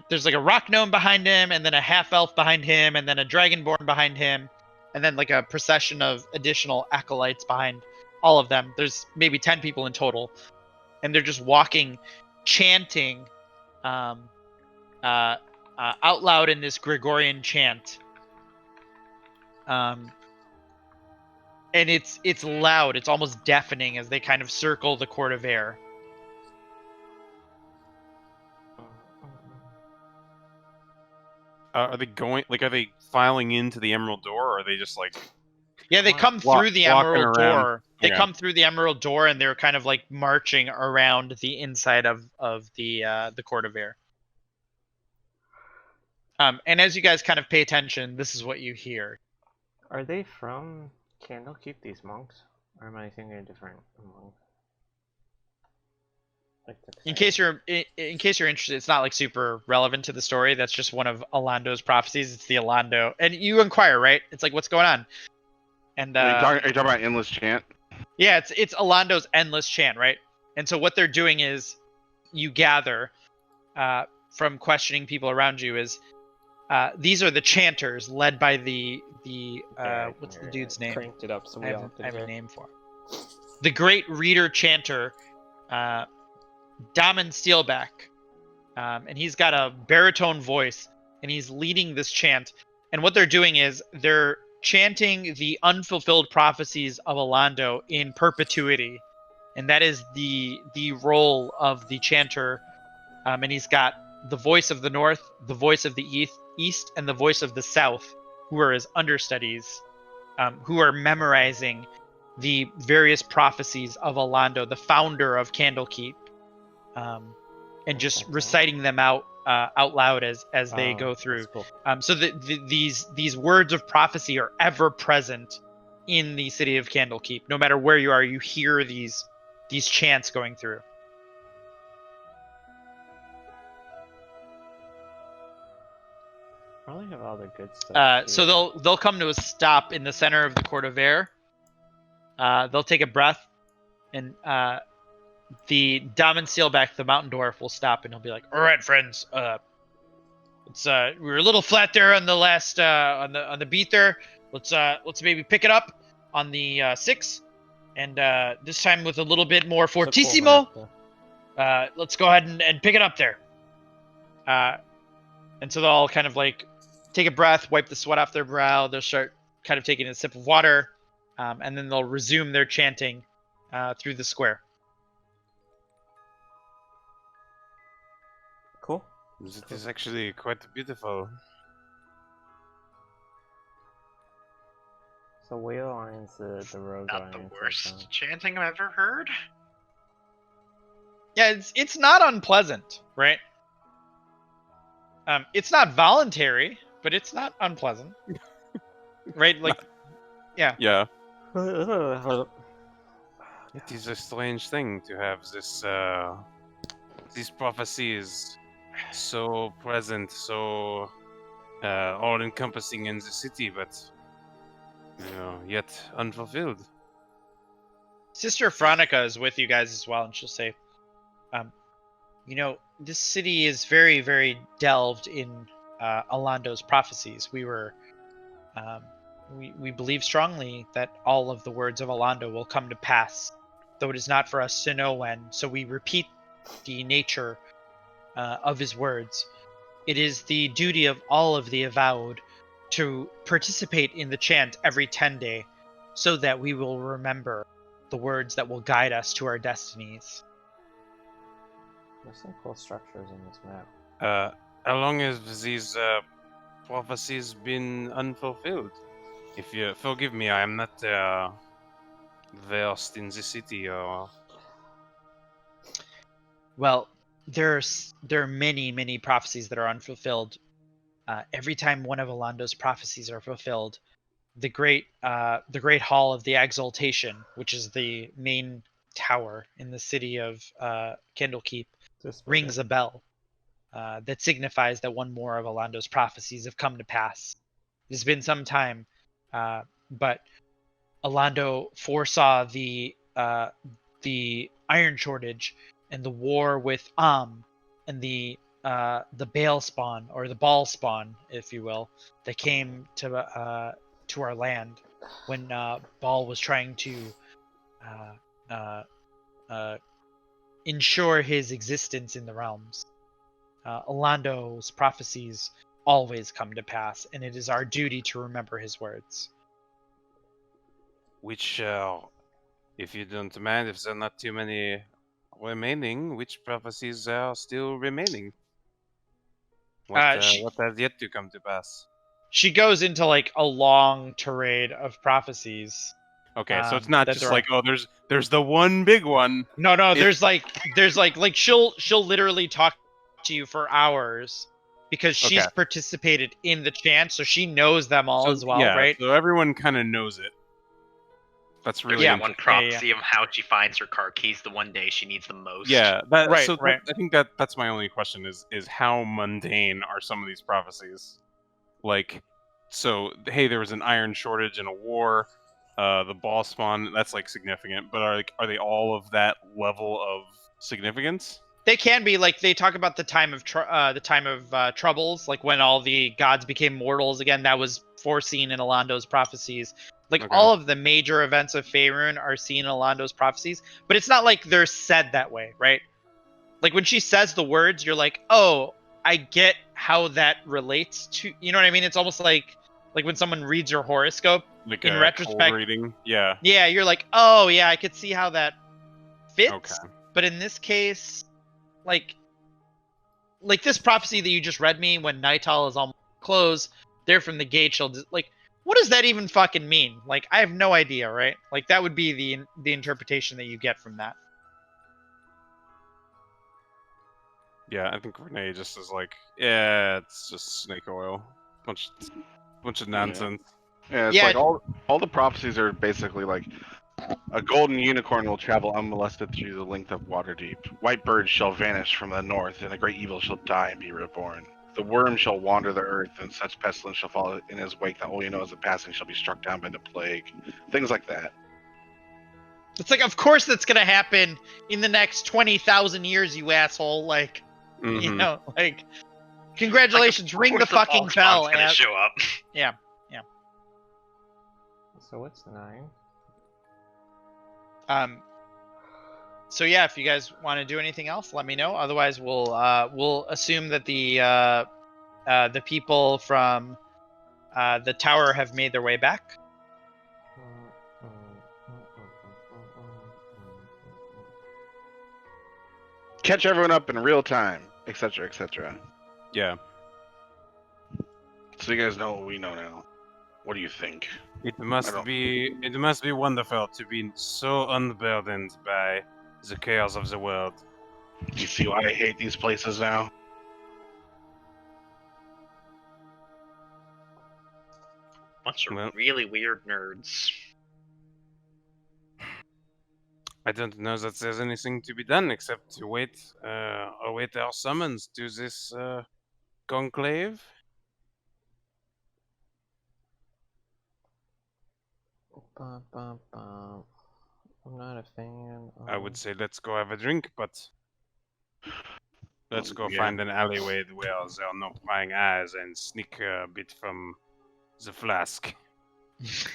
S3: there's like a rock gnome behind him, and then a half elf behind him, and then a dragonborn behind him, and then like a procession of additional acolytes behind all of them. There's maybe 10 people in total, and they're just walking, chanting out loud in this Gregorian chant. And it's loud. It's almost deafening as they kind of circle the court of air.
S1: Are they going? Like, are they filing into the Emerald Door, or are they just like?
S3: Yeah, they come
S1: Walk-
S3: through the
S1: walking
S3: Emerald
S1: around.
S3: Door. They
S1: Yeah.
S3: come through the Emerald Door, and they're kind of like marching around the inside of the court of air. And as you guys kind of pay attention, this is what you hear.
S2: Are they from Candlekeep? These monks, or am I thinking of different monks? Like
S3: In case you're interested, it's not like super relevant to the story. That's just one of Alando's prophecies. It's the Alando, and you inquire, right? It's like, what's going on? And
S4: Are you talking about endless chant?
S3: yeah, it's Alando's endless chant, right? And so what they're doing is, you gather from questioning people around you is these are the chanters led by the what's the dude's name?
S2: Cranked it up so we
S3: I
S2: all
S3: have
S2: can
S3: a
S2: hear.
S3: name for him. The great reader chanter Damon Steelback, and he's got a baritone voice, and he's leading this chant. And what they're doing is they're chanting the unfulfilled prophecies of Alando in perpetuity, and that is the role of the chanter. And he's got the voice of the north, the voice of the east, and the voice of the south, who are his understudies, who are memorizing the various prophecies of Alando, the founder of Candlekeep, and just reciting them out loud as they go through.
S2: Cool.
S3: So these words of prophecy are ever present in the city of Candlekeep. No matter where you are, you hear these chants going through.
S2: Probably have all the good stuff.
S3: So they'll come to a stop in the center of the Court of Air. They'll take a breath, and the Damon Steelback, the Mountain Dwarf, will stop, and he'll be like, "All right, friends. We were a little flat there on the last on the beat there. Let's maybe pick it up on the 6, and this time with a little bit more fortissimo. Let's go ahead and pick it up there." And so they'll all kind of like take a breath, wipe the sweat off their brow. They'll start kind of taking a sip of water, and then they'll resume their chanting through the square.
S2: Cool.
S1: It is actually quite beautiful.
S2: So Whale Iron's the rogue
S7: Not the
S2: iron.
S7: worst chanting I've ever heard.
S3: Yeah, it's not unpleasant, right? It's not voluntary, but it's not unpleasant, right? Like, yeah.
S1: Yeah. It is a strange thing to have these prophecies so present, so all-encompassing in the city, but yet unfulfilled.
S3: Sister Fronica is with you guys as well, and she'll say, this city is very, very delved in Alando's prophecies. We believe strongly that all of the words of Alando will come to pass, though it is not for us to know when. So we repeat the nature of his words. It is the duty of all of the avowed to participate in the chant every 10 day, so that we will remember the words that will guide us to our destinies.
S2: There's some cool structures in this map.
S1: How long has these prophecies been unfulfilled? If you forgive me, I am not versed in the city.
S3: Well, there are many, many prophecies that are unfulfilled. Every time one of Alando's prophecies are fulfilled, the great hall of the Exaltation, which is the main tower in the city of Candlekeep, rings a bell that signifies that one more of Alando's prophecies have come to pass. It has been some time, but Alando foresaw the iron shortage and the war with and the Bale spawn, or the Ball spawn, if you will, that came to our land when Ball was trying to ensure his existence in the realms. Alando's prophecies always come to pass, and it is our duty to remember his words.
S1: Which, if you don't mind, if there are not too many remaining, which prophecies are still remaining? What has yet to come to pass?
S3: She goes into like a long tirade of prophecies.
S1: Okay, so it's not
S3: that
S1: just
S3: there
S1: like, there's the one big one.
S3: No, there's like she'll literally talk to you for hours because she's participated in the chant, so she knows them all as well, right?
S1: So everyone kind of knows it. That's really
S7: one prophecy of how she finds her car keys the one day she needs them most.
S1: Yeah,
S3: right.
S1: I think that's my only question is how mundane are some of these prophecies? Like, so hey, there was an iron shortage and a war. The ball spawn, that's like significant, but are they all of that level of significance?
S3: They can be. Like, they talk about the time of troubles, like when all the gods became mortals again. That was foreseen in Alando's prophecies. Like, all of the major events of Faerun are seen in Alando's prophecies, but it's not like they're said that way, right? like when she says the words, you're like, oh, I get how that relates to, you know what I mean? It's almost like when someone reads your horoscope
S1: Like
S3: in
S1: a
S3: retrospect.
S1: cold reading. Yeah.
S3: Yeah, you're like, oh yeah, I could see how that fits.
S1: Okay.
S3: But in this case, like this prophecy that you just read me, when Nightal is almost closed, they're from the gate. She'll like, what does that even fucking mean? Like, I have no idea, right? Like, that would be the interpretation that you get from that.
S1: Yeah, I think Renee just is like, yeah, it's just snake oil. Bunch of nonsense.
S4: Yeah, it's
S3: Yeah.
S4: like all the prophecies are basically like a golden unicorn will travel unmolested through the length of Waterdeep. White birds shall vanish from the north, and a great evil shall die and be reborn. The worm shall wander the earth, and such pestilence shall follow in his wake that all you know as a passing shall be struck down by the plague. Things like that.
S3: It's like, of course that's gonna happen in the next 20,000 years, you asshole. Like, you
S1: Mhm.
S3: know, like, congratulations,
S7: Like,
S3: ring
S7: of
S3: the
S7: course
S3: fucking
S7: Bog
S3: bell.
S7: Spawn's gonna show up.
S3: Yeah.
S2: So what's 9?
S3: So yeah, if you guys want to do anything else, let me know. Otherwise, we'll assume that the people from the tower have made their way back.
S4: Catch everyone up in real time, etc., etc.
S1: Yeah.
S4: So you guys know what we know now. What do you think?
S1: It must be wonderful to be so unburdened by the chaos of the world.
S4: Do you see why I hate these places now?
S7: Bunch of
S1: Well-
S7: really weird nerds.
S1: I don't know that there's anything to be done except to await our summons to this conclave.
S2: Bum, bum, bum. I'm not a fan.
S1: I would say let's go have a drink, but let's go find an alleyway where there are no prying eyes and sneak a bit from the flask.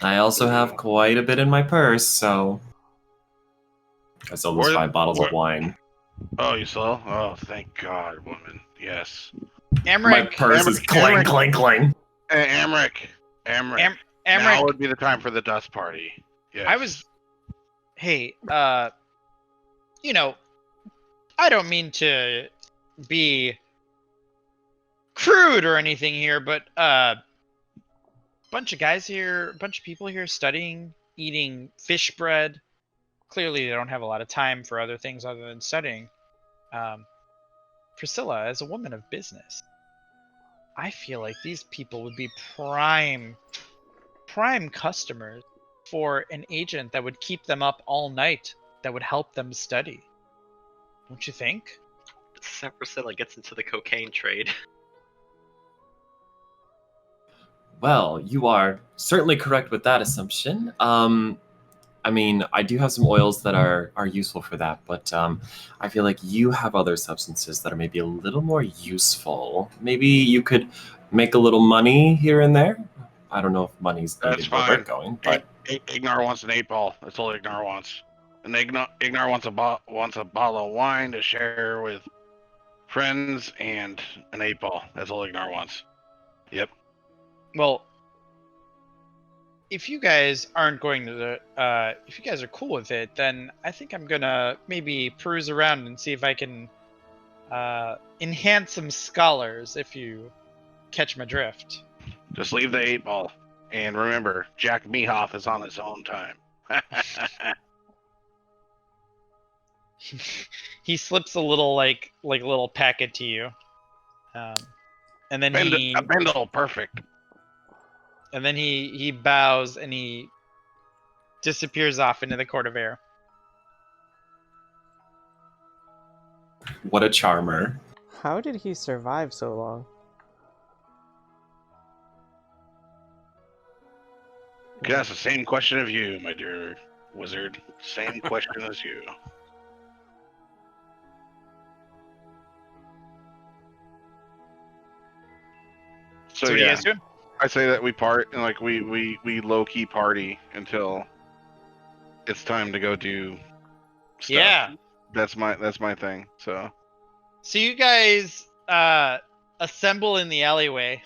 S5: I also have quite a bit in my purse, so I sold those
S4: Where-
S5: 5 bottles of
S4: where-
S5: wine.
S4: Oh, you saw? Oh, thank God, woman. Yes.
S5: My
S3: Amric,
S5: purse is
S4: Amric-
S5: clang,
S4: Amric-
S5: clang, clang.
S4: Hey, Amric. Now
S3: Amric,
S4: would be the time for the dust party. Yes.
S3: I was. Hey, you know, I don't mean to be crude or anything here, but bunch of guys here, bunch of people here studying, eating fish bread. Clearly, they don't have a lot of time for other things other than studying. Priscilla, as a woman of business, I feel like these people would be prime customers for an agent that would keep them up all night, that would help them study. Don't you think?
S7: Except Priscilla gets into the cocaine trade.
S5: Well, you are certainly correct with that assumption. I mean, I do have some oils that are useful for that, but I feel like you have other substances that are maybe a little more useful. Maybe you could make a little money here and there. I don't know if money's
S4: That's
S5: needed where we're
S4: fine.
S5: going, but
S4: Ignar wants an 8-ball. That's all Ignar wants. And Ignar wants a bottle of wine to share with friends and an 8-ball. That's all Ignar wants. Yep.
S3: Well, if you guys aren't going to if you guys are cool with it, then I think I'm gonna maybe peruse around and see if I can enhance some scholars, if you catch my drift.
S4: Just leave the 8-ball. And remember, Jack Mehoff is on his own time.
S3: He slips a little like little packet to you, and then he
S4: A bindle, perfect.
S3: and then he bows and he disappears off into the court of air.
S5: what a charmer.
S2: How did he survive so long?
S4: Could ask the same question of you, my dear wizard. Same question as you. So
S3: what are you
S4: yeah,
S3: guys doing?
S4: I say that we part and like we low key party until it's time to go do stuff.
S3: Yeah.
S4: That's my thing. So
S3: So you guys assemble in the alleyway.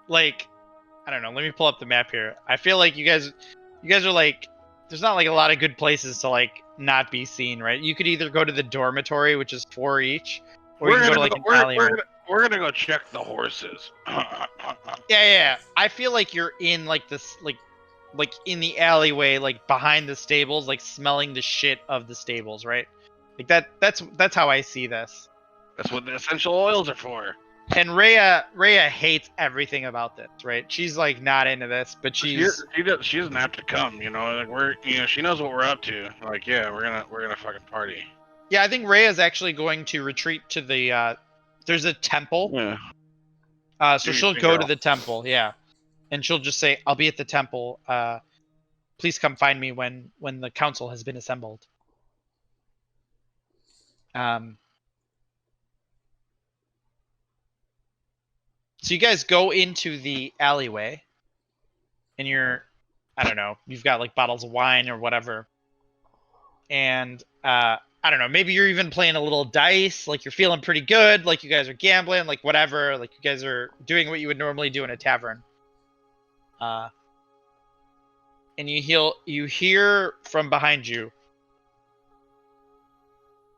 S3: Like, I don't know. Let me pull up the map here. I feel like you guys are like, there's not like a lot of good places to like not be seen, right? You could either go to the dormitory, which is 4 each, or you can go to like an alley.
S4: We're gonna go check the horses.
S3: Yeah. I feel like you're in like this, like in the alleyway, like behind the stables, like smelling the shit of the stables, right? Like that's how I see this.
S4: That's what the essential oils are for.
S3: And Rhea hates everything about this, right? She's like not into this, but she
S4: doesn't have to come, you know. Like she knows what we're up to. Like, yeah, we're gonna fucking party.
S3: Yeah, I think Rhea's actually going to retreat to the there's a temple.
S4: Yeah.
S3: So she'll go to the temple, yeah. And she'll just say, "I'll be at the temple. Please come find me when the council has been assembled." So you guys go into the alleyway, and I don't know, you've got like bottles of wine or whatever, and I don't know, maybe you're even playing a little dice, like you're feeling pretty good, like you guys are gambling, like whatever, like you guys are doing what you would normally do in a tavern. And you hear from behind you,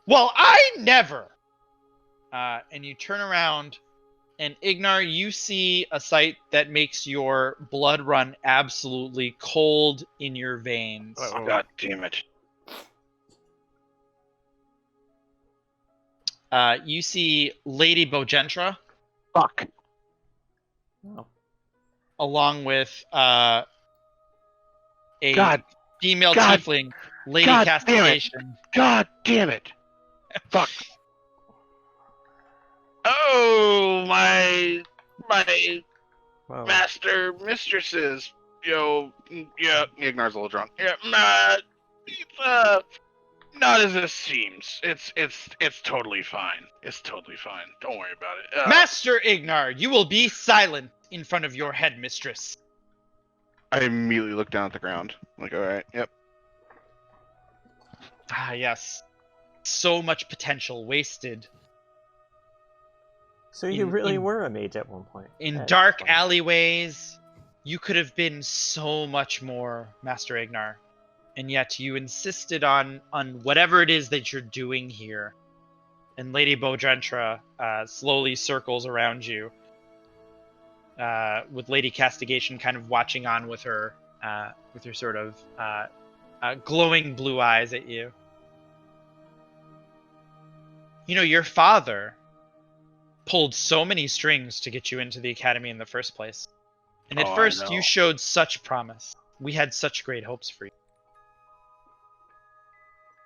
S3: "Well, I never!" And you turn around, and Ignar, you see a sight that makes your blood run absolutely cold in your veins.
S4: Oh, God damn it.
S3: You see Lady Bogentra.
S4: Fuck.
S2: No.
S3: Along with a
S4: God.
S3: female
S4: God.
S3: tiefling, Lady
S4: God
S3: Castigation.
S4: God damn it. Fuck. Oh, my
S2: Well,
S4: master mistresses. Yeah, Ignar's a little drunk. Yeah, it's not as it seems. It's totally fine. It's totally fine. Don't worry about it.
S3: Master Ignar, you will be silent in front of your headmistress.
S4: I immediately look down at the ground. I'm like, all right, yep.
S3: Ah, yes. So much potential wasted.
S2: so you really
S3: in-
S2: were a mage at one point.
S3: In
S2: That's
S3: dark
S2: funny.
S3: alleyways, you could have been so much more, Master Ignar. And yet you insisted on whatever it is that you're doing here. And Lady Bogentra slowly circles around you, with Lady Castigation kind of watching on with her sort of glowing blue eyes at you. You know, your father pulled so many strings to get you into the academy in the first place. And at
S4: Oh, I
S3: first
S4: know.
S3: you showed such promise. We had such great hopes for you.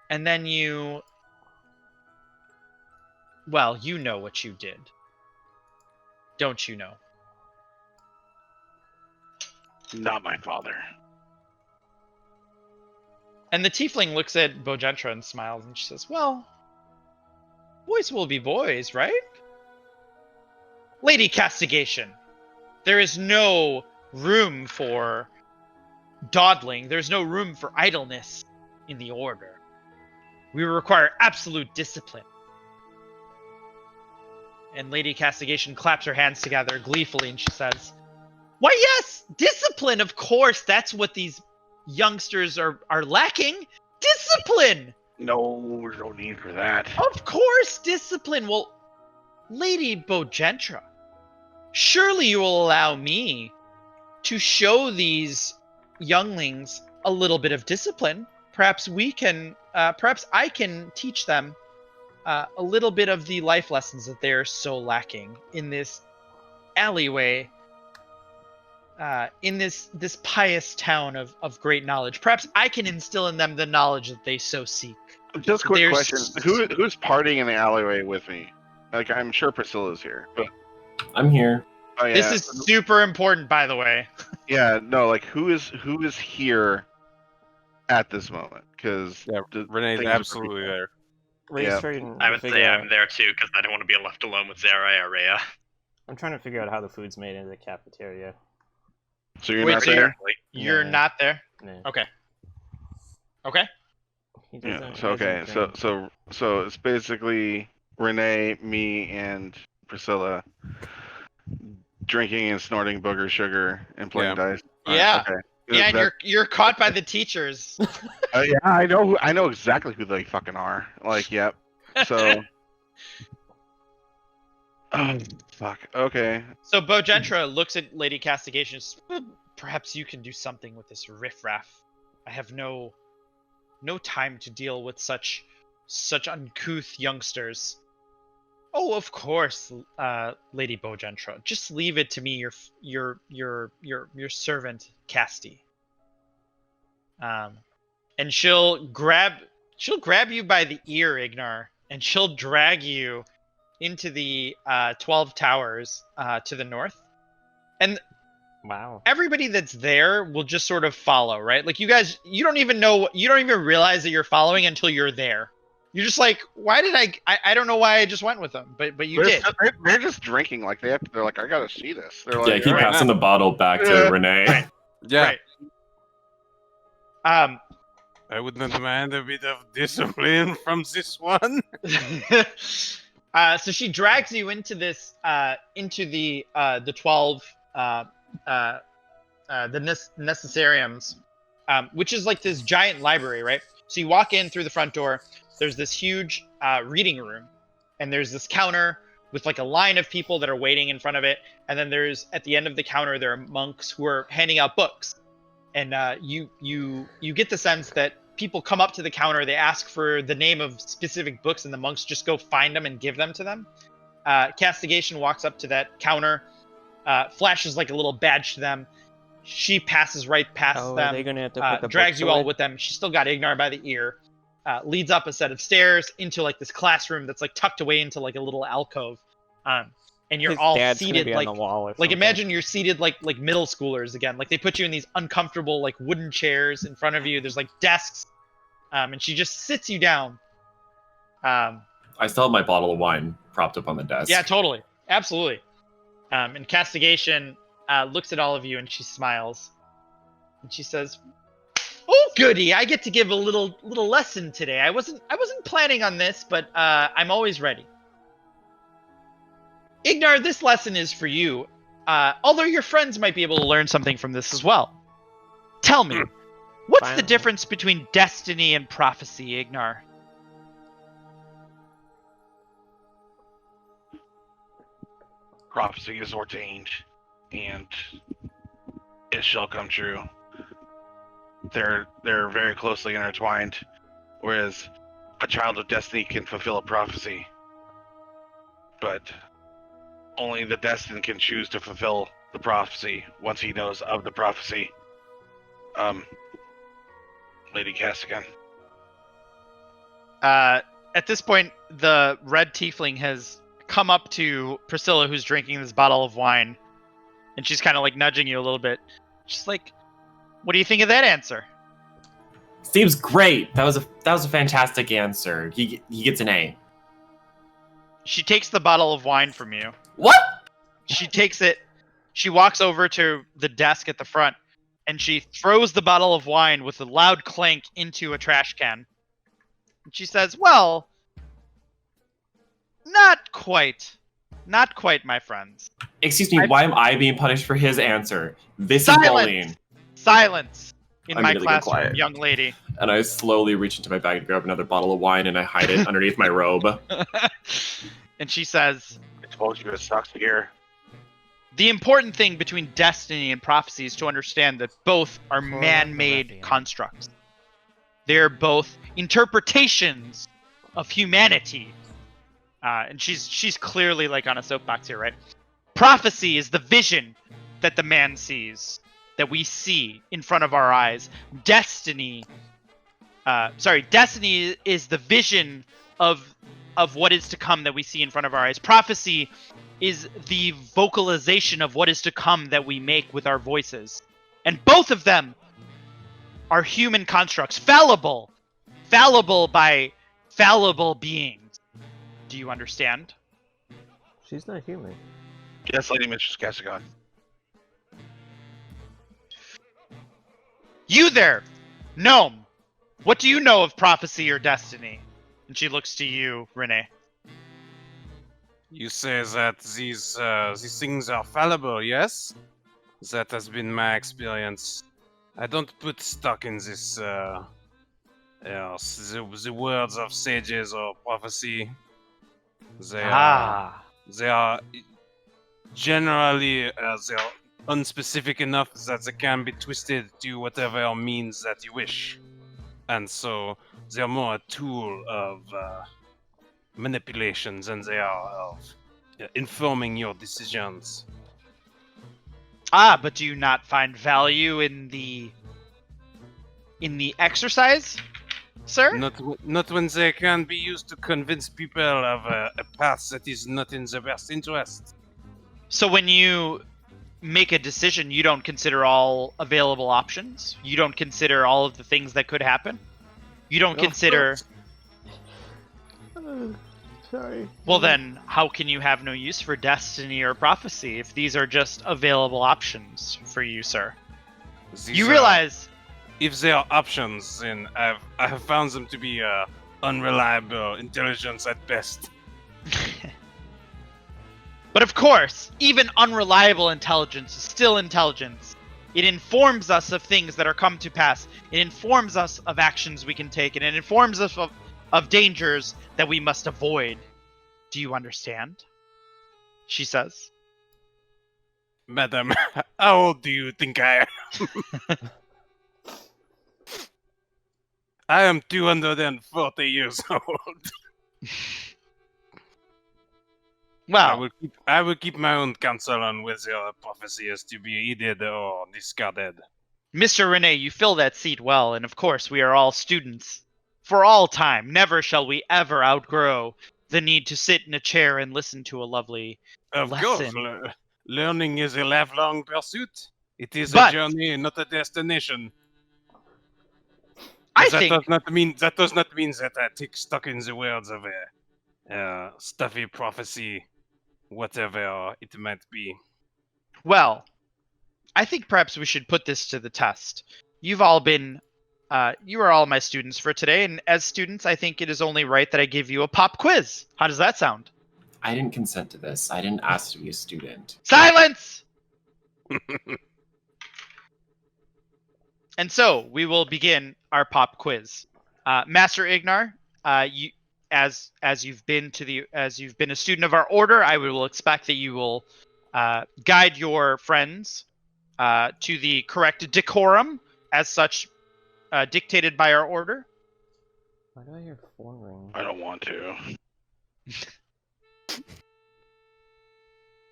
S3: And then you know what you did. Don't you know?
S4: Not my father.
S3: And the tiefling looks at Bogentra and smiles, and she says, "Well, boys will be boys, right? Lady Castigation, there is no room for dawdling. There's no room for idleness in the order. We require absolute discipline." And Lady Castigation claps her hands together gleefully, and she says, "Why, yes, discipline, of course. That's what these youngsters are lacking. Discipline!
S4: No, there's no need for that.
S3: Of course, discipline. Well, Lady Bogentra, surely you will allow me to show these younglings a little bit of discipline. Perhaps I can teach them a little bit of the life lessons that they are so lacking in this alleyway, in this pious town of great knowledge. Perhaps I can instill in them the knowledge that they so seek."
S4: Just a quick
S3: There's-
S4: question. Who's partying in the alleyway with me? Like, I'm sure Priscilla's here. But,
S5: I'm here.
S4: oh, yeah.
S3: This is super important, by the way.
S4: Yeah, no, like, who is here at this moment? Because
S1: Yeah, Renee's absolutely there.
S2: Ray's
S4: Yeah.
S2: trying
S7: I
S2: to
S7: would
S2: figure
S7: say
S2: out-
S7: I'm there too because I don't want to be left alone with Zara or Rhea.
S2: I'm trying to figure out how the food's made in the cafeteria.
S4: so you're
S3: Wait,
S4: not
S3: so
S4: there.
S7: Exactly.
S3: You're
S2: Yeah.
S3: not there?
S2: Nah.
S3: Okay. Okay.
S2: He
S4: Yeah.
S2: doesn't-
S4: So
S2: he
S4: okay.
S2: doesn't drink.
S4: So it's basically Renee, me, and Priscilla drinking and snorting booger sugar and playing dice.
S3: Yeah.
S4: Okay.
S3: Yeah, and
S4: That-
S3: you're caught by the teachers.
S4: yeah, I know exactly who they fucking are. Like, yep. So. Oh, fuck. Okay.
S3: So Bogentra looks at Lady Castigation and says, perhaps you can do something with this riffraff. I have no time to deal with such uncouth youngsters. Oh, of course, Lady Bogentra. Just leave it to me, your servant, Casti. And she'll grab you by the ear, Ignar, and she'll drag you into the 12 towers to the north. And
S2: Wow.
S3: everybody that's there will just sort of follow, right? Like you don't even realize that you're following until you're there. You're just like, why did I don't know why I just went with them, but you did.
S4: They're just drinking. Like they're like, I gotta see this. They're like,
S5: Yeah, keep passing the bottle back to Renee.
S3: Right.
S1: Yeah.
S3: Right.
S1: I would not mind a bit of discipline from this one.
S3: So she drags you into this, into the 12, the necessariums, which is like this giant library, right? So you walk in through the front door. There's this huge reading room, and there's this counter with like a line of people that are waiting in front of it. And then there's at the end of the counter there are monks who are handing out books, and you get the sense that people come up to the counter, they ask for the name of specific books, and the monks just go find them and give them to them. Castigation walks up to that counter, flashes like a little badge to them. She passes right past them.
S2: Are they gonna have to put the
S3: drags
S2: books
S3: you all
S2: away?
S3: with them. She's still got Ignar by the ear. Leads up a set of stairs into like this classroom that's like tucked away into like a little alcove. And you're
S2: His
S3: all
S2: dad's gonna
S3: seated
S2: be
S3: like
S2: on the wall or
S3: like
S2: something.
S3: imagine you're seated like middle schoolers again. Like they put you in these uncomfortable like wooden chairs in front of you. There's like desks, and she just sits you down.
S5: I still have my bottle of wine propped up on the desk.
S3: Yeah, totally, absolutely. And Castigation looks at all of you and she smiles, and she says, "Oh, goody! I get to give a little lesson today. I wasn't planning on this, but I'm always ready. Ignar, this lesson is for you. Although your friends might be able to learn something from this as well. Tell me, what's the
S2: Finally.
S3: difference between destiny and prophecy, Ignar?"
S4: prophecy is ordained, and it shall come true. They're very closely intertwined, whereas a child of destiny can fulfill a prophecy, but only the destined can choose to fulfill the prophecy once he knows of the prophecy. Lady Castigan.
S3: At this point, the red tiefling has come up to Priscilla, who's drinking this bottle of wine, and she's kind of like nudging you a little bit. She's like, "What do you think of that answer?"
S5: Seems great. That was a fantastic answer. He gets an A.
S3: She takes the bottle of wine from you.
S5: What?
S3: She takes it. She walks over to the desk at the front, and she throws the bottle of wine with a loud clank into a trash can. And she says, "Well, not quite, my friends.
S5: Excuse me. Why am I being punished for his answer? This
S3: Silence!
S5: is bullying."
S3: Silence in
S5: I'm
S3: my
S5: immediately go
S3: classroom,
S5: quiet.
S3: young lady."
S5: And I slowly reach into my bag and grab another bottle of wine, and I hide it underneath my robe.
S3: And she says,
S4: I told you it sucks here.
S3: "The important thing between destiny and prophecy is to understand that both are man-made constructs. They're both interpretations of humanity." And she's clearly like on a soapbox here, right? "Prophecy is the vision that the man sees, that we see in front of our eyes. Destiny is the vision of what is to come that we see in front of our eyes. Prophecy is the vocalization of what is to come that we make with our voices. And both of them are human constructs, fallible by fallible beings. Do you understand?"
S2: She's not human.
S4: Yes, Lady Mistress Castigan.
S3: "You there, gnome, what do you know of prophecy or destiny?" And she looks to you, Renee.
S1: You say that these things are fallible, yes? That has been my experience. I don't put stock in this, the words of sages or prophecy. They are generally they are unspecific enough that they can be twisted to whatever means that you wish, and so they are more a tool of manipulation than they are of informing your decisions.
S3: But do you not find value in the exercise, sir?
S1: Not when they can be used to convince people of a path that is not in their best interest.
S3: So when you make a decision, you don't consider all available options? You don't consider all of the things that could happen? You don't consider...
S2: Sorry.
S3: Well then, how can you have no use for destiny or prophecy if these are just available options for you, sir? You realize...
S1: If they are options, then I have found them to be unreliable intelligence at best.
S3: But of course, even unreliable intelligence is still intelligence. It informs us of things that are come to pass. It informs us of actions we can take, and it informs us of dangers that we must avoid. Do you understand? She says.
S1: Madam, how old do you think I am? I am 240 years old.
S3: Well,
S1: I will keep my own counsel on whether prophecy is to be heeded or discarded.
S3: Mr. Rene, you fill that seat well, and of course we are all students. For all time, never shall we ever outgrow the need to sit in a chair and listen to a lovely lesson.
S1: Of course, learning is a lifelong pursuit. It is
S3: But-
S1: a journey, not a destination.
S3: I
S1: That
S3: think...
S1: does not mean that I take stock in the words of a stuffy prophecy, whatever it might be.
S3: Well, I think perhaps we should put this to the test. You've all been... you are all my students for today, and as students, I think it is only right that I give you a pop quiz. How does that sound?
S5: I didn't consent to this. I didn't ask to be a student.
S3: Silence! And so, we will begin our pop quiz. Master Ignar, you, as you've been a student of our order, I will expect that you will guide your friends to the correct decorum, as such dictated by our order.
S2: Why do I hear phone ring?
S4: I don't want to.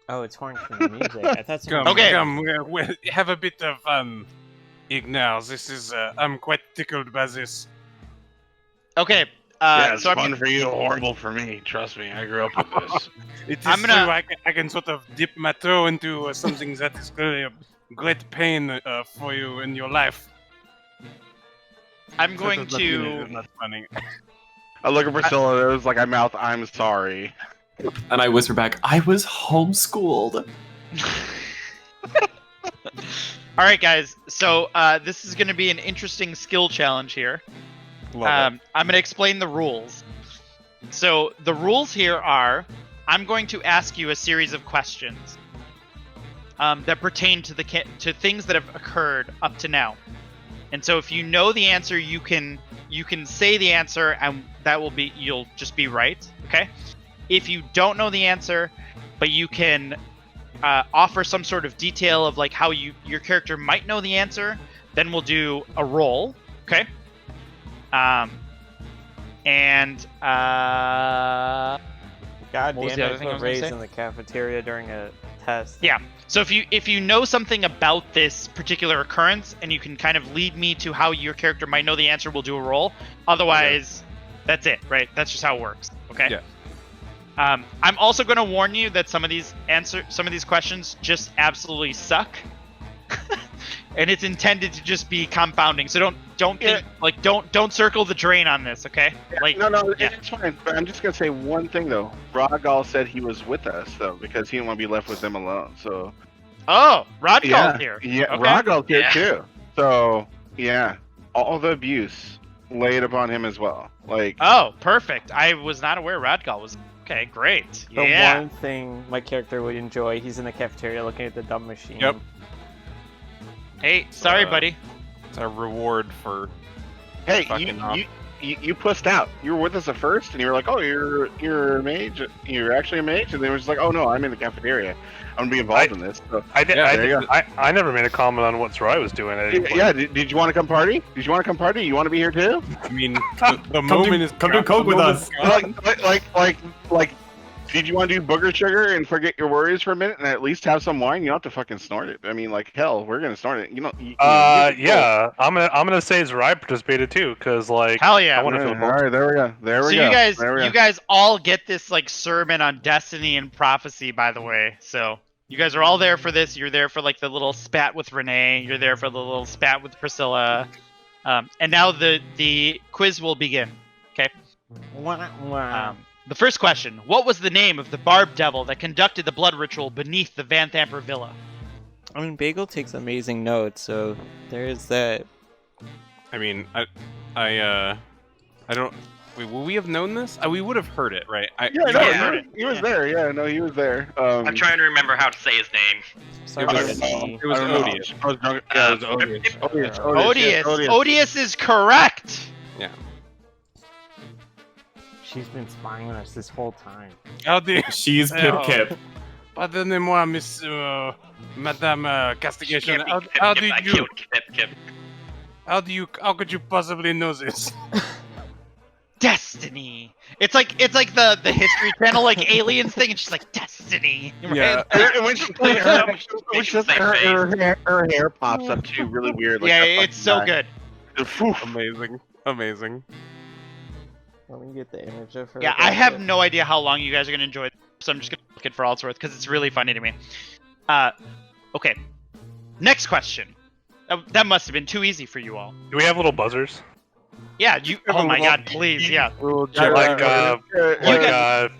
S2: Oh, it's horn from the music. I thought
S1: Come,
S2: someone...
S3: Okay.
S1: come, we have a bit of Ignar. This is I'm quite tickled by this.
S3: Okay.
S4: Yeah, it's
S3: so
S4: fun for you, horrible for me. Trust me, I grew up with this.
S1: It is
S3: I'm gonna-
S1: true. I can sort of dip my toe into something that is clearly a great pain for you in your life.
S3: I'm
S1: That
S3: going
S1: does not mean it
S3: to...
S1: is not funny.
S4: I look at Priscilla, it was like I mouth, I'm sorry.
S5: And I whisper back, I was homeschooled.
S3: All right, guys. So this is going to be an interesting skill challenge here.
S1: Love it.
S3: I'm going to explain the rules. So the rules here are, I'm going to ask you a series of questions that pertain to to things that have occurred up to now. And so if you know the answer, you can say the answer, and that will be, you'll just be right. Okay. If you don't know the answer, but you can offer some sort of detail of like how your character might know the answer, then we'll do a roll. Okay.
S2: God
S3: What was
S2: damn
S3: the
S2: it,
S3: other
S2: I
S3: thing I
S2: put
S3: was gonna
S2: raised
S3: say?
S2: in the cafeteria during a test.
S3: Yeah. So if you know something about this particular occurrence and you can kind of lead me to how your character might know the answer, we'll do a roll. Otherwise, that's it, right? That's just how it works. Okay.
S1: Yeah.
S3: I'm also going to warn you that some of these questions just absolutely suck, and it's intended to just be compounding. So don't think like don't circle the drain on this, okay? Like
S4: No,
S3: yeah.
S4: it's fine. But I'm just gonna say one thing though. Ragal said he was with us though because he didn't want to be left with them alone. So
S3: Oh, Rodgal's here.
S4: yeah,
S3: Okay.
S4: Ragal's here
S7: Yeah.
S4: too. So yeah, all the abuse laid upon him as well. Like
S3: Oh, perfect. I was not aware Rodgal was Okay, great.
S2: The
S3: Yeah.
S2: one thing my character would enjoy, he's in the cafeteria looking at the dumb machine.
S1: Yep.
S3: Hey, sorry, buddy.
S1: It's a reward for
S4: Hey,
S1: fucking off.
S4: you pussed out. You were with us at first, and you were like, "Oh, you're a mage. You're actually a mage." And then it was like, "Oh no, I'm in the cafeteria. I'm gonna be involved in this." So,
S6: I did.
S1: Yeah,
S6: I,
S4: there you
S6: did I never made a comment on what Sarai was doing. At any point.
S4: yeah. Did you want to come party? Did you want to come party? You want to be here too?
S1: I mean,
S5: Come-
S1: the
S5: come
S1: moment
S5: do-
S1: is
S5: come do
S1: gone.
S5: coke
S1: The
S5: with
S1: moment's
S5: us.
S1: gone.
S4: Like, did you want to do booger sugar and forget your worries for a minute and at least have some wine? You don't have to fucking snort it. I mean, like, hell, we're gonna snort it. You know.
S6: Yeah. I'm gonna say Sarai participated too, because like
S3: Hell yeah.
S6: I want to feel
S4: All
S6: involved.
S4: right, there we go. There we
S3: So
S4: go.
S3: you
S4: There we go.
S3: guys all get this like sermon on destiny and prophecy, by the way. So you guys are all there for this. You're there for like the little spat with Renee. You're there for the little spat with Priscilla. And now the quiz will begin. Okay. The first question: what was the name of the barb devil that conducted the blood ritual beneath the Van Thamper villa?
S2: I mean, Bagel takes amazing notes, so there is that.
S1: I mean, I don't. Wait, would we have known this? We would have heard it, right?
S4: Yeah, no,
S7: Yeah.
S4: he was there. Yeah, no, he was there.
S7: I'm trying to remember how to say his name.
S2: Starts
S1: was-
S2: with an E.
S1: It was
S4: I don't know.
S1: odious.
S4: I was drunk. Yeah, it was odious.
S3: Odious. Odious is correct.
S2: She's been spying on us this whole time.
S1: How do you...
S5: She's Pip
S1: Oh.
S5: Kip.
S1: Pardonnez-moi, Miss Madame Castigation.
S7: Kip,
S1: How
S7: Kip,
S1: did
S7: I
S1: you?
S7: killed Kip.
S1: How could you possibly know this?
S3: Destiny. It's like the History Channel like aliens thing, and she's like Destiny.
S1: Yeah.
S4: And when she plays
S7: Her
S4: her hair pops up too, really weird. Like
S3: Yeah,
S4: that
S3: it's so
S4: fucking
S3: good.
S4: guy. Poof.
S1: Amazing.
S2: Let me get the image of her.
S3: Yeah, I have no idea how long you guys are gonna enjoy it, so I'm just gonna look it for all it's worth because it's really funny to me. Okay. Next question. That must have been too easy for you all.
S6: Do we have little buzzers?
S3: Yeah, you. Oh my God, please, yeah.
S6: Like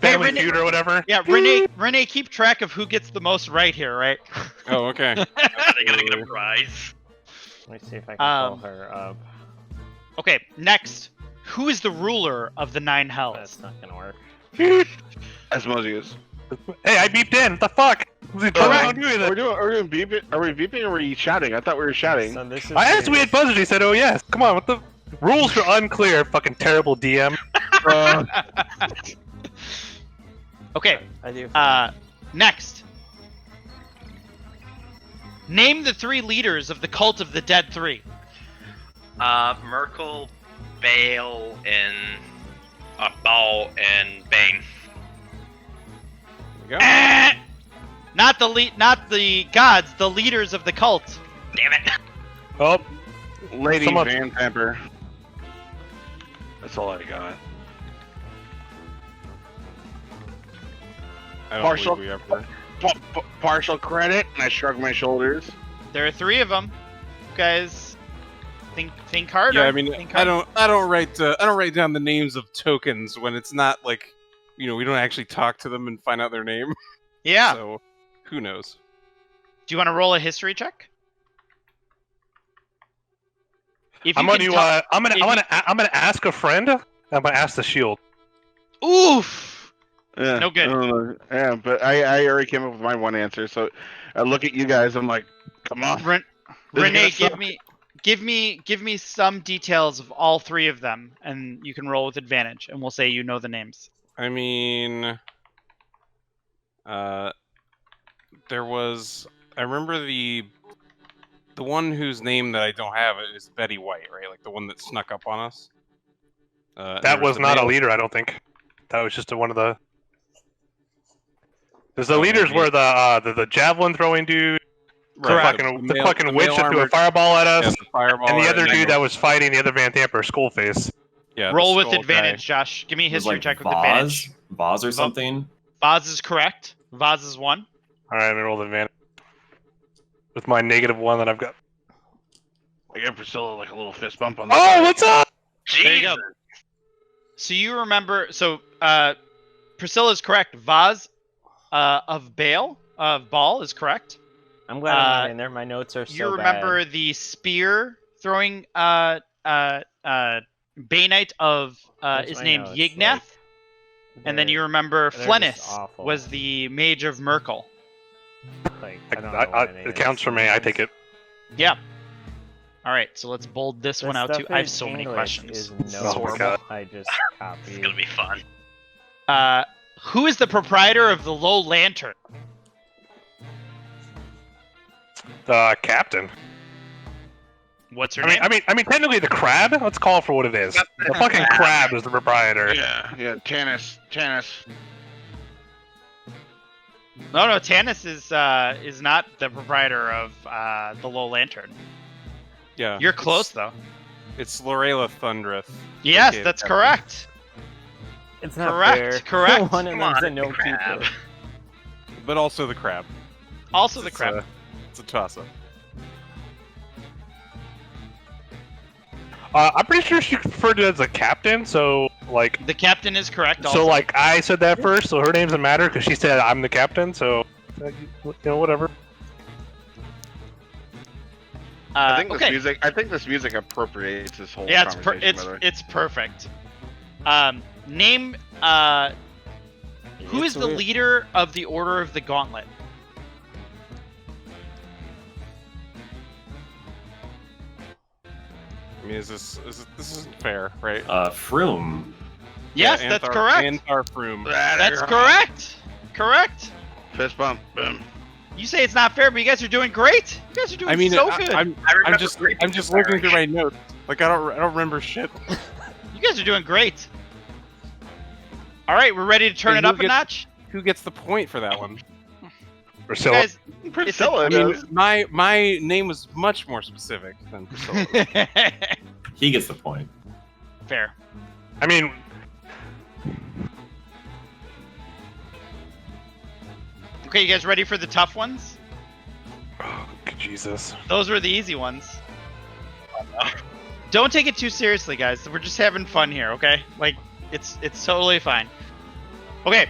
S6: Family
S3: Renee-
S6: Feud or whatever?
S3: Yeah, Renee, keep track of who gets the most right here, right?
S1: Oh, okay.
S7: Are they gonna get a prize?
S2: Let me see if I can pull
S3: Um,
S2: her up.
S3: Okay, next. Who is the ruler of the Nine Hells?
S2: That's not gonna work.
S4: Asmodeus.
S6: Hey, I beeped in. What the fuck?
S4: Are we doing beeping? Are we beeping or were you shouting? I thought we were shouting.
S2: So this is
S6: I asked if we had buzzers. He said, "Oh yes." Come on, what the rules are unclear. Fucking terrible DM.
S3: Okay,
S2: I do.
S3: next. Name the three leaders of the Cult of the Dead Three.
S7: Merkel, Bale, and Ball and Bane.
S1: There we go.
S3: Not the gods, the leaders of the cult.
S7: Damn it!
S6: Oh,
S4: Lady
S6: Someone-
S4: Van Tamper. That's all I got.
S1: I don't
S4: Partial-
S1: believe we ever.
S4: Partial credit, and I shrug my shoulders.
S3: There are three of them. You guys, think harder.
S1: Yeah, I mean,
S3: Think
S1: I
S3: harder.
S1: don't write down the names of tokens when it's not like, we don't actually talk to them and find out their name.
S3: Yeah.
S1: So, who knows?
S3: Do you want to roll a history check? If
S6: I'm
S3: you
S6: gonna
S3: can
S6: do.
S3: tell-
S6: I'm
S3: if
S6: gonna ask a friend. I'm gonna ask the shield.
S3: Oof.
S4: Yeah,
S3: No good.
S4: Yeah, but I already came up with my one answer. So I look at you guys. I'm like, come on. This is
S3: Renee,
S4: gonna
S3: give me some details of all three of them, and you can roll with advantage, and we'll say you know the names.
S1: I mean, there was. I remember the one whose name that I don't have is Betty White, right? Like the one that snuck up on us.
S6: That
S1: there
S6: was
S1: the
S6: not a
S1: male-
S6: leader, I don't think. That was just one of the. Because the
S1: Oh,
S6: leaders
S1: maybe.
S6: were the javelin throwing dude,
S1: Right,
S6: the
S1: male-
S6: fucking witch
S1: male
S6: that threw a
S1: armored-
S6: fireball at
S1: yeah,
S6: us,
S1: the fireball,
S6: and the other
S1: then
S6: dude that was fighting the other Van Tamper, Skullface.
S1: yeah, the
S3: Roll with
S1: skull
S3: advantage, Josh. Give me a
S5: It was
S3: history
S5: like
S3: check with advantage.
S5: Vaz or something.
S3: Vaz is correct. Vaz is one.
S6: All right, I'm gonna roll the advantage with my -1 that I've got.
S4: I gave Priscilla like a little fist bump on the
S6: Oh,
S4: side.
S6: what's up?
S3: There you
S7: Jesus!
S3: go. So you remember? So Priscilla's correct. Vaz of Ball is correct.
S2: I'm glad I'm not in there. My notes are so
S3: You remember the spear throwing Banite of
S2: Where's
S3: is
S2: my
S3: named
S2: notes?
S3: Yigneth. And then you remember
S2: they're just
S3: Flennis
S2: awful.
S3: was the Mage of Merkel.
S2: Like, I don't know what
S6: it counts for me. I take it.
S3: Yeah. All right, so let's bold this one out too. I have so many questions.
S2: Is
S3: This is
S6: Oh my
S3: horrible.
S6: God.
S2: I just copied.
S7: It's gonna be fun.
S3: Who is the proprietor of the Low Lantern?
S6: The captain.
S3: What's her name?
S6: I mean, technically the crab. Let's call it for what it is. The fucking crab is the proprietor.
S4: Yeah, Tannis.
S3: No, Tannis is not the proprietor of the Low Lantern.
S1: Yeah.
S3: You're close though.
S1: It's Lorela Thundreth.
S3: Yes,
S1: Okay,
S3: that's
S1: okay.
S3: correct.
S2: It's not
S3: Correct,
S2: fair.
S3: correct.
S2: One of
S7: Come
S2: them's
S7: on,
S2: a no
S7: crab.
S2: keeper.
S1: But also the crab.
S3: Also the
S1: It's,
S3: crab.
S1: It's a toss-up.
S6: I'm pretty sure she referred to it as a captain. So like,
S3: The captain is correct. Also.
S6: so like I said that first, so her name doesn't matter because she said I'm the captain. So you know, whatever.
S4: I think
S3: okay.
S4: this music appropriates this whole
S3: Yeah,
S4: conversation. by the way.
S3: it's perfect. Name who is the leader of the Order of the Gauntlet?
S1: I mean, this isn't fair, right?
S5: Froome.
S3: Yes,
S1: Yeah,
S3: that's
S1: Anthar-
S3: correct.
S1: Anthar Froome.
S3: That's correct. Correct.
S4: Fist bump. Boom.
S3: You say it's not fair, but you guys are doing great. You guys are doing
S1: I mean,
S3: so good.
S1: I'm
S7: remember
S1: just
S7: reading
S1: I'm just
S7: the
S1: looking through
S7: narration.
S1: my notes. Like I don't remember shit.
S3: You guys are doing great. All right, we're ready to turn
S1: Hey,
S3: it
S1: who
S3: up a
S1: gets-
S3: notch.
S1: Who gets the point for that one?
S3: You
S6: Priscilla.
S3: guys,
S4: Priscilla
S1: I mean,
S4: does.
S1: my name was much more specific than Priscilla.
S5: He gets the point.
S3: fair.
S6: I mean,
S3: Okay, you guys ready for the tough ones?
S6: oh, Jesus.
S3: Those were the easy ones. Don't take it too seriously, guys. We're just having fun here, okay? Like, it's totally fine. Okay,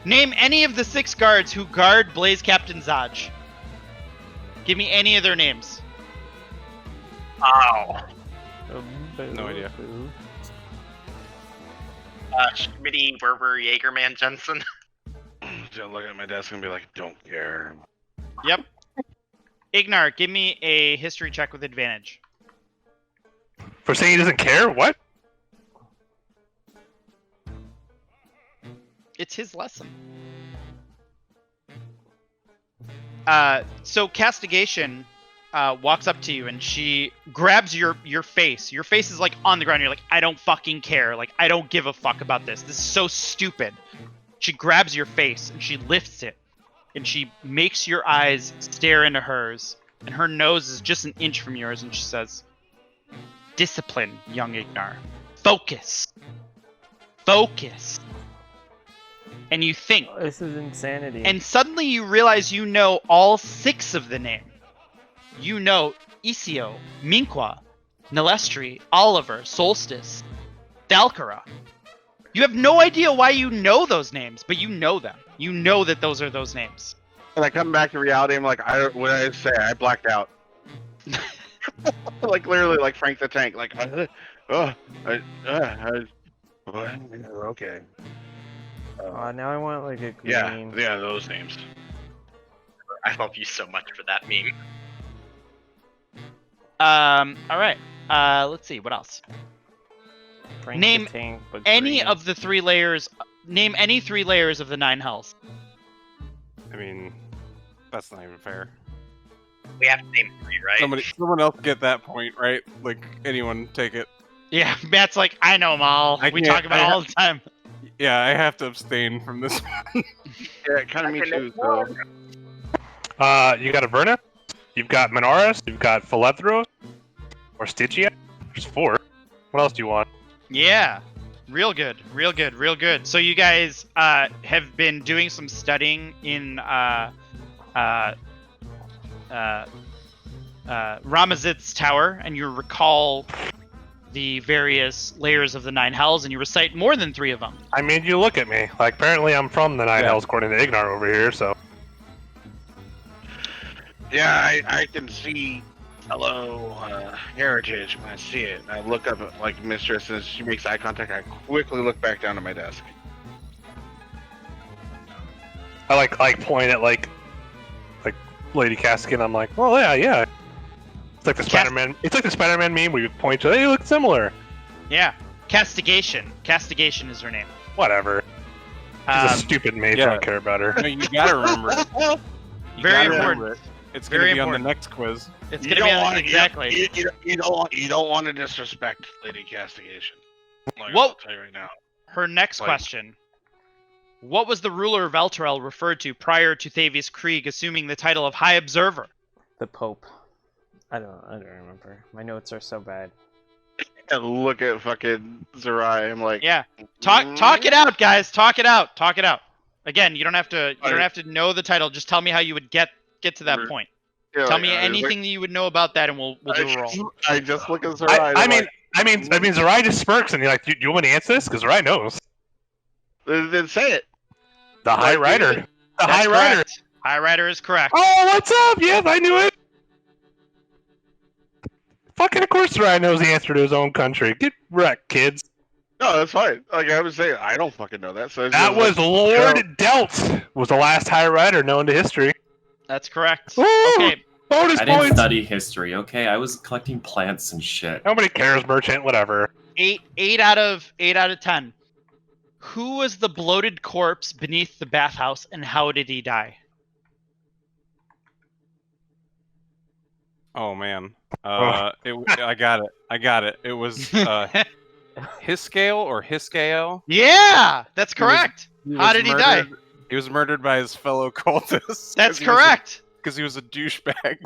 S3: name any of the 6 guards who guard Blaze Captain Zaj. Give me any of their names.
S7: Oh.
S1: No idea.
S7: Schmitty, Werber, Jaegerman, Jensen.
S4: Just look at my desk and be like, don't care.
S3: Yep. Ignar, give me a history check with advantage.
S6: For saying he doesn't care? What?
S3: It's his lesson. So Castigation walks up to you and she grabs your face. Your face is like on the ground. You're like, I don't fucking care. Like, I don't give a fuck about this. This is so stupid. She grabs your face and she lifts it. And she makes your eyes stare into hers. And her nose is just an inch from yours. And she says, discipline, young Ignar. Focus. Focus. And you think.
S2: This is insanity.
S3: And suddenly you realize you know all 6 of the name. You know Isio, Minqua, Nalestri, Oliver, Solstice, Thalkara. You have no idea why you know those names, but you know them. You know that those are those names.
S4: And I come back to reality. I'm like, what did I say? I blacked out. Like literally, like Frank the Tank. Like, okay.
S2: Now I want like a
S4: Yeah,
S2: green.
S4: yeah, those names.
S7: I love you so much for that meme.
S3: All right. Let's see. What else?
S2: Frank
S3: Name
S2: the Tank, but
S3: Any
S2: green.
S3: of the 3 layers. Name any 3 layers of the 9 hells.
S1: I mean, that's not even fair.
S7: We have to name 3, right?
S1: Someone else get that point, right? Like anyone take it.
S3: Yeah, Matt's like, I know them all.
S1: I
S3: We
S1: can't-
S3: talk about
S1: I
S3: it
S1: ha-
S3: all the time.
S1: Yeah, I have to abstain from this.
S4: Yeah, kind of me too. So.
S6: You got Avernus, you've got Manaris, you've got Philethros, or Stygia. There's 4. What else do you want?
S3: Yeah, real good, real good, real good. So you guys have been doing some studying in Ramazit's tower, and you recall the various layers of the 9 hells, and you recite more than 3 of them.
S6: I made you look at me. Like, apparently I'm from the Nine
S1: Yeah.
S6: Hells, according to Ignar over here, so.
S4: Yeah, I can see hello heritage when I see it. I look up at like Mistress, and as she makes eye contact, I quickly look back down at my desk.
S6: I like point at like Lady Cascade. I'm like, well, yeah. It's like the Spider-Man. It's like the Spider-Man meme where you point to, hey, you look similar.
S3: Yeah. Castigation. Castigation is her name.
S6: Whatever. She's a stupid mage. I don't care about her.
S1: No, you gotta remember it. You
S3: Very
S1: gotta
S3: important.
S1: remember it. It's gonna
S3: Very
S1: be
S3: important.
S1: on the next quiz.
S3: It's gonna be on exactly.
S4: You don't want to disrespect Lady Castigation. Like,
S3: What-
S4: I'll tell you right now.
S3: Her next
S4: Like-
S3: question. What was the ruler of Elturel referred to prior to Thavius Krieg assuming the title of High Observer?
S2: The Pope. I don't remember. My notes are so bad.
S4: And look at fucking Zerai. I'm like,
S3: Yeah. Talk it out, guys. Talk it out. Talk it out. Again, you don't have to know the title. Just tell me how you would get to that point.
S4: yeah,
S3: Tell
S4: like,
S3: me anything that you would know about that, and we'll do a roll.
S4: I just look at Zerai.
S6: I mean, Zerai just smirks and you're like, do you want me to answer this? Because Zerai knows.
S4: Then say it.
S6: The High Rider. The
S3: That's
S6: High Rider.
S3: correct. High Rider is correct.
S6: Oh, what's up? Yes, I knew it. Fucking of course Zerai knows the answer to his own country. Get wrecked, kids.
S4: No, that's fine. Like I was saying, I don't fucking know that. So it's
S6: That
S4: just
S6: was Lord Delt. Was the last High Rider known to history.
S3: That's correct.
S6: Woo!
S3: Okay.
S6: Bonus
S5: I didn't
S6: points.
S5: study history, okay? I was collecting plants and shit.
S6: Nobody cares, merchant. Whatever.
S3: 8 out of 10. Who was the bloated corpse beneath the bathhouse, and how did he die?
S1: Oh man. I got it. It was Hiscale or Hiscale.
S3: Yeah, that's
S1: He was-
S3: correct. How did he die?
S1: He was murdered by his fellow cultists.
S3: That's correct.
S1: Because he was a douchebag.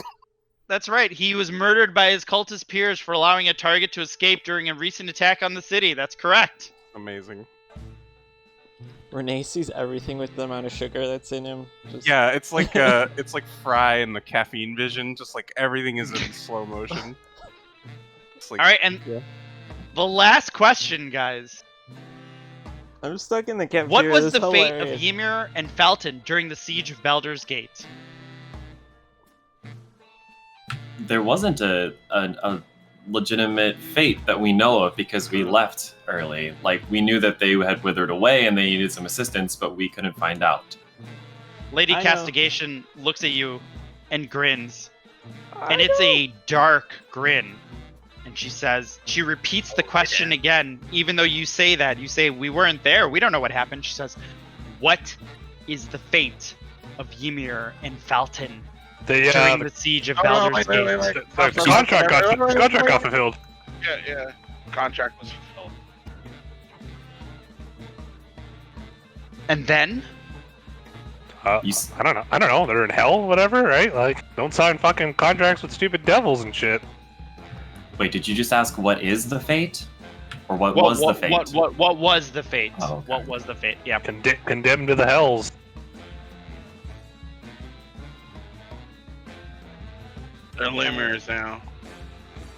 S3: That's right. He was murdered by his cultist peers for allowing a target to escape during a recent attack on the city. That's correct.
S1: Amazing.
S2: Renee sees everything with the amount of sugar that's in him. Just...
S1: Yeah, it's like Fry and the caffeine vision. Just like everything is in slow motion. It's like,
S3: All right, and
S2: Yeah.
S3: the last question, guys.
S2: I'm stuck in the cafeteria.
S3: What was
S2: This
S3: the
S2: is
S3: fate
S2: hilarious.
S3: of Ymir and Falton during the siege of Baldur's Gate?
S5: There wasn't a legitimate fate that we know of because we left early. Like, we knew that they had withered away and they needed some assistance, but we couldn't find out.
S3: Lady
S2: I know.
S3: Castigation looks at you and grins. And it's a dark grin. And she repeats the question again, even though you say that. You say, we weren't there. We don't know what happened. She says, what is the fate of Ymir and Falton during the siege of Baldur's Gate?
S6: The contract got fulfilled.
S4: Yeah. Contract was fulfilled.
S3: And then?
S6: I don't know. They're in hell, whatever, right? Like, don't sign fucking contracts with stupid devils and shit.
S5: Wait, did you just ask what is the fate? Or what was the fate?
S3: What was the fate?
S5: Oh, okay.
S3: What was the fate? Yeah.
S6: Condemned to the hells.
S4: They're lemurs now.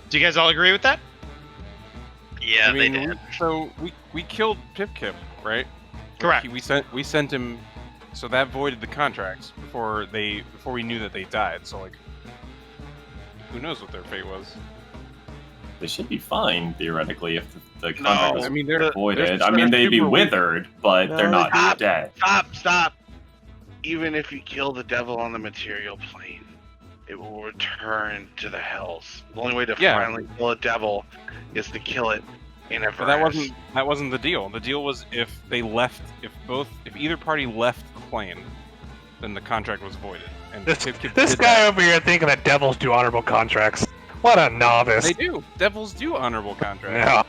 S3: Do you guys all agree with that?
S7: Yeah,
S1: I mean,
S7: they did.
S1: So we killed Pip-Kip, right?
S3: Correct.
S1: We sent him, so that voided the contracts before we knew that they died. So like, who knows what their fate was?
S5: They should be fine, theoretically, if the contract was
S1: I mean, they're
S5: voided. I mean, they'd be
S1: super weak.
S5: withered, but
S2: No,
S5: they're not
S4: Stop.
S5: dead.
S4: Stop. Even if you kill the devil on the material plane, it will return to the hells. The only way to
S1: Yeah.
S4: finally kill a devil is to kill it in a
S1: But that wasn't the deal. The deal was if either party left the plane, then the contract was voided. And Pip-Kip
S6: This
S1: did
S6: guy
S1: that.
S6: over here thinking that devils do honorable contracts. What a novice.
S1: They do. Devils do honorable contracts.
S6: Yeah.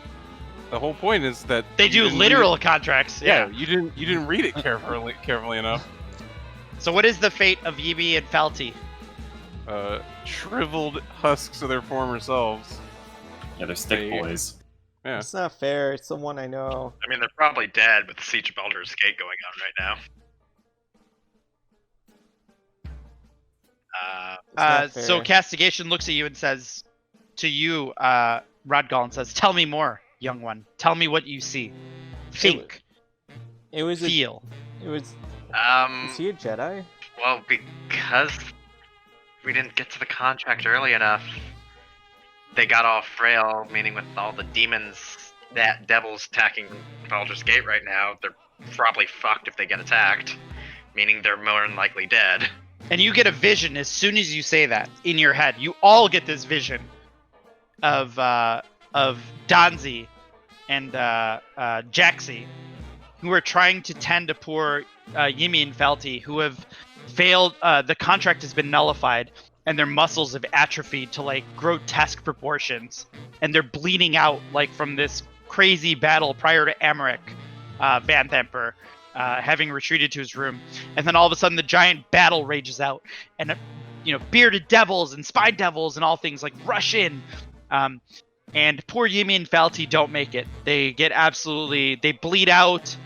S1: The whole point is that
S3: They
S1: you
S3: do
S1: didn't
S3: literal contracts.
S1: read-
S3: Yeah.
S1: you didn't read it carefully enough.
S3: So what is the fate of Ybi and Falti?
S1: Shriveled husks of their former selves.
S5: Yeah, they're stick
S1: They-
S5: boys.
S1: Yeah.
S2: It's not fair. It's the one I know.
S7: I mean, they're probably dead with the Siege of Baldur's Gate going on right now.
S2: It's not
S3: So
S2: fair.
S3: Castigation looks at you and says to you, Rodgal, and says, "Tell me more, young one. Tell me what you see. Think,
S2: It was a,
S3: feel."
S2: It was.
S7: Um,
S2: Is he a Jedi?
S7: well, because we didn't get to the contract early enough, they got all frail, meaning with all the demons, devils attacking Baldur's Gate right now, they're probably fucked if they get attacked. meaning they're more than likely dead.
S3: And you get a vision as soon as you say that in your head. You all get this vision of Donzi and Jaxi, who are trying to tend to poor Yimi and Felty, who have failed. The contract has been nullified, and their muscles have atrophied to like grotesque proportions, and they're bleeding out like from this crazy battle prior to Amaric Van Themper having retreated to his room. And then all of a sudden the giant battle rages out, and bearded devils and spine devils and all things like rush in, and poor Yimi and Falti don't make it. They get they bleed out.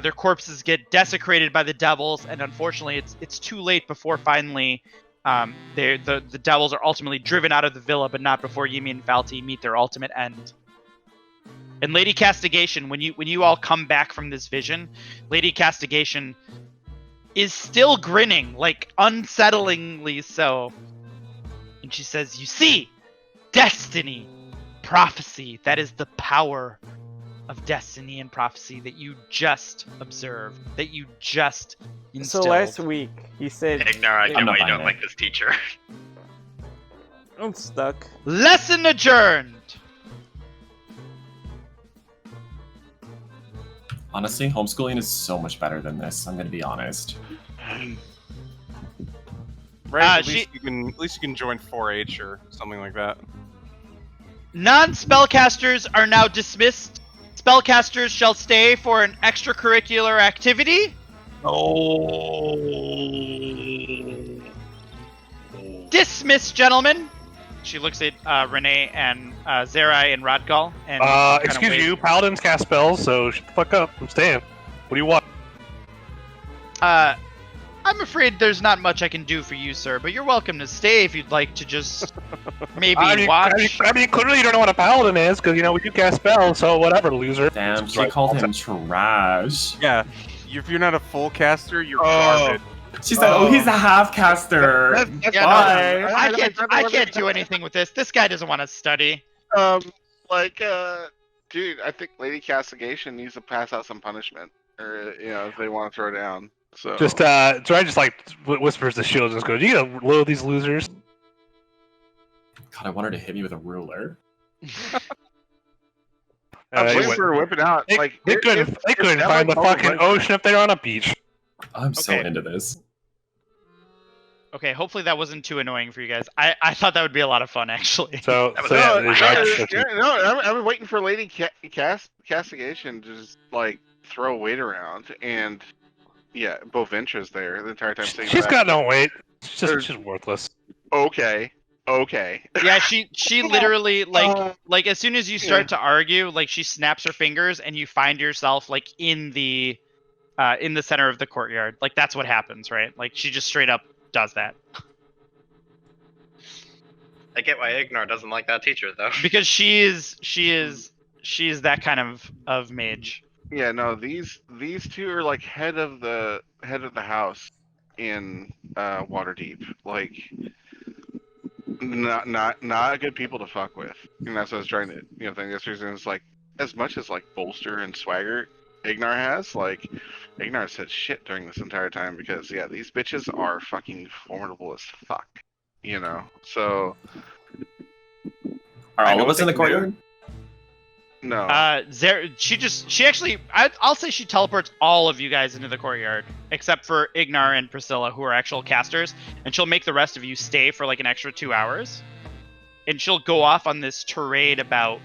S3: Their corpses get desecrated by the devils, and unfortunately it's too late before finally the devils are ultimately driven out of the villa, but not before Yimi and Falti meet their ultimate end. And Lady Castigation, when you all come back from this vision, Lady Castigation is still grinning, like unsettlingly so. And she says, "You see, destiny, prophecy, that is the power of destiny and prophecy that you just observed, that you just instilled."
S2: So last week, he said...
S7: Ignar, I
S5: I'm
S7: get
S5: not
S7: why you
S5: buying
S7: don't
S5: it.
S7: like this teacher.
S2: I'm stuck.
S3: Lesson adjourned!
S5: Honestly, homeschooling is so much better than this. I'm gonna be honest.
S1: Right? At
S3: she-
S1: least you can join 4-H or something like that.
S3: Non-spellcasters are now dismissed. Spellcasters shall stay for an extracurricular activity. Dismiss, gentlemen. She looks at Renee and Zerai and Rodgal. And kinda
S6: Excuse
S3: waves.
S6: you, paladins cast spells, so shut the fuck up. I'm staying. What do you want?
S3: I'm afraid there's not much I can do for you, sir, but you're welcome to stay if you'd like to just maybe watch.
S6: I mean, clearly you don't know what a paladin is, because, we do cast spells, so whatever, loser.
S5: Damn, she called him trash.
S1: Yeah, if you're not a full caster, you're
S4: Oh.
S1: garbage.
S5: She said, "Oh, he's a half caster."
S3: Yeah, no,
S5: Bye.
S3: I can't do anything with this. This guy doesn't want to study.
S4: Dude, I think Lady Castigation needs to pass out some punishment, or if they want to throw down. So
S6: Zora just whispers to Shield, just goes, "You gotta load these losers."
S5: God, I wanted to hit me with a ruler.
S4: I'm
S6: He
S4: waiting
S6: went-
S4: for her whipping out.
S6: They,
S4: Like
S6: they couldn't find the fucking ocean if they're on a beach.
S5: I'm so
S3: Okay.
S5: into this.
S3: Okay, hopefully that wasn't too annoying for you guys. I thought that would be a lot of fun, actually.
S6: So,
S7: That was-
S6: so yeah,
S7: No,
S6: it's-
S4: I'm waiting for Lady Castigation to just throw weight around, and both Ventra's there the entire time. Saying
S6: she's
S4: that.
S6: got no weight. She's worthless.
S4: Okay.
S3: Yeah, she literally like as soon as you start to argue, like she snaps her fingers and you find yourself like in the center of the courtyard. Like that's what happens, right? Like she just straight up does that.
S7: I get why Ignar doesn't like that teacher, though.
S3: Because she is that kind of mage.
S4: Yeah, no, these two are like head of the house in Waterdeep. Like not good people to fuck with. And that's what I was trying to think. This reason is like as much as bolster and swagger Ignar has, Ignar said shit during this entire time because these bitches are fucking formidable as fuck. So
S5: Are
S4: I
S5: all
S4: know
S5: of us in the
S4: what they can
S5: courtyard?
S4: no.
S3: She I'll say she teleports all of you guys into the courtyard, except for Ignar and Priscilla, who are actual casters, and she'll make the rest of you stay for like an extra 2 hours. And she'll go off on this tirade about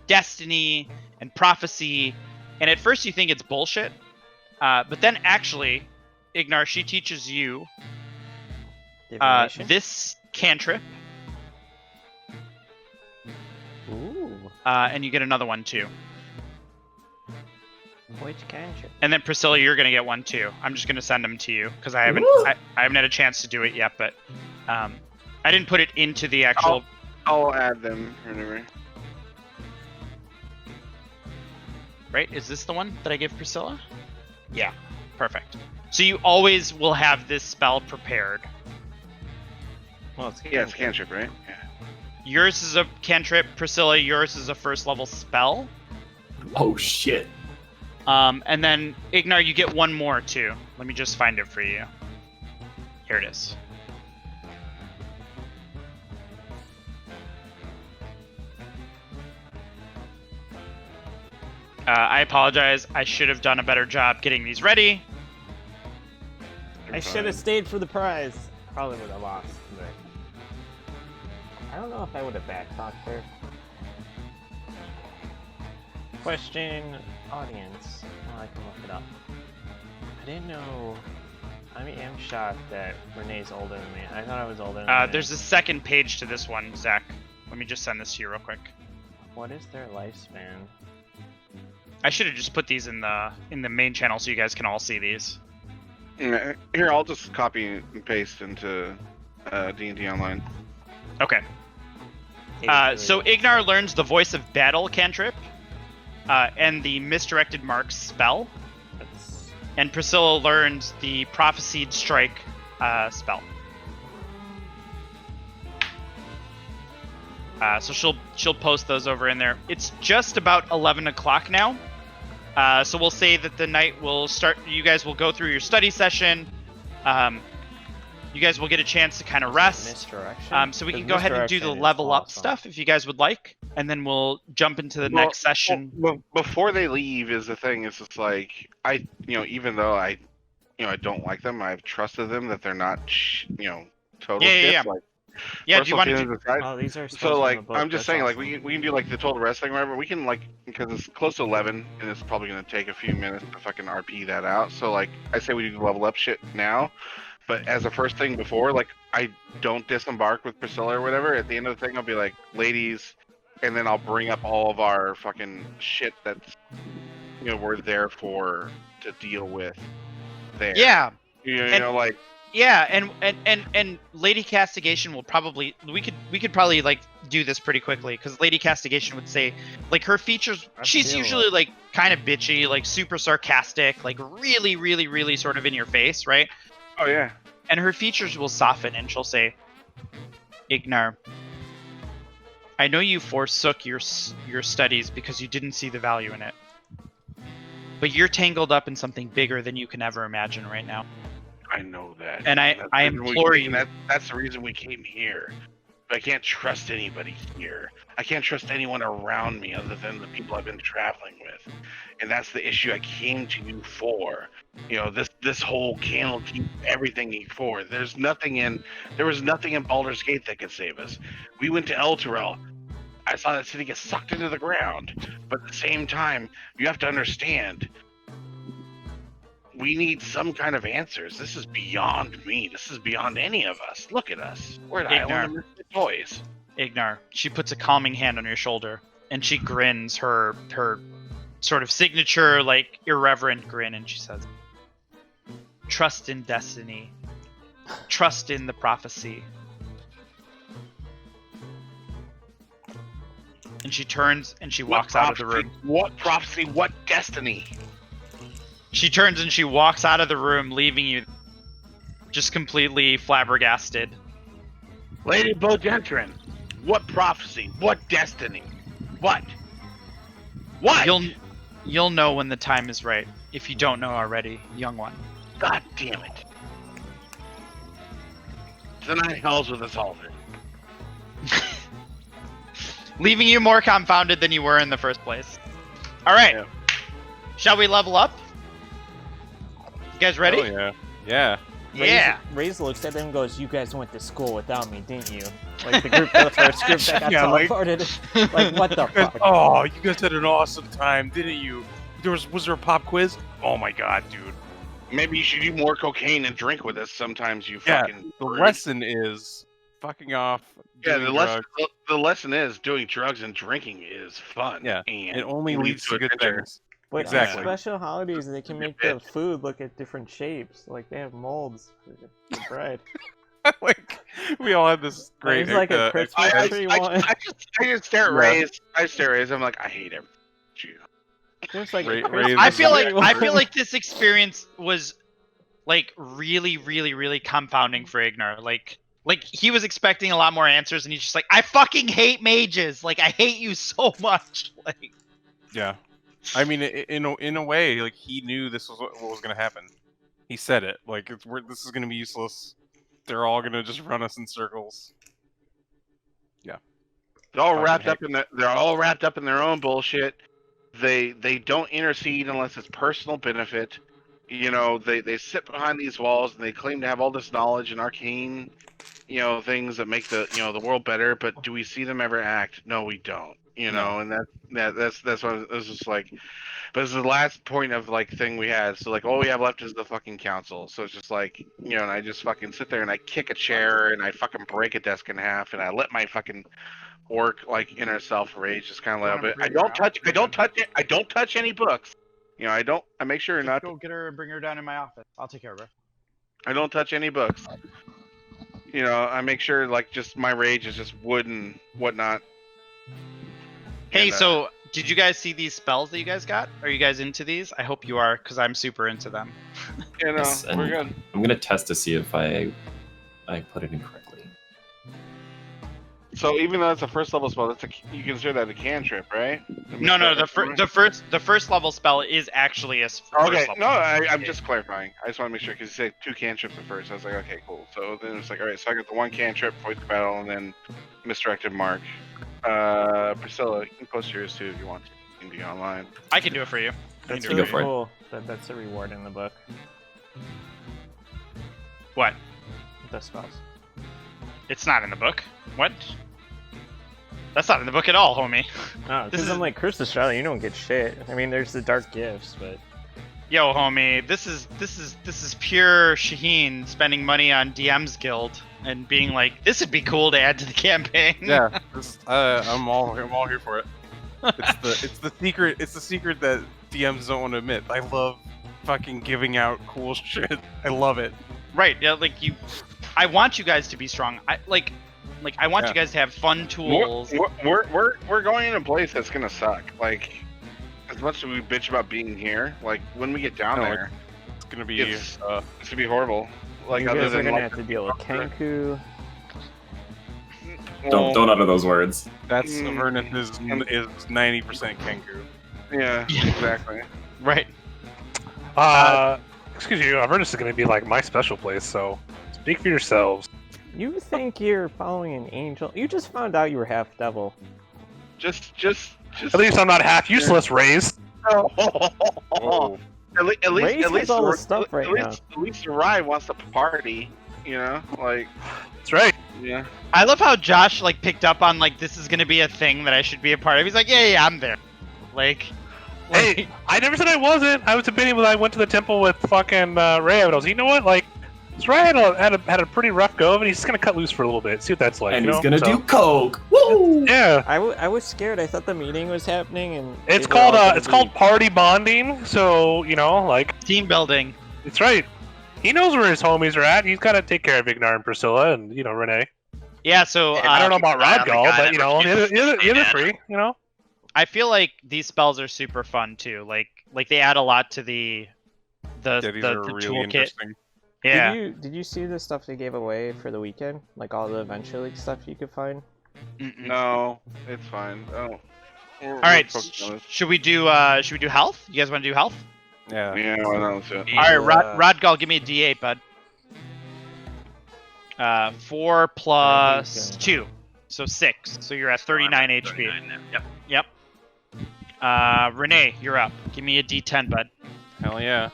S3: destiny and prophecy, and at first you think it's bullshit, but then actually, Ignar, she teaches you
S2: Divination?
S3: this cantrip,
S2: Ooh,
S3: and you get another one too.
S2: which cantrip?
S3: And then Priscilla, you're gonna get one too. I'm just gonna send them to you because I haven't
S5: Ooh.
S3: I haven't had a chance to do it yet, but I didn't put it into the actual.
S4: I'll add them anyway.
S3: Right? Is this the one that I give Priscilla? Yeah, perfect. So you always will have this spell prepared.
S2: Well, it's
S4: It's cantrip, right? Yeah.
S3: Yours is a cantrip, Priscilla. Yours is a first level spell.
S5: Oh shit.
S3: And then Ignar, you get one more too. Let me just find it for you. Here it is. I apologize. I should have done a better job getting these ready.
S2: I should have stayed for the prize. Probably would have lost, but I don't know if I would have backtalked her. Question, audience. Oh, I can look it up. I didn't know. I am shocked that Renee's older than me. I thought I was older than Renee.
S3: There's a second page to this one, Zach. Let me just send this to you real quick.
S2: What is their lifespan?
S3: I should have just put these in the main channel so you guys can all see these.
S4: Here, I'll just copy and paste into D&D Online.
S3: Okay. So Ignar learns the Voice of Battle cantrip, and the Misdirected Marks spell, and Priscilla learns the Prophesied Strike spell. So she'll post those over in there. It's just about 11 o'clock now. So we'll say that the night will start. You guys will go through your study session. You guys will get a chance to kind of rest.
S2: Misdirection?
S3: So we can go ahead and do the level up stuff if you guys would like, and then we'll jump into the next session.
S4: Well, before they leave is the thing. It's just like even though I don't like them, I've trusted them that they're not, total shits.
S3: Yeah.
S4: Like,
S3: Yeah, do you want to?
S2: Oh, these are
S4: So like, I'm just
S2: That's
S4: saying, like
S2: awesome.
S4: we can do like the total rest thing, whatever. We can because it's close to 11, and it's probably gonna take a few minutes to fucking RP that out. So like, I say we do the level up shit now, but as a first thing before, like I don't disembark with Priscilla or whatever. At the end of the thing, I'll be like, ladies, and then I'll bring up all of our fucking shit that's we're there for to deal with. There.
S3: Yeah.
S4: Like.
S3: Yeah, and Lady Castigation will probably we could probably like do this pretty quickly because Lady Castigation would say like her features. She's usually like kind of bitchy, like super sarcastic, like really, really, really sort of in your face, right?
S4: Oh yeah.
S3: And her features will soften, and she'll say, "Ignar, I know you forsook your studies because you didn't see the value in it, but you're tangled up in something bigger than you can ever imagine right now."
S4: I know that.
S3: And I implore you.
S4: That's the reason we came here. But I can't trust anybody here. I can't trust anyone around me other than the people I've been traveling with. And that's the issue I came to you for. This whole Candlekeep, everything for. There was nothing in Baldur's Gate that could save us. We went to Elturel. I saw that city get sucked into the ground. But at the same time, you have to understand, we need some kind of answers. This is beyond me. This is beyond any of us. Look at us. We're an island of misfit toys.
S3: Ignar, she puts a calming hand on your shoulder, and she grins her sort of signature, like, irreverent grin, and she says, "Trust in destiny. Trust in the prophecy." And she turns and she walks out of the room.
S4: What prophecy? What destiny?
S3: She turns and she walks out of the room, leaving you just completely flabbergasted.
S4: Lady Bodentrin, what prophecy? What destiny? What? What?
S3: You'll know when the time is right, if you don't know already, young one.
S4: God damn it. The nine hells with us all then.
S3: Leaving you more confounded than you were in the first place. Alright.
S4: Yeah.
S3: Shall we level up? You guys ready?
S1: Oh, yeah. Yeah.
S3: Yeah.
S2: Raze looks at them and goes, "You guys went to school without me, didn't you?" Like the first group that got teleported. Like, what the fuck?
S1: Oh, you guys had an awesome time, didn't you? Was there a pop quiz? Oh my god, dude.
S4: Maybe you should do more cocaine and drink with us. Sometimes you
S1: Yeah,
S4: fucking.
S1: the lesson is fucking off.
S4: Yeah,
S1: doing
S4: the
S1: drugs.
S4: lesson is doing drugs and drinking is fun.
S1: Yeah,
S4: and
S1: it only leads to good
S4: adventure.
S1: things.
S2: But
S1: Exactly.
S2: on special holidays, they can make the food look at different shapes. Like, they have molds for bread.
S1: Like, we all had this great.
S2: It's like a Christmas tree one.
S4: I just stare at Ray's. I stare at Ray's. I'm like, I hate everything.
S2: There's like
S1: Ray-
S2: a
S1: Ray
S2: Christmas
S1: is
S3: I
S2: tree
S3: feel
S2: one.
S3: like this experience was like really, really, really confounding for Ignar. Like he was expecting a lot more answers, and he's just like, "I fucking hate mages. Like, I hate you so much." Like,
S1: Yeah. I mean, in a way, like he knew this was what was going to happen. He said it. Like this is going to be useless. They're all going to just run us in circles. Yeah.
S4: They're all
S1: Fucking
S4: wrapped
S1: heck.
S4: up in they're all wrapped up in their own bullshit. They don't intercede unless it's personal benefit. You know, they sit behind these walls and they claim to have all this knowledge and arcane, you know, things that make the the world better. But do we see them ever act? No, we don't. You know, and that's what this is like. But it's the last point of like thing we had. So like all we have left is the fucking council. So it's just like and I just fucking sit there and I kick a chair and I fucking break a desk in half and I let my fucking orc like inner self rage just kind of like a bit. I don't touch any books. You know, I make sure not.
S3: Go get her and bring her down in my office. I'll take care of her.
S4: I don't touch any books. You know, I make sure like just my rage is just wood and whatnot.
S3: Hey,
S4: And,
S3: so did you guys see these spells that you guys got? Are you guys into these? I hope you are, because I'm super into them.
S5: Yes, and
S4: we're good.
S5: I'm gonna test to see if I put it in correctly.
S4: So even though it's a first level spell, you consider that a cantrip, right?
S3: No, the first level spell is actually a first
S4: Okay,
S3: level.
S4: no, I'm just clarifying. I just want to make sure because you said 2 cantrips at first. I was like, okay, cool. So then it's like, all right, so I got the 1 cantrip, voice the battle, and then misdirected mark. Priscilla, you can post yours too if you want to. You can be online.
S3: I can do it for you.
S2: That's
S5: Go
S2: really
S5: for it.
S2: cool. That's a reward in the book.
S3: What?
S2: The spells.
S3: It's not in the book. What? That's not in the book at all, homie.
S2: Oh,
S3: This
S2: because
S3: is-
S2: I'm like, Curse Australia, you don't get shit. I mean, there's the dark gifts, but
S3: Yo, homie, this is pure Shaheen spending money on DM's Guild and being like, this would be cool to add to the campaign.
S1: Yeah. I'm all here for it. It's the secret that DMs don't want to admit. I love fucking giving out cool shit. I love it.
S3: Right. Yeah. Like I want you guys to be strong. I want
S1: Yeah.
S3: you guys to have fun tools.
S4: We're going in a place that's gonna suck. Like, as much as we bitch about being here, like when we get down
S1: No,
S4: there,
S1: It's gonna be
S4: it's gonna be horrible. Like
S2: you
S4: other
S2: guys are
S4: than
S2: gonna
S4: like,
S2: have to deal with Kenku.
S5: Don't utter those words.
S1: that's
S4: Mm.
S1: Avernus is 90% Kenku.
S4: Yeah, exactly.
S3: Right.
S6: Excuse you, Avernus is going to be like my special place, so speak for yourselves.
S2: You think you're following an angel? You just found out you were half devil.
S4: Just.
S6: At least I'm not half useless, Raze.
S1: Oh.
S4: At
S2: Raze has
S4: least
S2: all the stuff right now.
S4: At least Rai wants to party. You know, like
S6: That's right.
S4: yeah.
S3: I love how Josh like picked up on like this is gonna be a thing that I should be a part of. He's like, yeah, I'm there. Like,
S6: Hey, I never said I wasn't. I was debating when I went to the temple with fucking Ray. I was, you know what, like, this Ray had a pretty rough go, but he's just gonna cut loose for a little bit, see what that's like.
S5: And
S6: you
S5: he's
S6: know?
S5: gonna do coke. Woo!
S6: Yeah.
S2: I was scared. I thought the meeting was happening, and
S6: It's
S2: they were all
S6: called
S2: gonna
S6: it's
S2: be-
S6: called party bonding. So like,
S3: team building.
S6: it's right. He knows where his homies are at. He's got to take care of Ignar and Priscilla and Renee.
S3: Yeah. So
S6: I don't know about
S7: keep an eye on the
S6: Rodgal,
S7: guy
S6: but
S7: that
S6: the other
S7: refuses to
S6: three,
S3: I feel like these spells are super fun too. Like they add a lot to the
S1: Yeah, these are
S3: the
S1: really
S3: toolkit.
S1: interesting.
S3: Yeah.
S2: Did you see the stuff they gave away for the weekend? Like all the Adventure League stuff you could find?
S3: Mm-mm.
S4: No, it's fine. Oh.
S3: All right. Should we do health? You guys want to do health?
S1: Yeah.
S4: Yeah, why not? Let's do it.
S3: All right, Rodgal, give me a D8, bud. 4 plus 2, so 6. So you're at 39 HP.
S7: Yep.
S3: Renee, you're up. Give me a D10, bud.
S1: Hell yeah.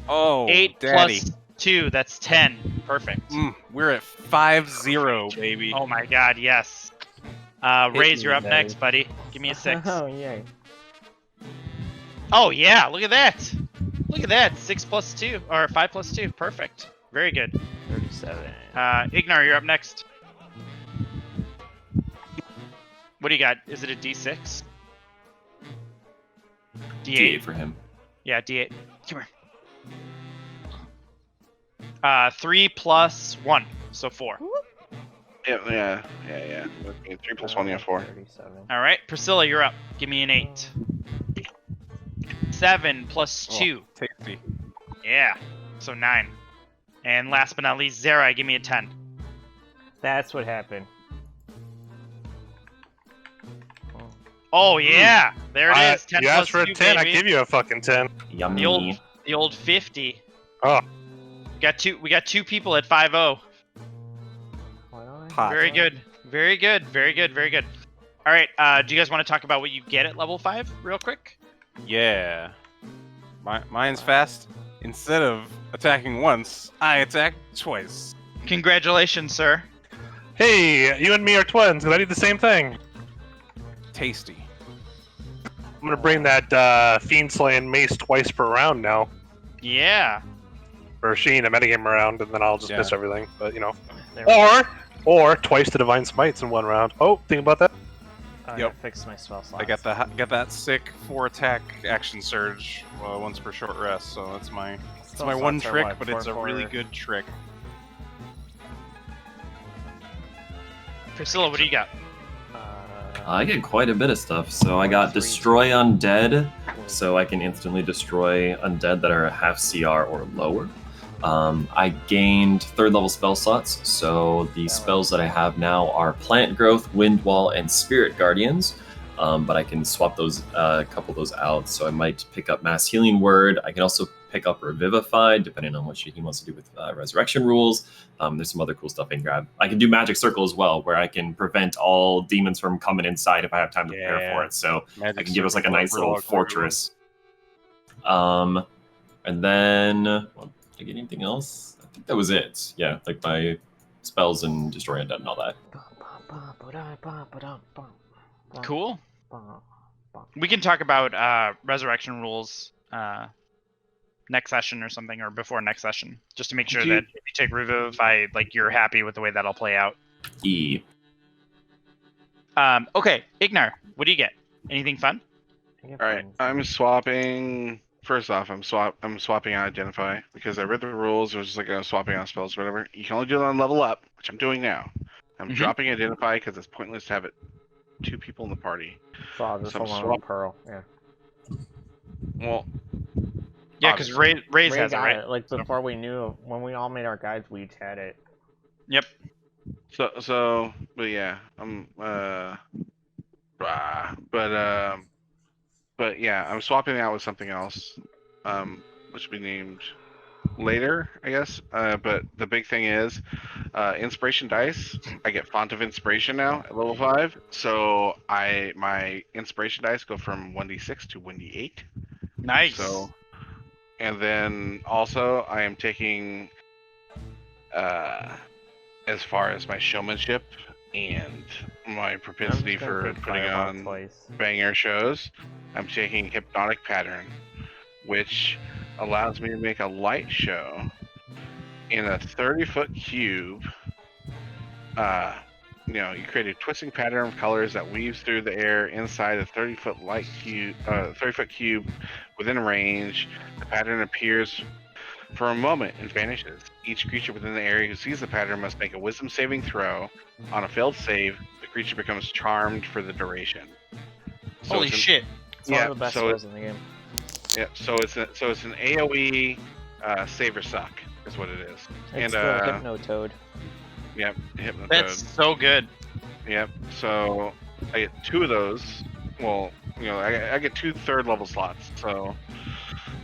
S1: Oh,
S3: 8
S1: daddy.
S3: plus 2, that's 10. Perfect.
S1: We're at 5-0, baby.
S3: Oh my God, yes. Raze,
S2: me,
S3: you're up
S2: daddy.
S3: next, buddy. Give me a 6.
S2: Oh yay!
S3: Oh yeah, look at that. Look at that. 6 plus 2, or 5 plus 2. Perfect. Very good.
S2: 37.
S3: Ignar, you're up next. What do you got? Is it a D6?
S5: D8
S3: D8.
S5: for him.
S3: Yeah, D8. Come here. 3 plus 1, so 4.
S4: Yeah. 3 plus 1, yeah, 4.
S2: 37.
S3: All right, Priscilla, you're up. Give me an 8. 7 plus 2.
S1: Tasty.
S3: Yeah, so 9. And last but not least, Zerai, give me a 10.
S2: That's what happened.
S3: Oh yeah, there it is. 10
S6: You
S3: plus
S6: asked for a
S3: 2,
S6: 10, I
S3: baby.
S6: give you a fucking 10.
S5: Yummy.
S3: The old 50.
S6: Oh.
S3: We got two people at 5-0.
S2: Why don't I?
S1: Hot.
S3: Very good. Very good. Very good. Very good. All right. Do you guys want to talk about what you get at level 5 real quick?
S1: Yeah. Mine's fast. Instead of attacking once, I attack twice.
S3: Congratulations, sir.
S6: Hey, you and me are twins, because I do the same thing.
S1: Tasty.
S6: I'm gonna bring that fiend slaying mace twice per round now.
S3: Yeah.
S6: For Sheen, a metagame round, and then I'll just miss everything. But you know,
S2: There we go.
S6: or twice the divine smites in one round. Oh, think about that.
S2: Oh,
S1: Yep.
S2: I fixed my spell slots.
S1: I got that sick 4 attack action surge once per short rest, so that's my
S2: Spell
S1: my one
S2: slots are
S1: trick,
S2: what,
S1: but it's a
S2: 4/4?
S1: really good trick.
S3: Priscilla, what do you got?
S5: I get quite a bit of stuff. So I got Destroy Undead, so I can instantly destroy undead that are half CR or lower. I gained 3rd level spell slots, so the spells that I have now are Plant Growth, Wind Wall, and Spirit Guardians. But I can swap those, a couple of those out. So I might pick up Mass Healing Word. I can also pick up Revivified, depending on what he wants to do with Resurrection rules. There's some other cool stuff I can grab. I can do Magic Circle as well, where I can prevent all demons from coming inside if I have time to prepare for it. So
S1: Magic
S5: I can give us like a
S1: Circle,
S5: nice little
S1: Overlord,
S5: fortress. And then, well, did I get anything else? I think that was it. Yeah, like my spells and Destroy Undead and all that.
S3: Cool. We can talk about resurrection rules next session or something, or before next session, just to make sure that if you take Revivify, like you're happy with the way that'll play out.
S5: E.
S3: Okay, Ignar, what do you get? Anything fun?
S4: All right, I'm swapping. First off, I'm swapping out Identify because I read the rules. It was just like swapping out spells, or whatever. You can only do it on level up, which I'm doing now. I'm dropping Identify because it's pointless to have it 2 people in the party.
S2: So I'll just
S4: So I'm
S2: hold on to Pearl. Yeah.
S4: Well,
S3: Yeah, because Ray has it,
S2: got
S3: right?
S2: it. Like before we knew, when we all made our guides, we each had it.
S3: Yep.
S4: But yeah, but yeah, I'm swapping out with something else, which will be named later, I guess. But the big thing is, inspiration dice. I get Font of Inspiration now at level 5, so my inspiration dice go from 1d6 to 1d8.
S3: Nice.
S4: So, and then also I am taking, as far as my showmanship and my propensity for putting on banger shows, I'm taking Hypnotic Pattern, which allows me to make a light show in a 30-foot cube. You create a twisting pattern of colors that weaves through the air inside a 30-foot light cube, 30-foot cube within range. The pattern appears for a moment and vanishes. Each creature within the area who sees the pattern must make a wisdom saving throw. On a failed save, the creature becomes charmed for the duration. So
S3: Holy shit!
S2: It's one of the best spells in the game.
S4: Yeah, so it's an AOE save or suck is what it is.
S2: It's
S4: and
S2: the Hypnotoad.
S4: Yep, Hypnotoad.
S3: That's so good.
S4: Yep. So I get 2 of those. Well, I get 2 3rd level slots. So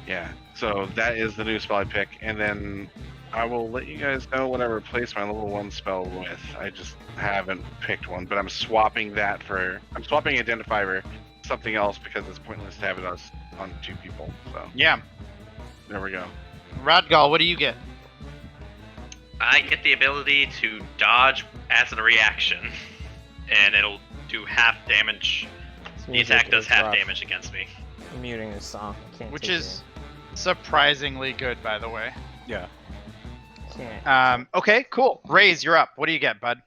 S4: yeah. So that is the new spell I pick, and then I will let you guys know when I replace my level 1 spell with. I just haven't picked one, but I'm swapping Identify for something else because it's pointless to have it on 2 people. So
S3: Yeah.
S4: there we go.
S3: Rodgal, what do you get?
S7: I get the ability to dodge as a reaction, and it'll do half damage. The attack does half damage against me.
S2: I'm muting this song. Can't
S3: Which
S2: take
S3: is surprisingly good, by the way.
S1: Yeah.
S2: it. Can't.
S3: Okay, cool. Raze, you're up. What do you get, bud?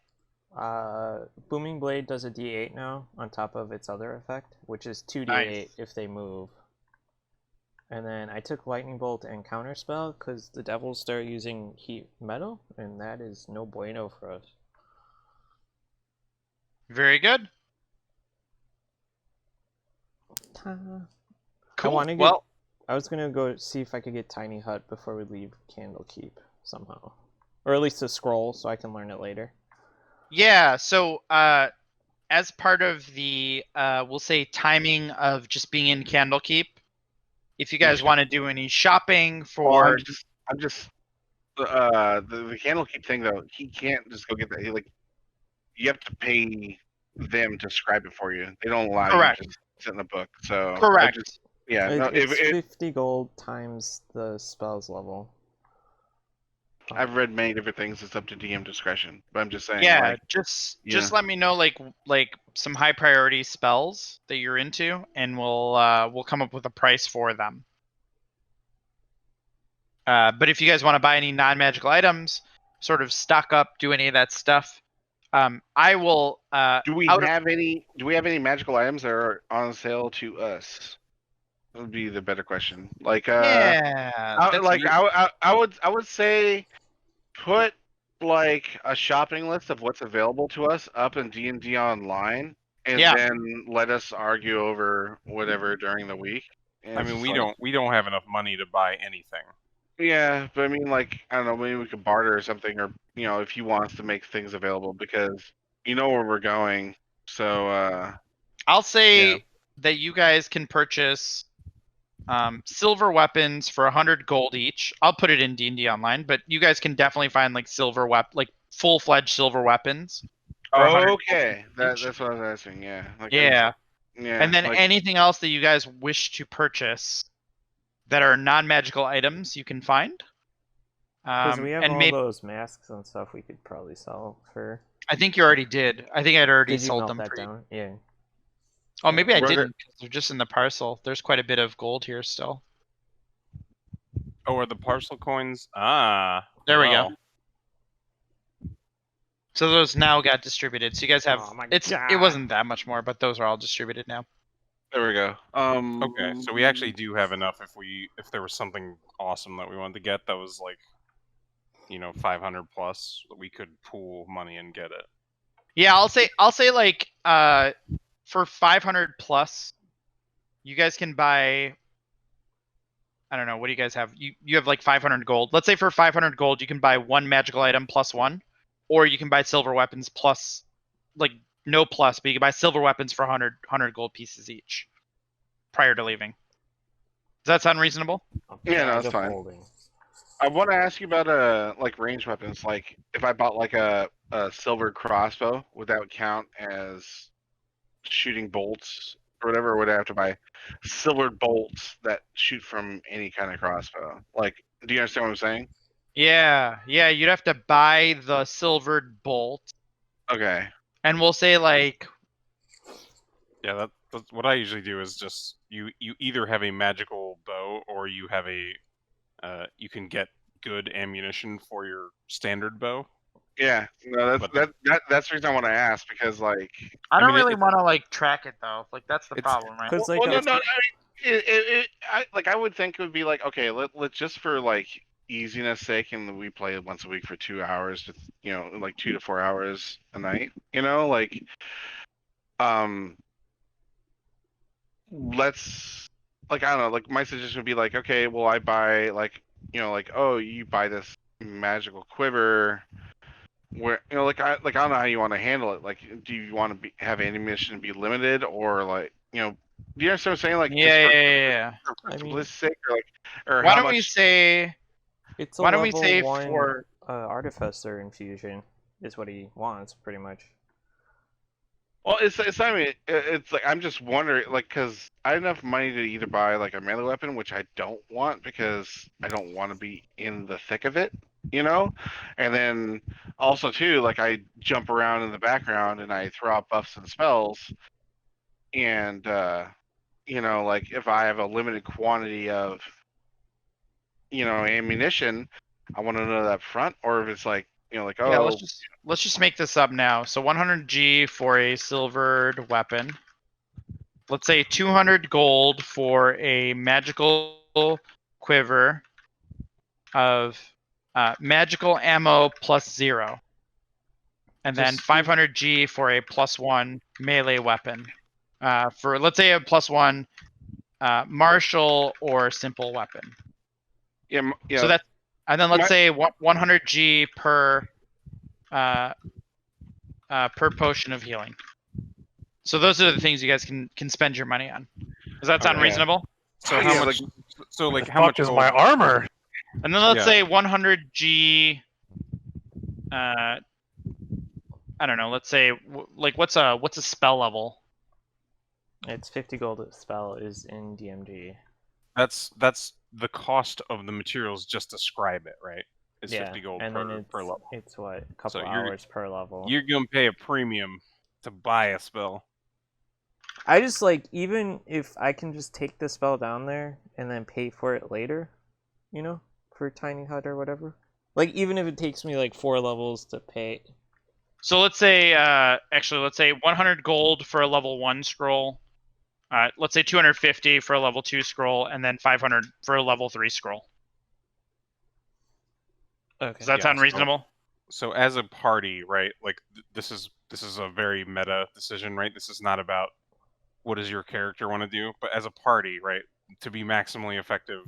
S2: Booming Blade does a D8 now on top of its other effect, which is 2d8
S3: Nice.
S2: if they move. And then I took Lightning Bolt and Counterspell because the devils start using Heat Metal, and that is no bueno for us.
S3: Very good.
S2: Ta.
S3: Cool.
S2: I was gonna go see if I could get Tiny Hut before we leave Candlekeep somehow, or at least a scroll so I can learn it later.
S3: Yeah. So, as part of the we'll say timing of just being in Candlekeep, if you guys want to do any shopping for,
S4: I'm just the Candlekeep thing though. He can't just go get that. You have to pay them to scribe it for you. They don't allow
S3: Correct.
S4: you to just sit in the book. So
S3: correct.
S2: It's 50 gold times the spells level.
S4: I've read many different things. It's up to DM discretion, but I'm just saying.
S3: Yeah,
S4: like,
S3: just
S4: yeah.
S3: let me know like some high priority spells that you're into, and we'll come up with a price for them. But if you guys want to buy any non-magical items, sort of stock up, do any of that stuff, I will.
S4: Do we have any magical items that are on sale to us? That would be the better question. Like,
S3: yeah,
S4: I would say put like a shopping list of what's available to us up in D&D Online, and then let us argue over whatever during the week. And
S1: I mean, we don't have enough money to buy anything.
S4: Yeah, but I mean, like, I don't know, maybe we could barter or something, or if he wants to make things available, because you know where we're going. So
S3: I'll say that you guys can purchase silver weapons for 100 gold each. I'll put it in D&D Online, but you guys can definitely find like like full-fledged silver weapons.
S4: Okay, that's what I was asking. Yeah.
S3: Yeah.
S4: Yeah.
S3: And then anything else that you guys wish to purchase that are non-magical items, you can find.
S2: Because we have
S3: and
S2: all those masks and stuff we could probably sell for.
S3: I think you already did. I think I'd already
S2: Did you
S3: sold
S2: melt
S3: them
S2: that down? Yeah.
S3: Oh, maybe I didn't, because they're just in the parcel. There's quite a bit of gold here still.
S1: Oh, are the parcel coins? Ah.
S3: There we go. So those now got distributed. So you guys have it wasn't that much more, but those are all distributed now.
S4: There we go.
S1: Okay, so we actually do have enough if there was something awesome that we wanted to get that was like 500 plus, we could pool money and get it.
S3: Yeah, I'll say like for 500 plus, you guys can buy, I don't know, what do you guys have? You have like 500 gold. Let's say for 500 gold, you can buy one magical item plus one, or you can buy silver weapons plus, like, no plus, but you can buy silver weapons for 100 gold pieces each prior to leaving. Does that sound reasonable?
S4: Yeah, no, that's fine. I want to ask you about like range weapons. Like, if I bought like a silver crossbow, would that count as shooting bolts or whatever? Or would I have to buy silvered bolts that shoot from any kind of crossbow? Like, do you understand what I'm saying?
S3: Yeah, you'd have to buy the silvered bolt.
S4: Okay.
S3: And we'll say like,
S1: yeah, that's what I usually do is just you either have a magical bow or you have you can get good ammunition for your standard bow.
S4: Yeah, no, that's the reason I want to ask, because like
S3: I don't really want to like track it though. Like, that's the problem, right?
S2: Because like
S4: I would think it would be like, okay, let's just for like easiness sake, and we play it once a week for 2 hours, like 2 to 4 hours a night, like let's, like, I don't know, like my suggestion would be like, okay, well, I buy like, like, oh, you buy this magical quiver where, like I don't know how you want to handle it. Like, do you want to have ammunition be limited, or like, do you understand what I'm saying? Like,
S3: yeah.
S4: For simplicity sake, or like, or
S3: why don't we say?
S2: It's a
S3: why don't we
S2: level
S3: say
S2: 1
S3: for
S2: artificer infusion is what he wants, pretty much.
S4: Well, it's I mean, it's like, I'm just wondering, like, because I have enough money to either buy like a melee weapon, which I don't want because I don't want to be in the thick of it, and then also too, like, I jump around in the background and I throw out buffs and spells, and like, if I have a limited quantity of ammunition, I want to know that front, or if it's like, like, oh,
S3: yeah, let's just make this up now. So 100G for a silvered weapon. Let's say 200 gold for a magical quiver of magical ammo plus 0. And then 500G for a +1 melee weapon. For, let's say, a +1 martial or simple weapon.
S4: Yeah.
S3: So that's, and then let's say 100G per potion of healing. So those are the things you guys can spend your money on. Does that sound
S1: Okay.
S3: reasonable?
S1: So how
S4: Yeah,
S1: much? So like
S6: The
S1: how much
S6: fuck is
S1: gold?
S6: my armor?
S3: And then let's
S1: Yeah.
S3: say 100G. I don't know. Let's say like what's a spell level?
S2: It's 50 gold a spell is in DMG.
S1: That's the cost of the materials. Just describe it, right? It's 50 gold
S2: and
S1: per,
S2: then
S1: per level.
S2: it's what, a couple
S1: So
S2: hours per level.
S1: You're gonna pay a premium to buy a spell.
S2: I just like, even if I can just take the spell down there and then pay for it later, you know, for Tiny Hut or whatever. Like, even if it takes me like 4 levels to pay.
S3: So let's say let's say 100 gold for a level 1 scroll. Let's say 250 for a level 2 scroll, and then 500 for a level 3 scroll.
S2: Okay.
S3: Does that sound reasonable?
S1: So as a party, right? Like this is a very meta decision, right? This is not about what does your character want to do, but as a party, right? To be maximally effective,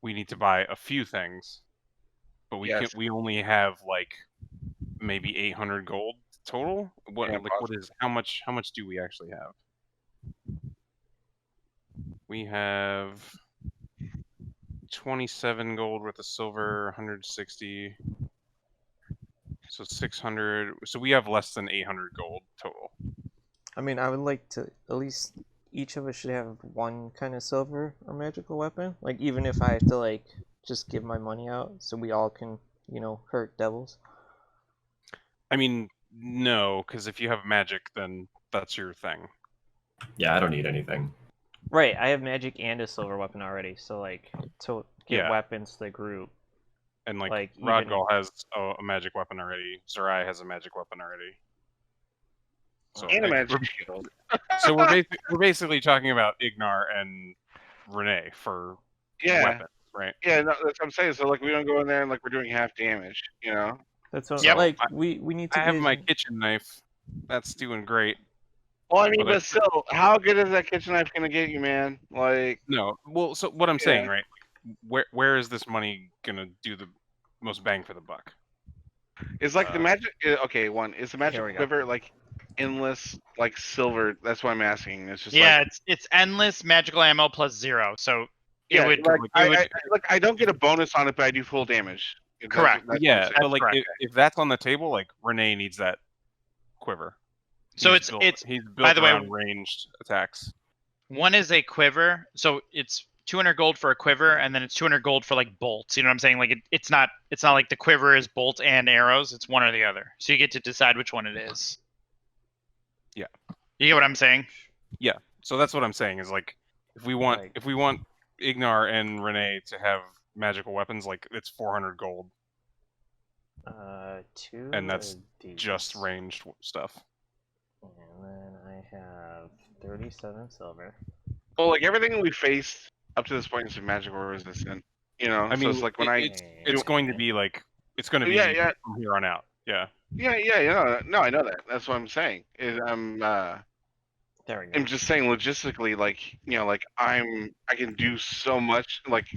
S1: we need to buy a few things, but we only have like maybe 800 gold total. What how much do we actually have? We have 27 gold worth of silver, 160. So 600. So we have less than 800 gold total.
S2: I mean, I would like to, at least each of us should have one kind of silver or magical weapon. Like, even if I have to, like, just give my money out so we all can, you know, hurt devils.
S1: I mean, no, because if you have magic, then that's your thing.
S5: Yeah, I don't need anything.
S2: Right, I have magic and a silver weapon already, so, like, to get weapons to the group.
S1: And, like
S2: even-
S1: Rodgal has a magic weapon already. Zerai has a magic weapon already. So,
S4: And a magic shield.
S1: So we're basically talking about Ignar and Renee for weapons, right?
S4: Yeah, no, that's what I'm saying. So like we don't go in there and like we're doing half damage, you know?
S2: That's what,
S3: Yep.
S2: like, we need to
S1: I have
S2: get-
S1: my kitchen knife. That's doing great.
S4: Well, I mean,
S1: But
S4: but still, how good is that kitchen knife gonna get you, man? Like,
S1: No, well, so what I'm saying, right? Where is this money gonna do the most bang for the buck?
S4: it's like the magic. Okay, is the
S2: Here
S4: magic
S2: we go.
S4: quiver like endless, like silver? That's why I'm asking. It's just
S3: Yeah,
S4: like,
S3: it's endless magical ammo plus 0. So it would
S4: I don't get a bonus on it, but I do full damage.
S3: Correct.
S4: That's
S1: Yeah,
S4: what
S1: but
S4: I'm
S1: like
S3: correct.
S1: if that's on the table, like Renee needs that quiver.
S3: So
S1: He's
S3: he's
S1: built
S3: by the way,
S1: around ranged attacks.
S3: one is a quiver, so it's 200 gold for a quiver, and then it's 200 gold for like bolts. You know what I'm saying? Like it's not like the quiver is bolts and arrows. It's one or the other. So you get to decide which one it is.
S1: Yeah.
S3: You get what I'm saying?
S1: Yeah. So that's what I'm saying is like if we want
S2: Like-
S1: Ignar and Renee to have magical weapons, like it's 400 gold,
S2: 2
S1: and that's
S2: of these.
S1: just ranged stuff.
S2: And then I have 37 silver.
S4: Well, like everything we faced up to this point is magical resistant. You know,
S1: I mean,
S4: so it's like when
S1: it's going to be like it's going to be from here on out. Yeah.
S4: Yeah. No, I know that. That's what I'm saying. Is
S2: There we go.
S4: I'm just saying logistically, like you know, like I can do so much. Like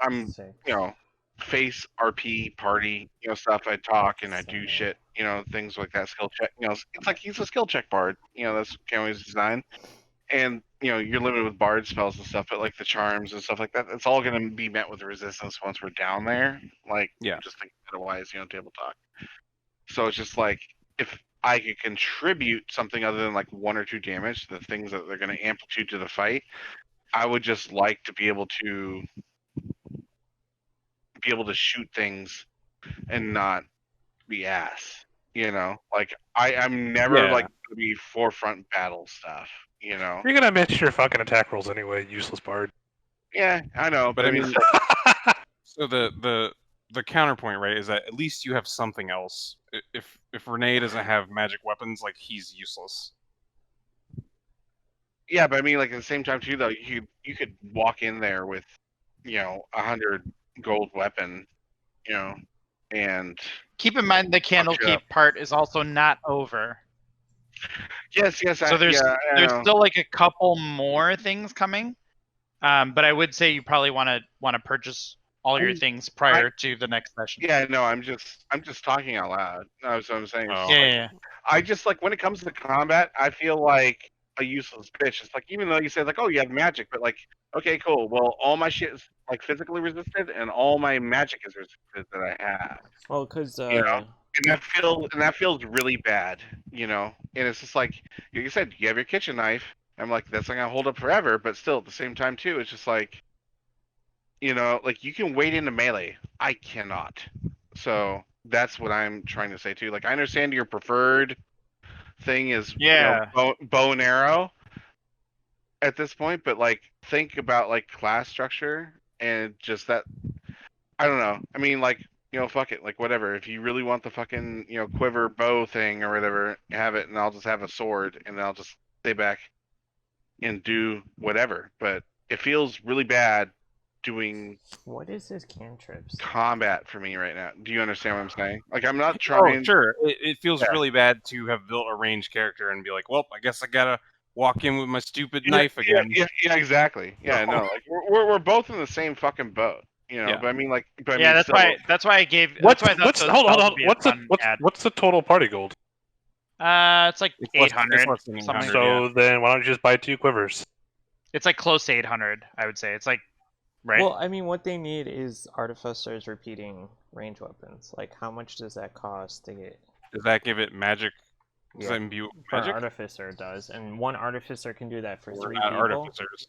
S4: I'm,
S2: Six.
S4: you know, face RP party, you know, stuff. I talk and I do shit, you know, things like that. Skill check, you know, it's like he's a skill check bard. You know, that's Kamway's design. And you know, you're limited with bard spells and stuff, but like the charms and stuff like that, it's all gonna be met with resistance once we're down there. Like, just think otherwise, you know, table talk. So it's just like if I could contribute something other than like 1 or 2 damage, the things that they're gonna amplitude to the fight, I would just like to be able to shoot things and not be ass. You know, like I'm never like gonna be forefront battle stuff. You know,
S6: You're gonna miss your fucking attack rolls anyway, useless bard.
S4: yeah, I know,
S1: But I mean, so the counterpoint, right, is that at least you have something else. If Renee doesn't have magic weapons, like he's useless.
S4: yeah, but I mean, like at the same time too, though, you could walk in there with, you know, 100 gold weapon, you know, and
S3: Keep in mind the Candlekeep part is also not over.
S4: yes,
S3: So there's still like a couple more things coming, but I would say you probably want to purchase all your things prior to the next session.
S4: Yeah, no, I'm just talking out loud. That's what I'm saying.
S1: Oh.
S3: Yeah.
S4: I just like when it comes to combat, I feel like a useless bitch. It's like even though you say like, oh, you have magic, but like, okay, cool. Well, all my shit is like physically resisted, and all my magic is resisted that I have.
S2: Well, because
S4: You know, and that feels really bad. You know, and it's just like you said, you have your kitchen knife. I'm like, that's not gonna hold up forever, but still at the same time too, it's just like, you know, like you can wade into melee. I cannot. So that's what I'm trying to say too. Like I understand your preferred thing is bow and arrow at this point, but like think about like class structure and just that. I don't know. I mean, like fuck it, like whatever. If you really want the fucking quiver bow thing or whatever, have it, and I'll just have a sword, and I'll just stay back and do whatever. But it feels really bad doing
S2: what is this cantrips?
S4: combat for me right now. Do you understand what I'm saying? Like I'm not
S1: Oh,
S4: trying.
S1: sure. It feels really bad to have built a ranged character and be like, well, I guess I gotta walk in with my stupid knife again.
S4: Yeah, exactly. Yeah, no, like we're both in the same fucking boat. But I mean, like,
S3: that's why I gave.
S6: Hold
S3: that's why I thought
S6: on. What's the total party gold?
S3: It's like
S1: It's
S3: 800.
S1: less than 800,
S6: So then why don't you just buy 2 quivers?
S3: It's like close to 800, I would say. It's like, right?
S2: Well, I mean, what they need is artificers repeating range weapons. Like, how much does that cost to get?
S1: Does that give it magic? Does
S2: Yeah,
S1: that imbue
S2: for
S1: magic?
S2: artificer does, and one artificer can do that for
S1: We're
S2: 3
S1: not
S2: people.
S1: artificers.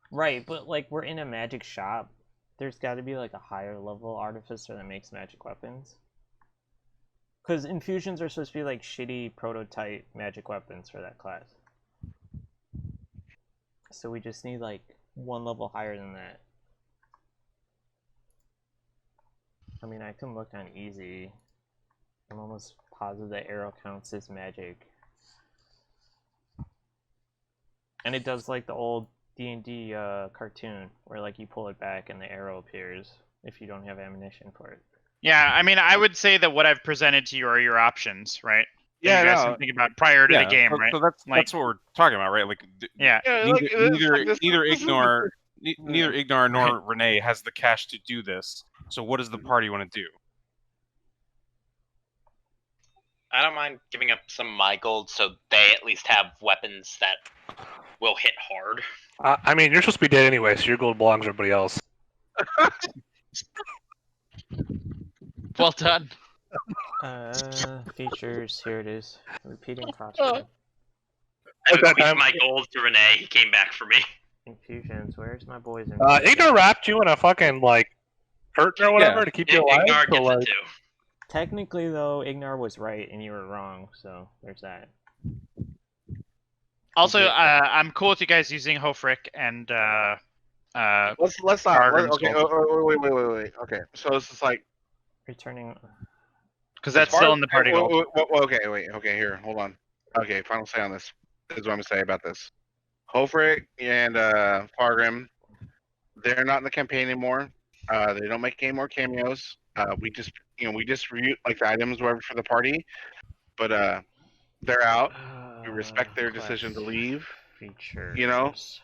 S2: Right, but like we're in a magic shop. There's got to be like a higher level artificer that makes magic weapons. Because infusions are supposed to be like shitty prototype magic weapons for that class. So we just need like 1 level higher than that. I mean, I can look on easy. I'm almost positive that arrow counts as magic. And it does like the old D&D cartoon where like you pull it back and the arrow appears if you don't have ammunition for it.
S3: Yeah, I mean, I would say that what I've presented to you are your options, right?
S4: Yeah,
S3: you guys
S4: no.
S3: can think about prior to the game, right?
S1: So that's what we're talking about, right? Like,
S3: Yeah.
S1: neither Ignar nor Renee has the cash to do this. So what does the party want to do?
S7: I don't mind giving up some of my gold so they at least have weapons that will hit hard.
S6: I mean, you're supposed to be dead anyway, so your gold belongs to everybody else.
S3: Well done.
S2: Features, here it is. Repeating crossbow.
S7: I bequeathed my gold to Renee. He came back for me.
S2: Infusions, where's my boys?
S6: Ignar wrapped you in a fucking, like, curtain or whatever to keep you alive?
S7: Ignar gets it too.
S2: Technically, though, Ignar was right and you were wrong, so there's that.
S3: Also, I'm cool with you guys using Hofrick and
S4: let's not. Okay, wait. Okay, so it's just like
S2: returning
S3: because that's still in the party goal.
S4: Okay, here, hold on. Okay, final say on this. This is what I'm gonna say about this. Hofrick and Fargrim, they're not in the campaign anymore. They don't make any more cameos. We just review like the items whatever for the party, but they're out. We respect their decision to leave.
S2: Features.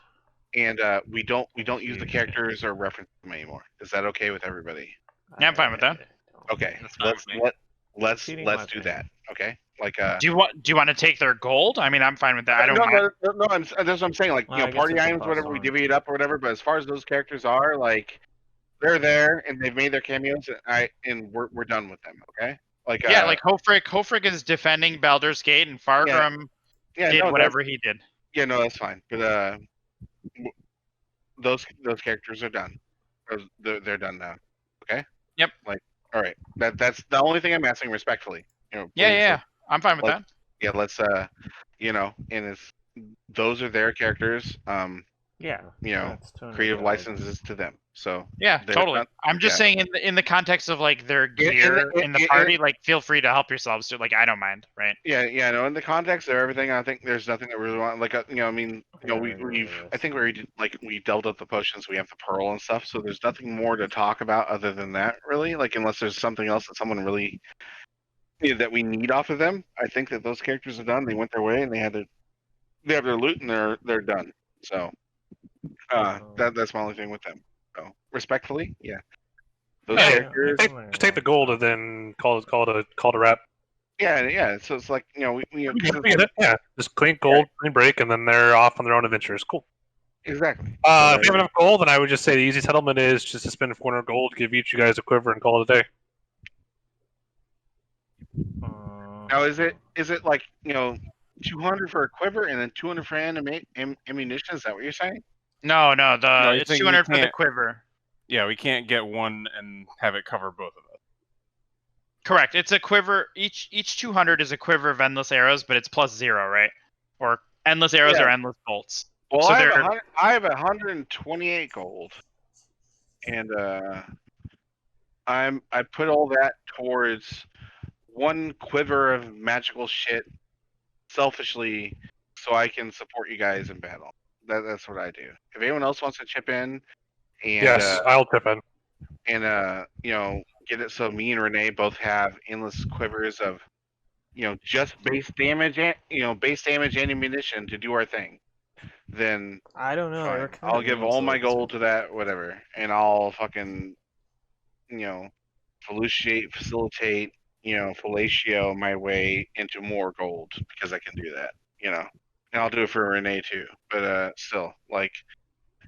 S4: And we don't use the characters or reference them anymore. Is that okay with everybody?
S3: Yeah, I'm fine with that.
S4: Okay, let's do that. Okay, like
S3: do you want to take their gold? I mean, I'm fine with that. I don't.
S4: No, that's what I'm saying. Like party items, whatever, we divvy it up or whatever. But as far as those characters are, like they're there and they've made their cameos, and we're done with them. Okay, like
S3: like Hofrick is defending Baldur's Gate, and Fargrim did whatever he did.
S4: Yeah, no, that's fine. But those characters are done. They're done now. Okay.
S3: Yep.
S4: Like, all right. That's the only thing I'm asking respectfully.
S3: Yeah. I'm fine with that.
S4: Yeah, let's and it's those are their characters. Creative licenses to them. So
S3: yeah, totally. I'm just saying in the context of like their gear in the party, like feel free to help yourselves too. Like I don't mind, right?
S4: Yeah, no. In the context of everything, I think there's nothing that we really want. Like I mean, I think we dealt up the potions. We have the pearl and stuff. So there's nothing more to talk about other than that, really. Like unless there's something else that someone really that we need off of them. I think that those characters are done. They went their way and they have their loot and they're done. So that's my only thing with them. So respectfully, yeah. Those characters,
S6: just take the gold and then call it a wrap.
S4: Yeah. So it's like we
S6: We get it. Yeah, just clean gold, clean break, and then they're off on their own adventures. Cool.
S4: exactly.
S6: If you have enough gold, then I would just say the easy settlement is just to spend 400 gold, give each you guys a quiver, and call it a day.
S4: Now is it like 200 for a quiver and then 200 for ammunition? Is that what you're saying?
S3: No,
S1: you
S3: it's
S1: think
S3: 200 for the
S1: can't-
S3: quiver.
S1: Yeah, we can't get one and have it cover both of us.
S3: Correct. It's a quiver. Each 200 is a quiver of endless arrows, but it's +0, right? Or endless arrows or endless bolts.
S4: Well,
S3: So
S4: I have 128 gold, and I put all that towards one quiver of magical shit, selfishly, so I can support you guys in battle. That's what I do. If anyone else wants to chip in, and
S6: Yes, I'll chip in.
S4: and get it so me and Renee both have endless quivers of just base damage and base damage and ammunition to do our thing, then
S2: I don't know.
S4: fine. I'll give all my gold to that, whatever, and I'll fucking facilitate fellatio my way into more gold because I can do that, and I'll do it for Renee too. But still, like,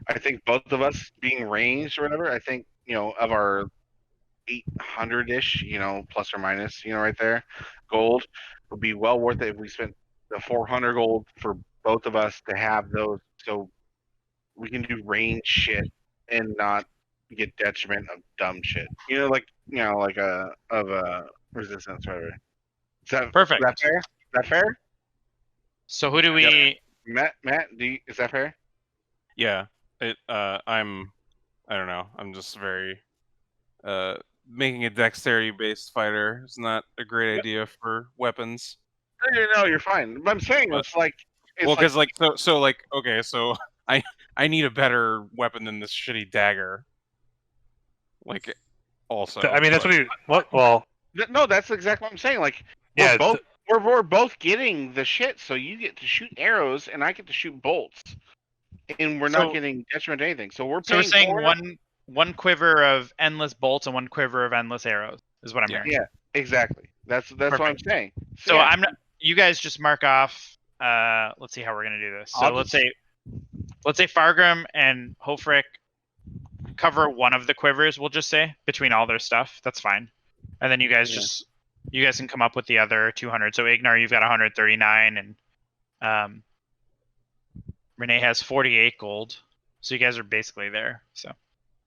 S4: I think both of us being ranged or whatever, I think of our 800-ish, plus or minus, right there, gold would be well worth it if we spent the 400 gold for both of us to have those, so we can do range shit and not get detriment of dumb shit. Like of resistance, whatever. Is that
S3: Perfect.
S4: Is that fair? Is that fair?
S3: So who do we?
S4: Matt, is that fair?
S1: Yeah, I don't know. I'm just very making a dexterity-based fighter is not a great idea for weapons.
S4: No, you're fine. But I'm saying it's like
S1: because okay, so I need a better weapon than this shitty dagger. Like, also.
S6: I mean, that's what you. What? Well.
S4: No, that's exactly what I'm saying. Like, we're both getting the shit, so you get to shoot arrows and I get to shoot bolts, and we're not getting detriment to anything. So we're
S3: saying one quiver of endless bolts and one quiver of endless arrows is what I'm hearing.
S4: Yeah, exactly. That's what I'm saying.
S3: So I'm not. You guys just mark off. Let's see how we're gonna do this. So let's say Fargrim and Hofrick cover one of the quivers. We'll just say between all their stuff. That's fine. And then you guys you guys can come up with the other 200. So Ignar, you've got 139, and Renee has 48 gold. So you guys are basically there. So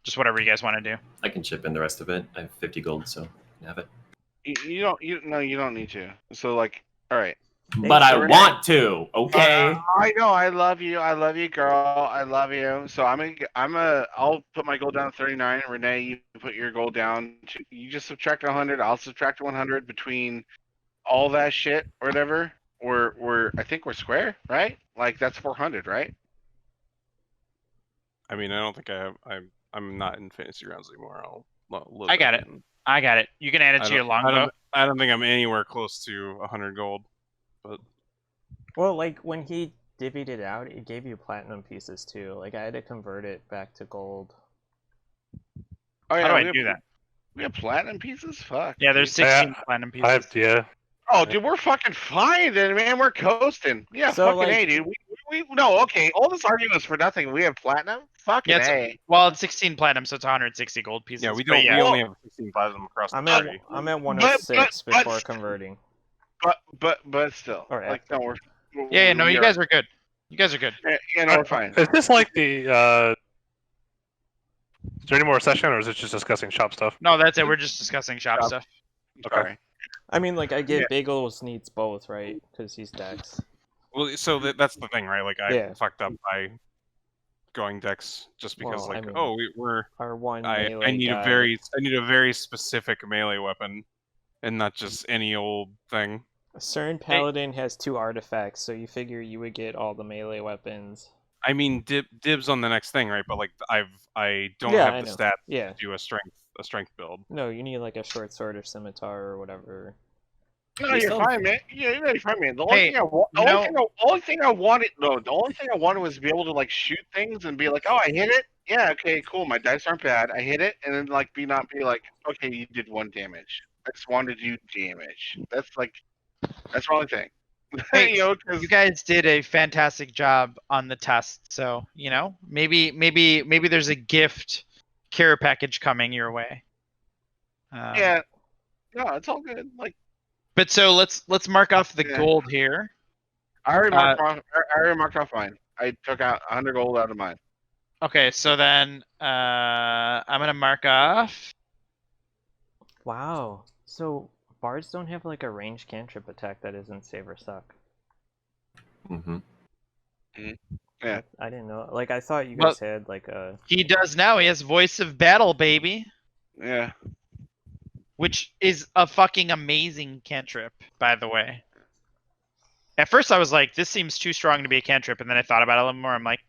S3: just whatever you guys want to do.
S5: I can chip in the rest of it. I have 50 gold, so I can have it.
S4: You don't need to. So like, all right.
S5: But I want to. Okay.
S4: I know. I love you. I love you, girl. I love you. So I'll put my gold down to 39. Renee, you put your gold down. You just subtract 100. I'll subtract 100 between all that shit or whatever. I think we're square, right? Like that's 400, right?
S1: I mean, I don't think I'm not in fantasy rounds anymore.
S3: I got it. I got it. You can add it to your longbow.
S1: I don't think I'm anywhere close to 100 gold. But
S2: well, like when he divvied it out, it gave you platinum pieces too. Like I had to convert it back to gold.
S4: Oh, yeah,
S3: how do I do that?
S4: We have platinum pieces? Fuck.
S3: Yeah, there's 16 platinum pieces.
S4: Oh, dude, we're fucking fine then, man. We're coasting. Yeah,
S2: so,
S4: fucking
S2: like,
S4: A, dude. No, okay. All this argument is for nothing. We have platinum? Fucking A.
S3: Well, it's 16 platinum, so it's 160 gold pieces.
S1: Yeah, we only have 16 platinum across the party.
S2: I'm at 106 before converting.
S4: But still.
S2: Or
S4: like, no,
S3: no, you guys are good. You guys are good.
S4: Yeah, no, we're fine.
S6: Is this like the is there any more session, or is it just discussing shop stuff?
S3: No, that's it. We're just discussing shop stuff.
S6: Okay.
S2: I mean, like, I get Bagels needs both, right? Because he's Dex.
S1: Well, so that's the thing, right? Like, I fucked up by going Dex just because, we're
S2: our one.
S1: I need a very specific melee weapon, and not just any old thing.
S2: A certain paladin has 2 artifacts, so you figure you would get all the melee weapons.
S1: I mean, dibs on the next thing, right? But like, I don't have the stats to do a strength build.
S2: No, you need like a short sword or scimitar or whatever.
S4: No, you're fine, man. You're fine, man. The only thing I wanted was to be able to like shoot things and be like, oh, I hit it. Yeah, okay, cool. My dice aren't bad. I hit it, and then not be like, okay, you did 1 damage. I just wanted to do damage. That's like
S8: That's the only thing.
S3: Hey,
S8: You know, 'cause-
S3: you guys did a fantastic job on the test, so maybe there's a gift care package coming your way.
S8: yeah, no, it's all good. Like
S3: But so let's mark off the
S8: Yeah.
S3: gold here.
S8: I already marked off. I already marked off mine. I took out 100 gold out of mine.
S3: Okay, so then I'm gonna mark off.
S2: Wow. So bards don't have like a ranged cantrip attack that isn't save or suck.
S5: Hmm.
S8: Yeah.
S2: I didn't know. Like I thought you
S3: Well-
S2: guys had like a.
S3: He does now. He has Voice of Battle, baby,
S8: Yeah.
S3: which is a fucking amazing cantrip, by the way. At first, I was like, "This seems too strong to be a cantrip," and then I thought about it a little more. I'm like,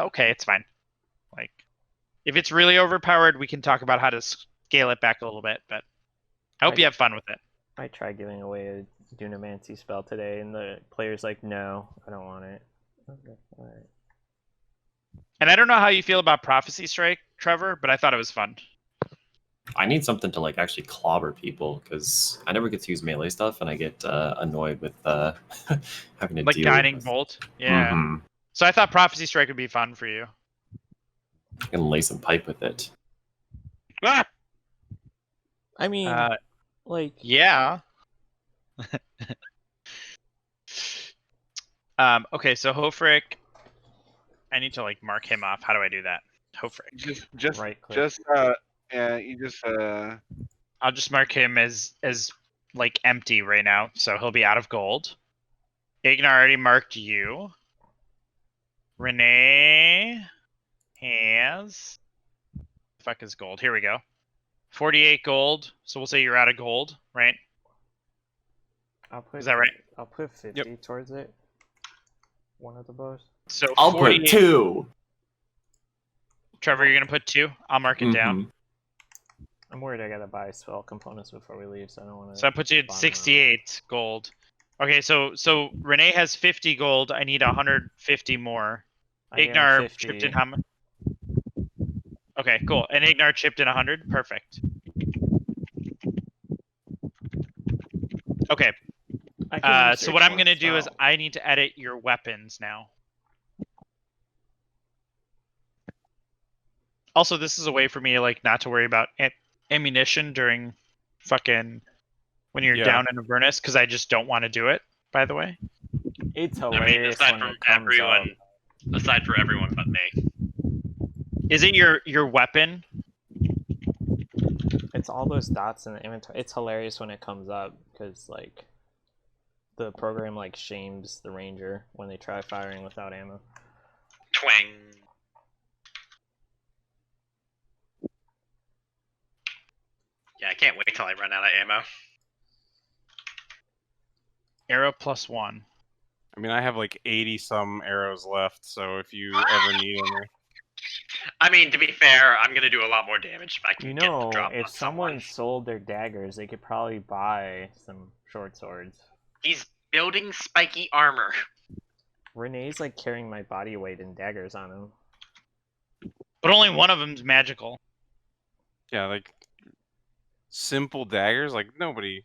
S3: okay, it's fine. Like, if it's really overpowered, we can talk about how to scale it back a little bit. But I hope you have fun with it.
S2: I tried giving away a Dunamancy spell today, and the player's like, "No, I don't want it." Okay, all right.
S3: And I don't know how you feel about Prophecy Strike, Trevor, but I thought it was fun.
S5: I need something to like actually clobber people because I never get to use melee stuff, and I get annoyed with having to
S3: Like
S5: deal
S3: Guiding
S5: with.
S3: Bolt. Yeah.
S5: Mhm.
S3: So I thought Prophecy Strike would be fun for you.
S5: I can lay some pipe with it.
S8: Ah!
S2: I mean, like,
S3: Yeah. Okay, so Hofrick, I need to like mark him off. How do I do that? Hofrick.
S8: Just
S2: right click.
S8: yeah, you just
S3: I'll just mark him as like empty right now, so he'll be out of gold. Ignar already marked you. Renee has fuck is gold. Here we go. 48 gold. So we'll say you're out of gold, right?
S2: Is
S3: that right?
S2: I'll put 50 towards it. One of the bows.
S3: So
S5: I'll
S3: 48.
S5: put 2.
S3: Trevor, you're gonna put 2. I'll mark it down.
S5: Mhm.
S2: I'm worried I gotta buy spell components before we leave, so I don't want to.
S3: So I put you at 68 gold. Okay, so Renee has 50 gold. I need 150 more. Ignar chipped in how much? Okay, cool. And Ignar chipped in 100. Perfect. Okay. So what I'm gonna do is I need to edit your weapons now. Also, this is a way for me to like not to worry about ammunition during fucking when you're down in Avernus because I just don't want to do it. By the way,
S2: It's
S7: I mean,
S2: hilarious
S7: aside
S2: when
S7: from
S2: it comes
S7: everyone,
S2: up.
S7: aside from everyone but me.
S3: is it your weapon?
S2: It's all those dots in the inventory. It's hilarious when it comes up because like the program like shames the ranger when they try firing without ammo.
S7: Twang. Yeah, I can't wait till I run out of ammo.
S3: Arrow +1.
S1: I mean, I have like 80 some arrows left, so if you ever need any.
S7: I mean, to be fair, I'm gonna do a lot more damage if I can
S2: You
S7: get the
S2: know,
S7: drop
S2: if
S7: on someone.
S2: someone sold their daggers, they could probably buy some short swords.
S7: He's building spiky armor.
S2: Renee's like carrying my body weight in daggers on him.
S3: But only one of them's magical.
S1: Yeah, like simple daggers. Like nobody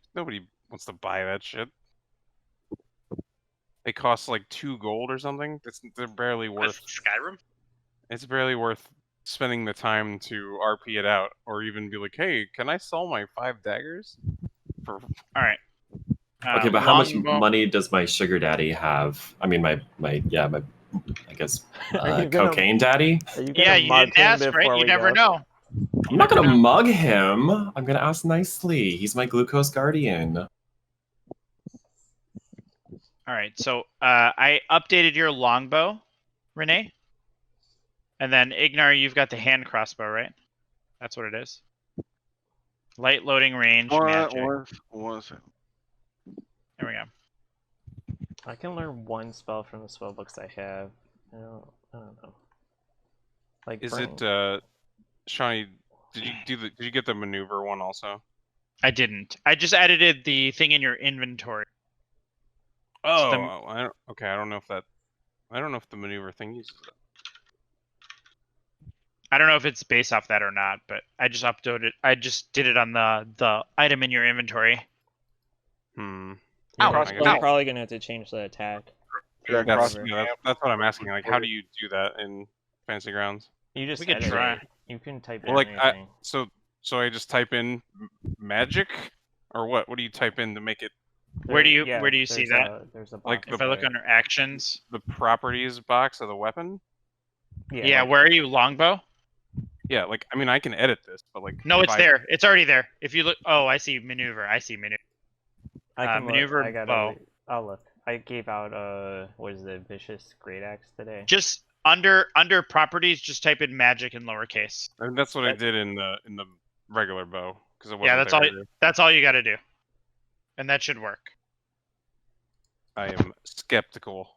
S1: wants to buy that shit. They cost like 2 gold or something. They're barely worth.
S7: Skyrim.
S1: It's barely worth spending the time to RP it out, or even be like, "Hey, can I sell my 5 daggers?" For
S3: All right.
S5: Okay, but how much
S3: longbow-
S5: money does my sugar daddy have? I mean, my I guess
S2: Are you gonna-
S5: cocaine daddy.
S2: Are you gonna
S3: Yeah, you
S2: mug
S3: didn't
S2: him
S3: ask,
S2: before
S3: right? You
S2: we
S3: never
S2: go?
S3: know.
S5: I'm not gonna mug him. I'm gonna ask nicely. He's my glucose guardian.
S3: All right, so I updated your longbow, Renee. And then Ignar, you've got the hand crossbow, right? That's what it is. Light loading range magic.
S8: One second.
S3: There we go.
S2: I can learn one spell from the spell books I have. I don't know. Like
S1: is
S2: burn-
S1: it Shawnee? Did you get the maneuver one also?
S3: I didn't. I just edited the thing in your inventory.
S1: Oh,
S3: the-
S1: I don't know if the maneuver thing uses it.
S3: I don't know if it's based off that or not, but I just uploaded. I just did it on the item in your inventory. Ow,
S2: You're,
S1: I guess-
S2: you're probably gonna have to change the attack.
S8: Yeah,
S1: That's,
S8: cross-
S1: that's what I'm asking. Like, how do you do that in Fantasy Grounds?
S2: You just
S3: We could
S2: edit
S3: try.
S2: it. You can type in
S1: Well, like,
S2: anything.
S1: so I just type in magic, or what? What do you type in to make it
S3: Where do you
S2: Yeah,
S3: where do you see that?
S2: There's a
S1: Like
S2: box
S3: If I look
S2: there.
S3: under actions,
S1: the properties box of the weapon?
S3: yeah, where are you, longbow?
S1: Yeah, like I mean, I can edit this, but like
S3: No,
S1: if
S3: it's there. It's already there. If you look, oh, I see maneuver. I see maneuver.
S2: I can
S3: maneuver
S2: look. I gotta.
S3: bow.
S2: I'll look. I gave out what is it? Vicious Great Axe today.
S3: Just under properties, just type in magic in lowercase.
S1: I mean, that's what I
S3: That-
S1: did in the regular bow because it wasn't
S3: Yeah, that's
S1: there
S3: all.
S1: either.
S3: That's all you got to do, and that should work.
S1: I am skeptical.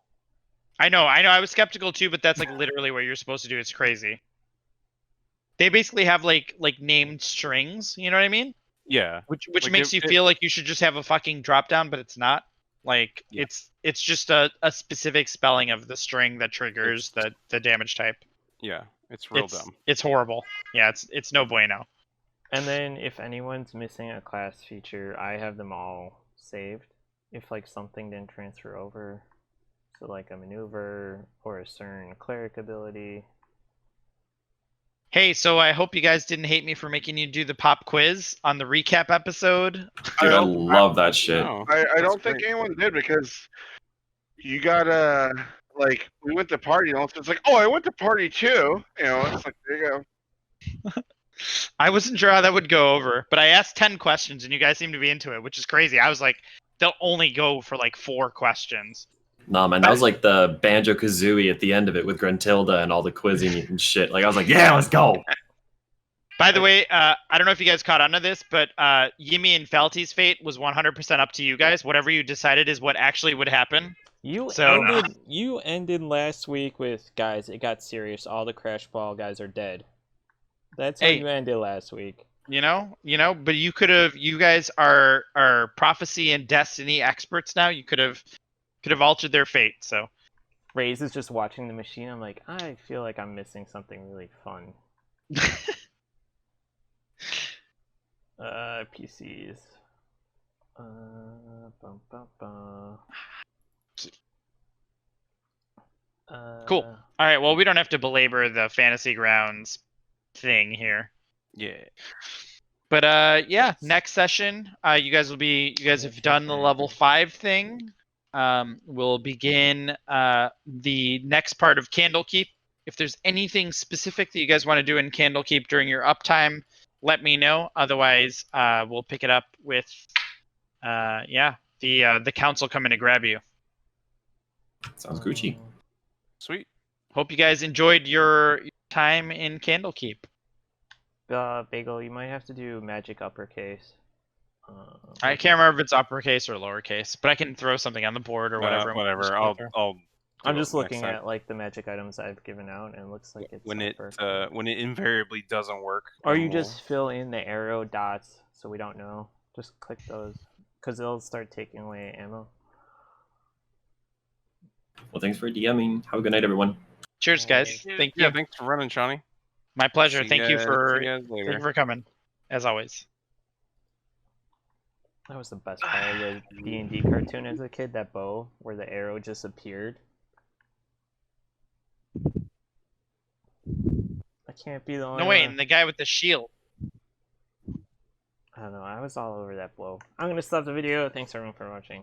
S3: I know. I was skeptical too, but that's like literally what you're supposed to do. It's crazy. They basically have like named strings. You know what I mean?
S1: Yeah,
S3: Which
S1: Like,
S3: makes you
S1: it-
S3: feel like you should just have a fucking drop down, but it's not. Like
S1: Yeah.
S3: it's just a specific spelling of the string that triggers the damage type.
S1: yeah, it's real
S3: it's,
S1: dumb.
S3: It's horrible. Yeah, it's no bueno.
S2: And then if anyone's missing a class feature, I have them all saved. If like something didn't transfer over, so like a maneuver or a certain cleric ability.
S3: Hey, so I hope you guys didn't hate me for making you do the pop quiz on the recap episode.
S5: Dude, I
S8: don't-
S5: love that shit.
S1: No,
S8: I
S1: that's
S8: don't think
S1: great.
S8: anyone did because you gotta like we went to party and all it's like, oh, I went to party too. You know, it's like there you go.
S3: I wasn't sure how that would go over, but I asked 10 questions and you guys seem to be into it, which is crazy. I was like, they'll only go for like 4 questions.
S5: Nah, man, that was like the Banjo Kazooie at the end of it with Gruntilda and all the quizzing and shit. Like, I was like, yeah, let's go.
S3: By the way, I don't know if you guys caught on to this, but Yimi and Felty's fate was 100% up to you guys. Whatever you decided is what actually would happen.
S2: You
S3: So-
S2: ended last week with guys. It got serious. All the Crash Ball guys are dead. That's how
S3: Hey.
S2: you ended last week.
S3: You know, but you could have. You guys are prophecy and destiny experts now. You could have altered their fate. So
S2: Raze is just watching the machine. I'm like, I feel like I'm missing something really fun. PCs. Bum, bum, bum.
S3: Cool. All right. Well, we don't have to belabor the Fantasy Grounds thing here.
S1: Yeah.
S3: But yeah, next session, you guys have done the level 5 thing. We'll begin the next part of Candlekeep. If there's anything specific that you guys want to do in Candlekeep during your uptime, let me know. Otherwise, we'll pick it up with the council coming to grab you.
S5: Sounds Gucci.
S1: Sweet.
S3: Hope you guys enjoyed your time in Candlekeep.
S2: Bagel, you might have to do magic uppercase.
S3: I can't remember if it's uppercase or lowercase, but I can throw something on the board or whatever.
S1: Whatever. I'll.
S2: I'm
S1: do
S2: just
S1: it next
S2: looking
S1: time.
S2: at like the magic items I've given out, and it looks like it's
S1: when it
S2: upper.
S1: when it invariably doesn't work.
S2: Or you
S1: we'll-
S2: just fill in the arrow dots, so we don't know. Just click those, because they'll start taking away ammo.
S5: Well, thanks for DMing. Have a good night, everyone.
S3: Cheers, guys. Thank you.
S1: Yeah, thanks for running, Shawnee.
S3: My pleasure.
S1: See
S3: Thank you
S1: ya-
S3: for
S1: see you guys later.
S3: coming, as always.
S2: That was the best part of the D&D cartoon as a kid, that bow where the arrow just appeared. I can't be the only
S3: No, wait,
S2: one.
S3: and the guy with the shield.
S2: I don't know, I was all over that blow. I'm gonna stop the video. Thanks everyone for watching.